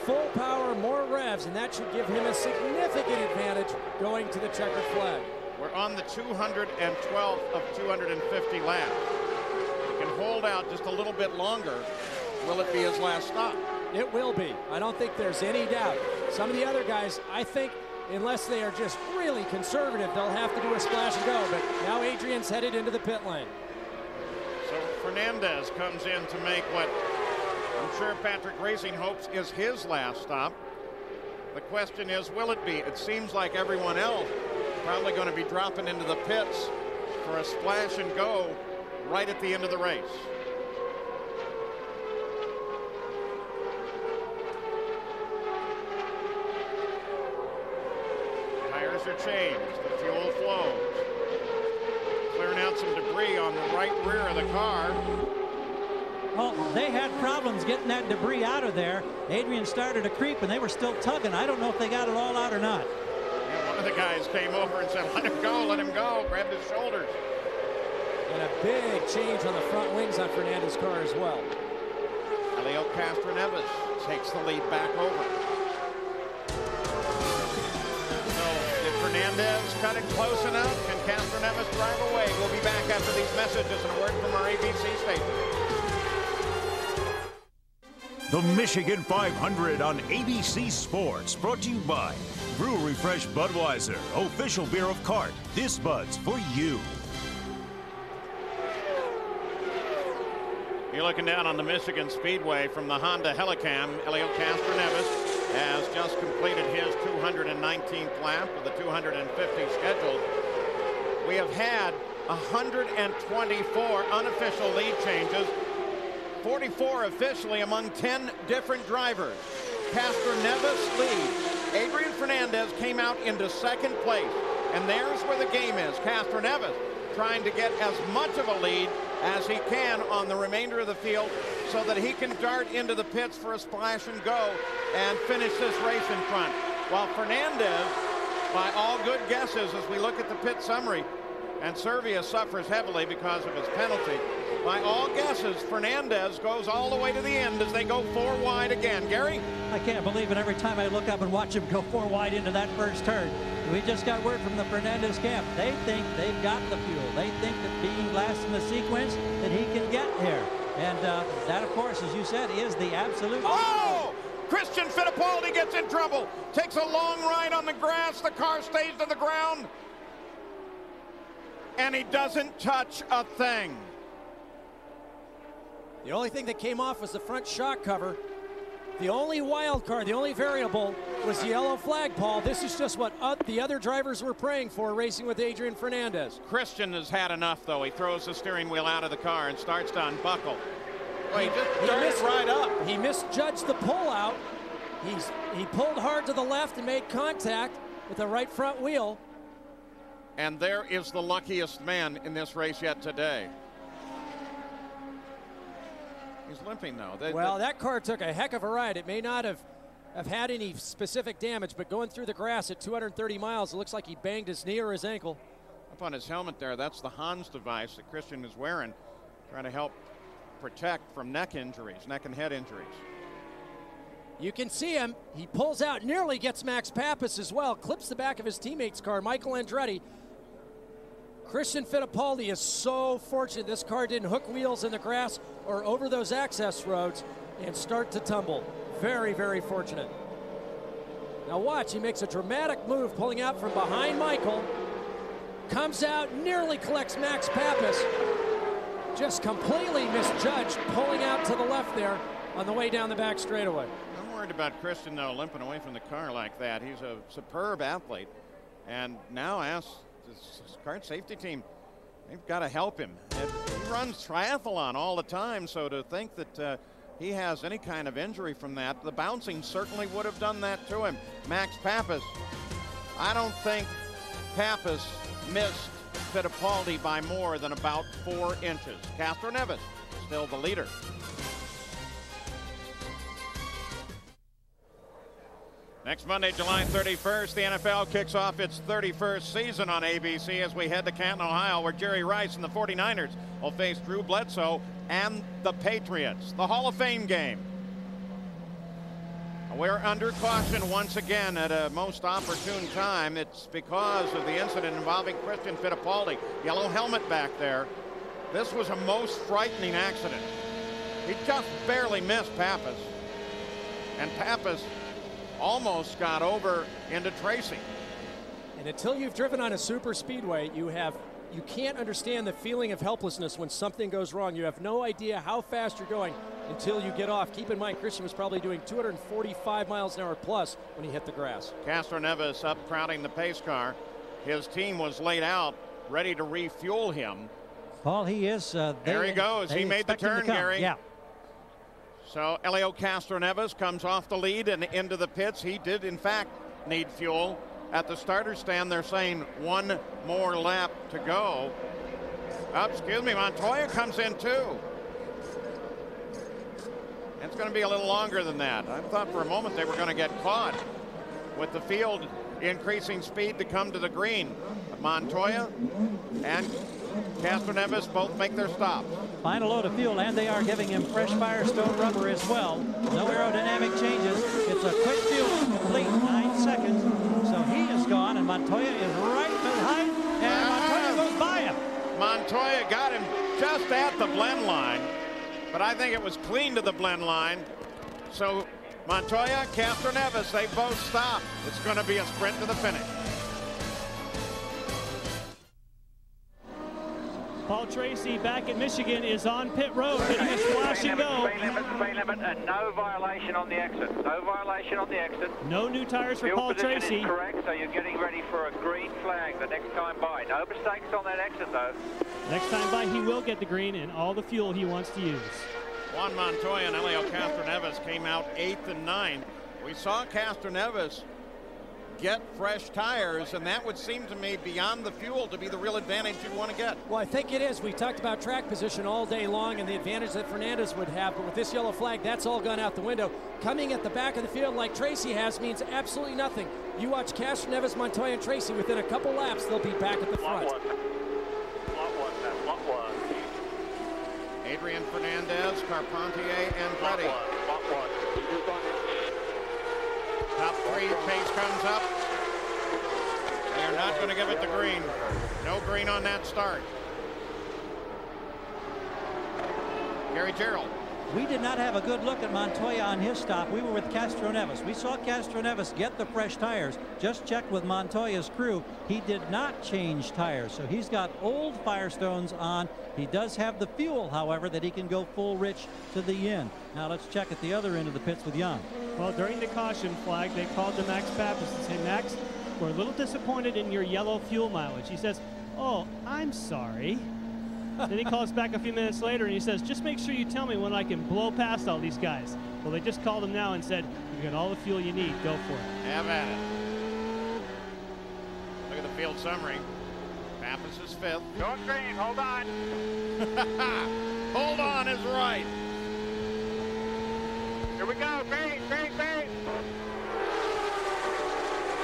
full power, more revs, and that should give him a significant advantage going to the checkered flag. We're on the 212th of 250 laps. He can hold out just a little bit longer. Will it be his last stop? It will be. I don't think there's any doubt. Some of the other guys, I think, unless they are just really conservative, they'll have to do a splash and go. But now Adrian's headed into the pit lane. So Fernandez comes in to make what I'm sure Patrick Racing hopes is his last stop. The question is, will it be? It seems like everyone else probably going to be dropping into the pits for a splash and go right at the end of the race. Tires are changed. The fuel flows. Clearing out some debris on the right rear of the car. Well, they had problems getting that debris out of there. Adrian started to creep, and they were still tugging. I don't know if they got it all out or not. Yeah, one of the guys came over and said, let him go, grabbed his shoulders. And a big change on the front wings on Fernandez's car as well. Elio Castroneves takes the lead back over. So, did Fernandez cut it close enough? Can Castroneves drive away? We'll be back after these messages and a word from our ABC station. The Michigan 500 on ABC Sports, brought to you by Brewery Fresh Budweiser, official beer of CART. This Bud's for you. You're looking down on the Michigan Speedway from the Honda Helicam. Elio Castroneves has just completed his 219th lap of the 250 scheduled. We have had 124 unofficial lead changes, 44 officially among 10 different drivers. Castroneves leads. Adrian Fernandez came out into second place, and there's where the game is. Castroneves trying to get as much of a lead as he can on the remainder of the field so that he can dart into the pits for a splash and go and finish this race in front. While Fernandez, by all good guesses as we look at the pit summary, and Servia suffers heavily because of his penalty, by all guesses, Fernandez goes all the way to the end as they go 4 wide again. Gary? I can't believe it every time I look up and watch him go 4 wide into that first turn. We just got word from the Fernandez camp. They think they've got the fuel. They think that being last in the sequence, that he can get here. And that, of course, as you said, is the absolute... Oh! Christian Fittipaldi gets in trouble. Takes a long ride on the grass. The car stays to the ground. and he doesn't touch a thing. The only thing that came off was the front shock cover. The only wild card, the only variable was the yellow flag, Paul. This is just what the other drivers were praying for, racing with Adrian Fernandez. Christian has had enough, though. He throws the steering wheel out of the car and starts to unbuckle. Well, he just darts right up. He misjudged the pull-out. He pulled hard to the left and made contact with the right front wheel. And there is the luckiest man in this race yet today. He's limping, though. That car took a heck of a ride. It may not have had any specific damage, but going through the grass at 230 miles, it looks like he banged his knee or his ankle. Up on his helmet there, that's the Hans device that Christian is wearing, trying to help protect from neck injuries, neck and head injuries. You can see him. He pulls out, nearly gets Max Pappas as well, clips the back of his teammate's car, Michael Andretti. Christian Fittipaldi is so fortunate this car didn't hook wheels in the grass or over those access roads and start to tumble. Very, very fortunate. Now watch, he makes a dramatic move pulling out from behind Michael. Comes out, nearly collects Max Pappas. Just completely misjudged, pulling out to the left there on the way down the back straightaway. I'm worried about Christian, though, limping away from the car like that. He's a superb athlete. And now ask this kart safety team, they've got to help him. He runs triathlon all the time, so to think that he has any kind of injury from that, the bouncing certainly would have done that to him. Max Pappas, I don't think Pappas missed Fittipaldi by more than about 4 inches. Castroneves still the leader. Next Monday, July 31st, the NFL kicks off its 31st season on ABC as we head to Canton, Ohio, where Jerry Rice and the 49ers will face Drew Bledsoe and the Patriots. The Hall of Fame game. We're under caution once again at a most opportune time. It's because of the incident involving Christian Fittipaldi. Yellow helmet back there. This was a most frightening accident. He just barely missed Pappas. And Pappas almost got over into Tracy. And until you've driven on a super speedway, you can't understand the feeling of helplessness when something goes wrong. You have no idea how fast you're going until you get off. Keep in mind, Christian was probably doing 245 miles an hour plus when he hit the grass. Castroneves up crowding the pace car. His team was laid out, ready to refuel him. Paul, he is. There he goes. He made the turn, Gary. Yeah. So Helio Castroneves comes off the lead and into the pits. He did, in fact, need fuel. At the starter stand, they're saying 1 more lap to go. Excuse me, Montoya comes in too. It's going to be a little longer than that. I thought for a moment they were going to get caught with the field increasing speed to come to the green. Montoya and Castroneves both make their stop. Final load of fuel, and they are giving him fresh Firestone rubber as well. No aerodynamic changes. It's a quick fuel complete, 9 seconds. So he is gone, and Montoya is right behind, and Montoya goes by him. Montoya got him just at the blend line, but I think it was clean to the blend line. So Montoya, Castroneves, they both stop. It's going to be a sprint to the finish. Paul Tracy back at Michigan is on pit road, getting a splash and go. Speed limit, and no violation on the exit. No violation on the exit. No new tires for Paul Tracy. Fuel position is correct, so you're getting ready for a green flag the next time by. No mistakes on that exit, though. Next time by, he will get the green and all the fuel he wants to use. Juan Montoya and Helio Castroneves came out 8th and 9th. We saw Castroneves get fresh tires, and that would seem to me beyond the fuel to be the real advantage you want to get. Well, I think it is. We talked about track position all day long and the advantage that Fernandez would have, but with this yellow flag, that's all gone out the window. Coming at the back of the field like Tracy has means absolutely nothing. You watch Castroneves, Montoya, and Tracy, within a couple laps, they'll be back at the front. Lot one. Adrian Fernandez, Carpentier, and Petty. Top 3 pace comes up. They are not going to give it the green. No green on that start. Gary Gerould. we did not have a good look at Montoya on his stop. We were with Castroneves. We saw Castroneves get the fresh tires. Just checked with Montoya's crew. He did not change tires, so he's got old Firestones on. He does have the fuel, however, that he can go full rich to the end. Now let's check at the other end of the pits with Young. Well, during the caution flag, they called to Max Papis and said, Max, we're a little disappointed in your yellow fuel mileage. He says, oh, I'm sorry. Then he calls back a few minutes later and he says, just make sure you tell me when I can blow past all these guys. Well, they just called him now and said, you got all the fuel you need. Go for it. Have at it. Look at the field summary. Papis is 5th. Going green, hold on. Hold on is right. Here we go, green, green, green.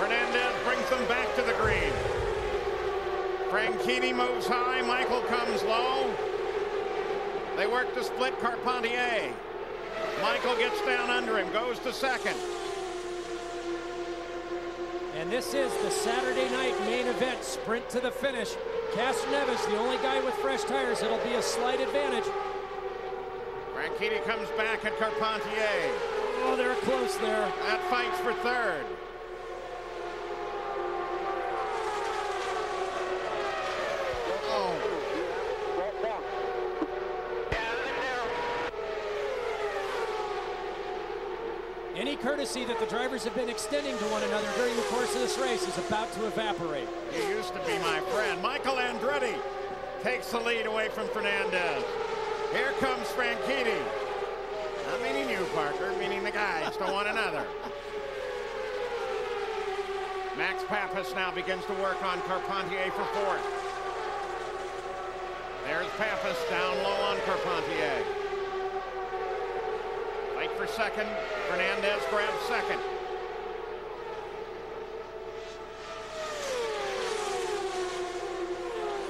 Fernandez brings them back to the green. Franchitti moves high, Michael comes low. They work to split Carpentier. Michael gets down under him, goes to 2nd. And this is the Saturday night main event, sprint to the finish. Castroneves, the only guy with fresh tires. It'll be a slight advantage. Franchitti comes back at Carpentier. Oh, they're close there. That fights for 3rd. Any courtesy that the drivers have been extending to one another during the course of this race is about to evaporate. You used to be my friend. Michael Andretti takes the lead away from Fernandez. Here comes Franchitti. Not meaning you, Parker, meaning the guys to one another. Max Papis now begins to work on Carpentier for 4th. There's Papis down low on Carpentier. Fight for 2nd. Fernandez grabs 2nd.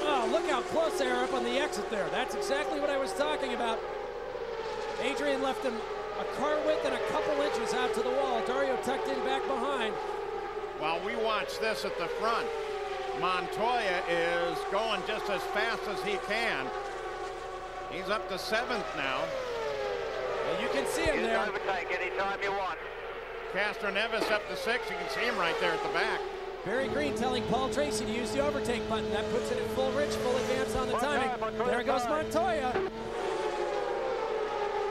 Oh, look how close they are up on the exit there. That's exactly what I was talking about. Adrian left him a car width and a couple inches out to the wall. Dario tucked in back behind. While we watch this at the front, Montoya is going just as fast as he can. He's up to 7th now. And you can see him there. You can overtake anytime you want. Castroneves up to 6th. You can see him right there at the back. Barry Green telling Paul Tracy to use the overtake button. That puts it in full rich, full advance on the timing. There goes Montoya.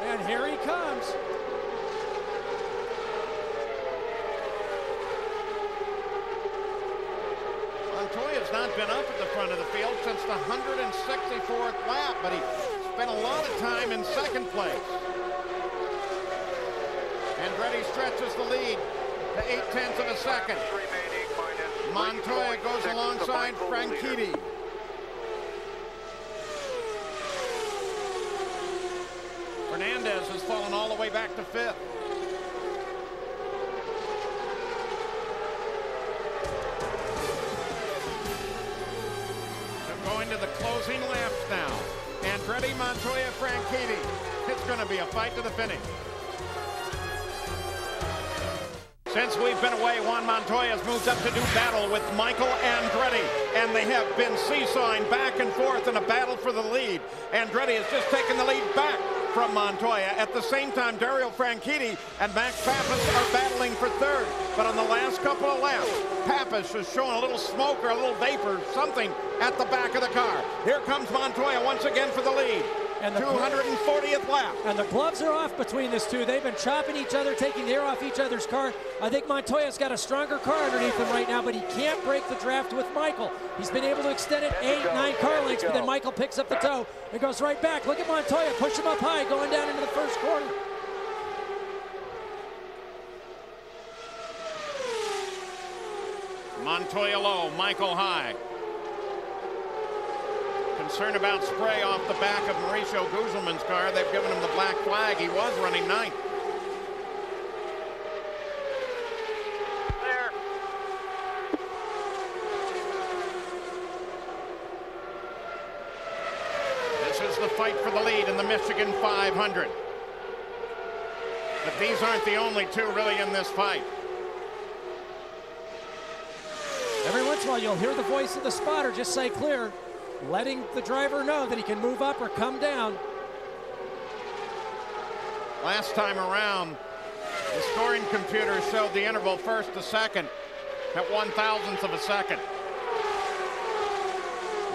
And here he comes. Montoya's not been up at the front of the field since the 164th lap, but he spent a lot of time in 2nd place. Andretti stretches the lead to 0.8 of a second. Montoya goes alongside Franchitti. Fernandez has fallen all the way back to 5th. So going to the closing laps now. Andretti, Montoya, Franchitti. It's going to be a fight to the finish. Since we've been away, Juan Montoya has moved up to do battle with Michael Andretti, and they have been seesawing back and forth in a battle for the lead. Andretti has just taken the lead back from Montoya. At the same time, Dario Franchitti and Max Papis are battling for 3rd. But on the last couple of laps, Papis is showing a little smoke or a little vapor, something at the back of the car. Here comes Montoya once again for the lead. And the 240th lap. And the gloves are off between these two. They've been chopping each other, taking the air off each other's car. I think Montoya's got a stronger car underneath him right now, but he can't break the draft with Michael. He's been able to extend it 8, 9 car lengths, but then Michael picks up the tow and goes right back. Look at Montoya, push him up high, going down into the first corner. Montoya low, Michael high. Concern about spray off the back of Mauricio Guzman's car. They've given him the black flag. He was running 9th. There. This is the fight for the lead in the Michigan 500. But these aren't the only two really in this fight. Every once in a while, you'll hear the voice of the spotter just say clear, letting the driver know that he can move up or come down. Last time around, the scoring computer showed the interval first to second at 1/1000th of a second.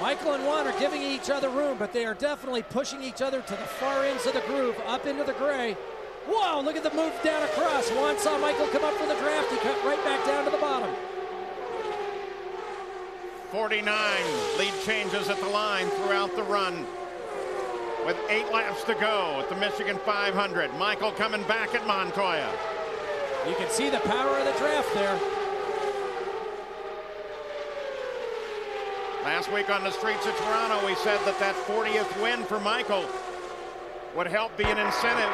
Michael and Juan are giving each other room, but they are definitely pushing each other to the far ends of the groove, up into the gray. Whoa, look at the move down across. Juan saw Michael come up for the draft. He cut right back down to the bottom. 49 lead changes at the line throughout the run. With 8 laps to go at the Michigan 500. Michael coming back at Montoya. You can see the power of the draft there. Last week on the streets of Toronto, we said that that 40th win for Michael would help be an incentive.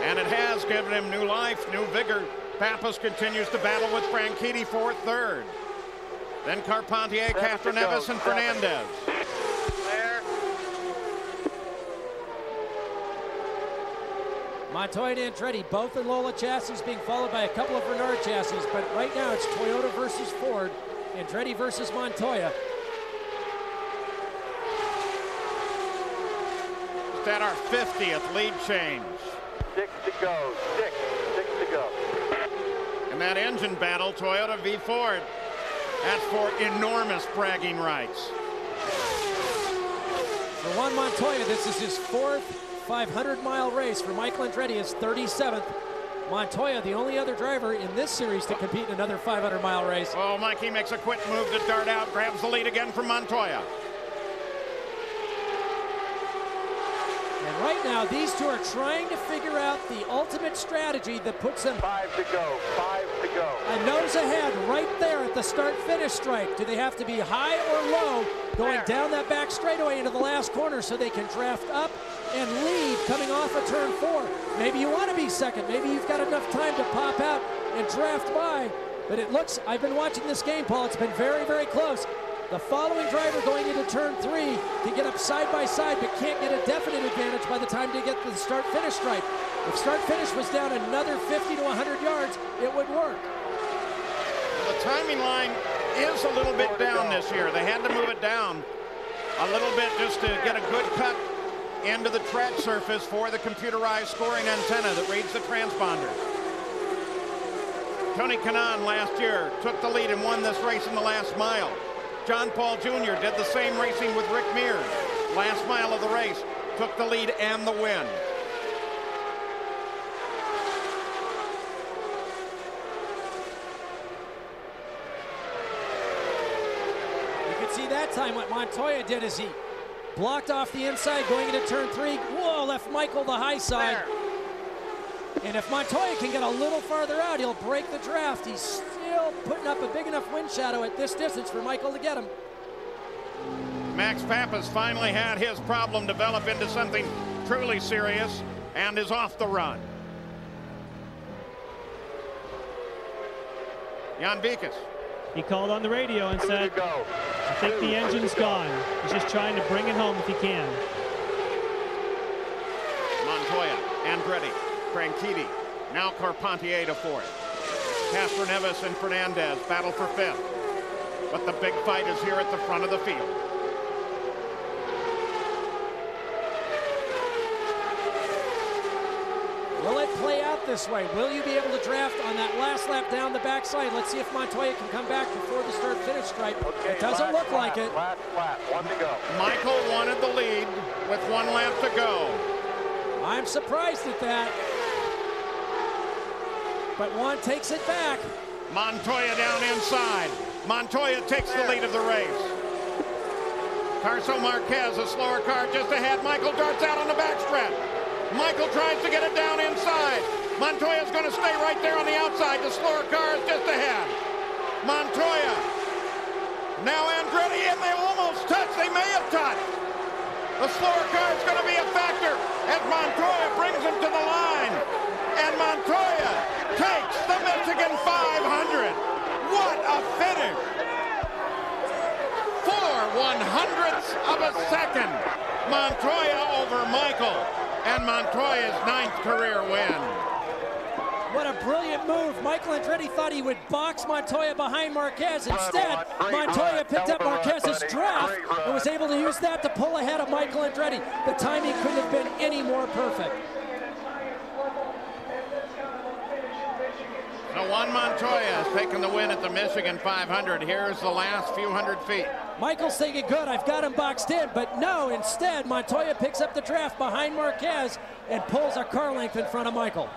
And it has given him new life, new vigor. Pappas continues to battle with Franchitti for third. Then Carpentier, Castroneves, and Fernandez. Montoya and Andretti, both in Lola chassis, being followed by a couple of Renard chassis, but right now it's Toyota versus Ford, Andretti versus Montoya. Just at our 50th lead change. 6 to go. Six to go. And that engine battle, Toyota v Ford, that's for enormous bragging rights. For Juan Montoya, this is his 4th 500-mile race. For Michael Andretti, his 37th. Montoya, the only other driver in this series to compete in another 500-mile race. Oh, Mikey makes a quick move to dart out, grabs the lead again from Montoya. And right now, these two are trying to figure out the ultimate strategy that puts them 5 to go. 5 to go. a nose ahead right there at the start-finish stripe. Do they have to be high or low going down that back straightaway into the last corner so they can draft up and lead coming off of turn 4? Maybe you want to be second. Maybe you've got enough time to pop out and draft by. But it looks, I've been watching this game, Paul. It's been very, very close. The following driver going into turn 3 can get up side by side, but can't get a definite advantage by the time they get to the start-finish stripe. If start-finish was down another 50 to 100 yards, it would work. The timing line is a little bit down this year. They had to move it down a little bit just to get a good cut into the track surface for the computerized scoring antenna that reads the transponder. Tony Kanaan last year took the lead and won this race in the last mile. John Paul Jr. did the same racing with Rick Mears. Last mile of the race, took the lead and the win. You can see that time what Montoya did is he blocked off the inside going into turn 3. Whoa, left Michael the high side. And if Montoya can get a little farther out, he'll break the draft. He's still putting up a big enough wind shadow at this distance for Michael to get him. Max Pappas finally had his problem develop into something truly serious and is off the run. Jan Beekes. He called on the radio and said, I think the engine's gone. He's just trying to bring it home if he can. Montoya, Andretti, Franchitti, now Carpentier to 4th. Castroneves and Fernandez battle for 5th. But the big fight is here at the front of the field. Will it play out this way? Will you be able to draft on that last lap down the backside? Let's see if Montoya can come back before the start-finish stripe. It doesn't look like it. Last lap, 1 to go. Michael wanted the lead with 1 lap to go. I'm surprised at that. But Juan takes it back. Montoya down inside. Montoya takes the lead of the race. Carso Marquez, a slower car just ahead. Michael darts out on the backstretch. Michael tries to get it down inside. Montoya's going to stay right there on the outside. The slower car is just ahead. Montoya. Now Andretti, and they almost touched. They may have touched. The slower car is going to be a factor as Montoya brings him to the line. And Montoya takes the Michigan 500. What a finish. 4/100ths of a second. Montoya over Michael. And Montoya's 9th career win. What a brilliant move. Michael Andretti thought he would box Montoya behind Marquez. Instead, Montoya picked up Marquez's draft and was able to use that to pull ahead of Michael Andretti. The timing couldn't have been any more perfect. So Juan Montoya has taken the win at the Michigan 500. Here's the last few hundred feet. Michael's thinking, good, I've got him boxed in, but no, instead, Montoya picks up the draft behind Marquez and pulls a car length in front of Michael.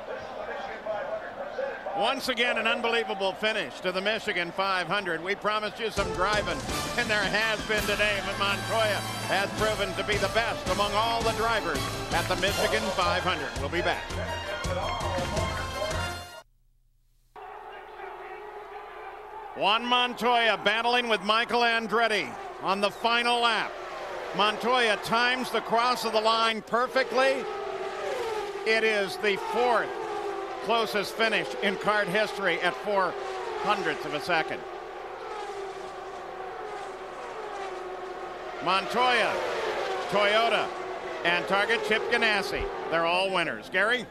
Once again, an unbelievable finish to the Michigan 500. We promised you some driving, and there has been today, but Montoya has proven to be the best among all the drivers at the Michigan 500. We'll be back. Juan Montoya battling with Michael Andretti on the final lap. Montoya times the cross of the line perfectly. It is the fourth closest finish in kart history at 0.04 of a second. Montoya, Toyota, and Target Chip Ganassi. They're all winners. Gary?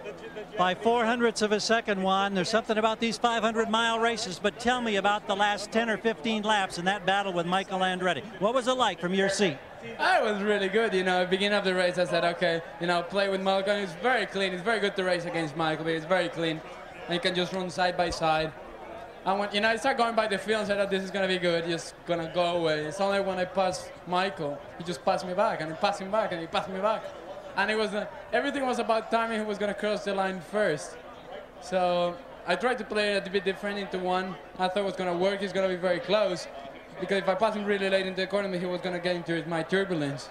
By 0.04 of a second, Juan. There's something about these 500-mile races, but tell me about the last 10 or 15 laps in that battle with Michael Andretti. What was it like from your seat? It was really good, you know. At the beginning of the race, I said, okay, you know, play with Michael. He's very clean. It's very good to race against Michael, but he's very clean. And you can just run side by side. And when, you know, I started going by the field and said, oh, this is going to be good. Just going to go away. It's only when I passed Michael, he just passed me back, and he passed him back, and he passed me back. And it was everything was about timing who was going to cross the line first. So I tried to play it a bit different into one. I thought it was going to work. He's going to be very close. Because if I pass him really late into the corner, he was going to get into my turbulence.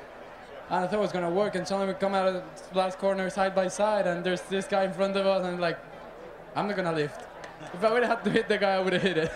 And I thought it was going to work. And suddenly we come out of the last corner side by side, and there's this guy in front of us, and I'm like, I'm not going to lift. If I would have had to hit the guy, I would have hit it.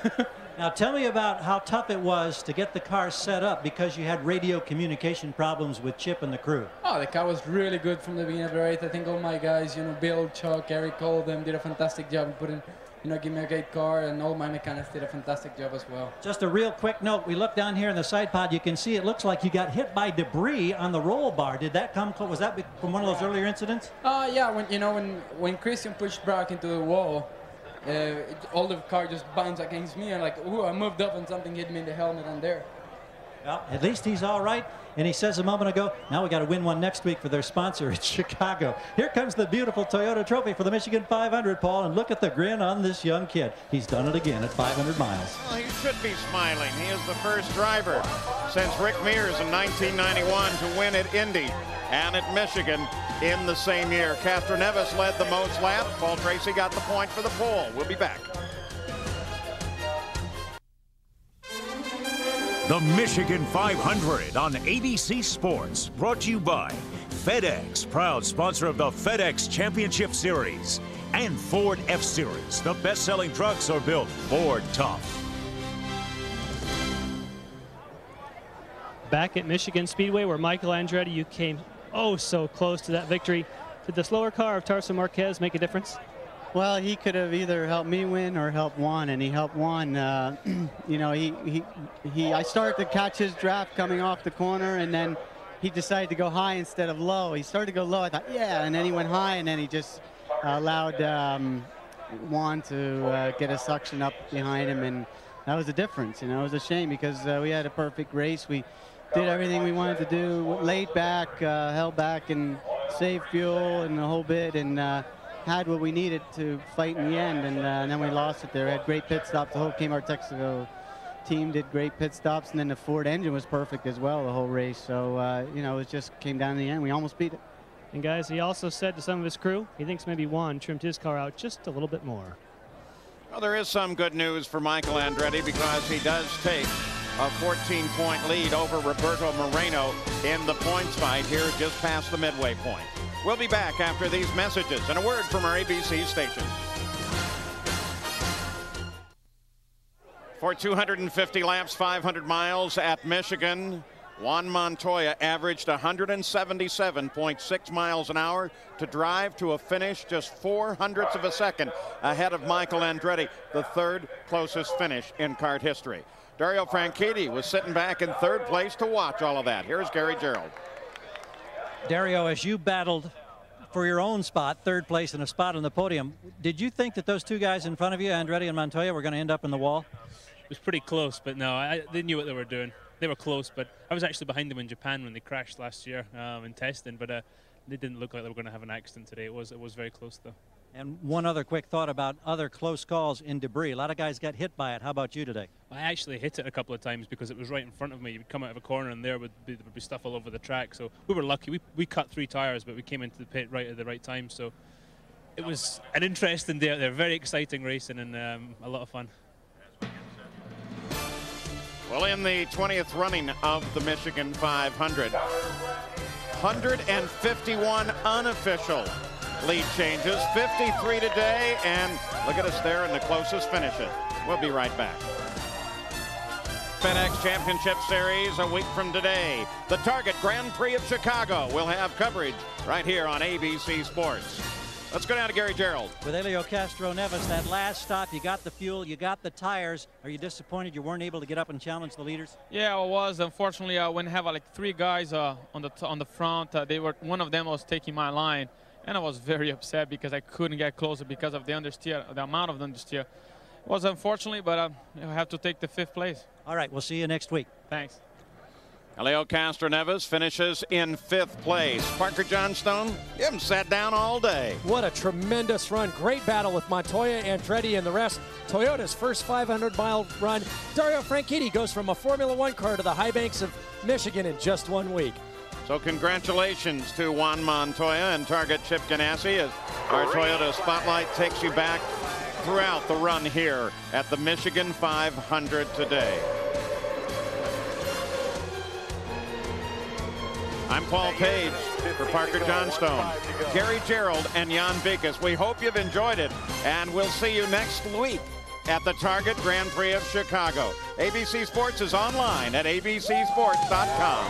Now tell me about how tough it was to get the car set up because you had radio communication problems with Chip and the crew. Oh, the car was really good from the beginning of the race. I think all my guys, you know, Bill, Chuck, Eric, all of them did a fantastic job in putting, you know, give me a great car, and all my mechanics did a fantastic job as well. Just a real quick note, we look down here in the side pod, you can see it looks like you got hit by debris on the roll bar. Did that come, was that from one of those earlier incidents? Yeah, when, you know, when Christian pushed back into the wall, all the car just bounced against me, and like, ooh, I moved up and something hit me in the helmet on there. Well, at least he's all right. And he says a moment ago, now we got to win one next week for their sponsor in Chicago. Here comes the beautiful Toyota trophy for the Michigan 500, Paul, and look at the grin on this young kid. He's done it again at 500 miles. Well, he should be smiling. He is the first driver since Rick Mears in 1991 to win at Indy and at Michigan in the same year. Castroneves led the most laps. Paul Tracy got the point for the pole. We'll be back. The Michigan 500 on ABC Sports, brought to you by FedEx, proud sponsor of the FedEx Championship Series, and Ford F-Series. The best-selling trucks are built Ford tough. Back at Michigan Speedway, where Michael Andretti, you came oh so close to that victory. Did the slower car of Tarso Marquez make a difference? Well, he could have either helped me win or helped Juan, and he helped Juan. You know, I started to catch his draft coming off the corner, and then he decided to go high instead of low. He started to go low. I thought, yeah, and then he went high, and then he just allowed Juan to get a suction up behind him, and that was the difference. You know, it was a shame because we had a perfect race. We did everything we wanted to do, laid back, held back, and saved fuel and the whole bit, and had what we needed to fight in the end, and then we lost it there. We had great pit stops. The whole Kmart Texaco team did great pit stops, and then the Ford engine was perfect as well the whole race. So, you know, it just came down to the end. We almost beat it. And, guys, he also said to some of his crew, he thinks maybe Juan trimmed his car out just a little bit more. Well, there is some good news for Michael Andretti because he does take a 14-point lead over Roberto Moreno in the points fight here just past the midway point. We'll be back after these messages and a word from our ABC station. For 250 laps, 500 miles at Michigan, Juan Montoya averaged 177.6 miles an hour to drive to a finish just 0.04 of a second ahead of Michael Andretti, the third closest finish in kart history. Dario Franchitti was sitting back in third place to watch all of that. Here's Gary Gerould. Dario, as you battled for your own spot, third place and a spot on the podium. Did you think that those two guys in front of you, Andretti and Montoya, were going to end up in the wall? It was pretty close, but no, they knew what they were doing. They were close, but I was actually behind them in Japan when they crashed last year in testing, but they didn't look like they were going to have an accident today. It was very close, though. And one other quick thought about other close calls in debris. A lot of guys got hit by it. How about you today? I actually hit it a couple of times because it was right in front of me. You'd come out of a corner and there would be stuff all over the track. So we were lucky. We cut 3 tires, but we came into the pit right at the right time. So it was an interesting day out there. Very exciting racing and a lot of fun. Well, in the 20th running of the Michigan 500, 151 unofficial lead changes, 53 today, and look at us there in the closest finishes. We'll be right back. FedEx Championship Series a week from today. The Target Grand Prix of Chicago will have coverage right here on ABC Sports. Let's go down to Gary Gerould. With Helio Castroneves, that last stop, you got the fuel, you got the tires. Are you disappointed you weren't able to get up and challenge the leaders? Yeah, I was. Unfortunately, when I have like 3 guys on the front, one of them was taking my line. And I was very upset because I couldn't get closer because of the understeer, the amount of the understeer. It was unfortunately, but I have to take the 5th place. All right, we'll see you next week. Thanks. Helio Castroneves finishes in 5th place. Parker Johnstone, you haven't sat down all day. What a tremendous run. Great battle with Montoya, Andretti, and the rest. Toyota's first 500-mile run. Dario Franchitti goes from a Formula One car to the high banks of Michigan in just 1 week. So congratulations to Juan Montoya and Target Chip Ganassi as our Toyota Spotlight takes you back throughout the run here at the Michigan 500 today. I'm Paul Page for Parker Johnstone, Gary Gerould, and Jan Vikas. We hope you've enjoyed it, and we'll see you next week at the Target Grand Prix of Chicago. ABC Sports is online at abcsports.com.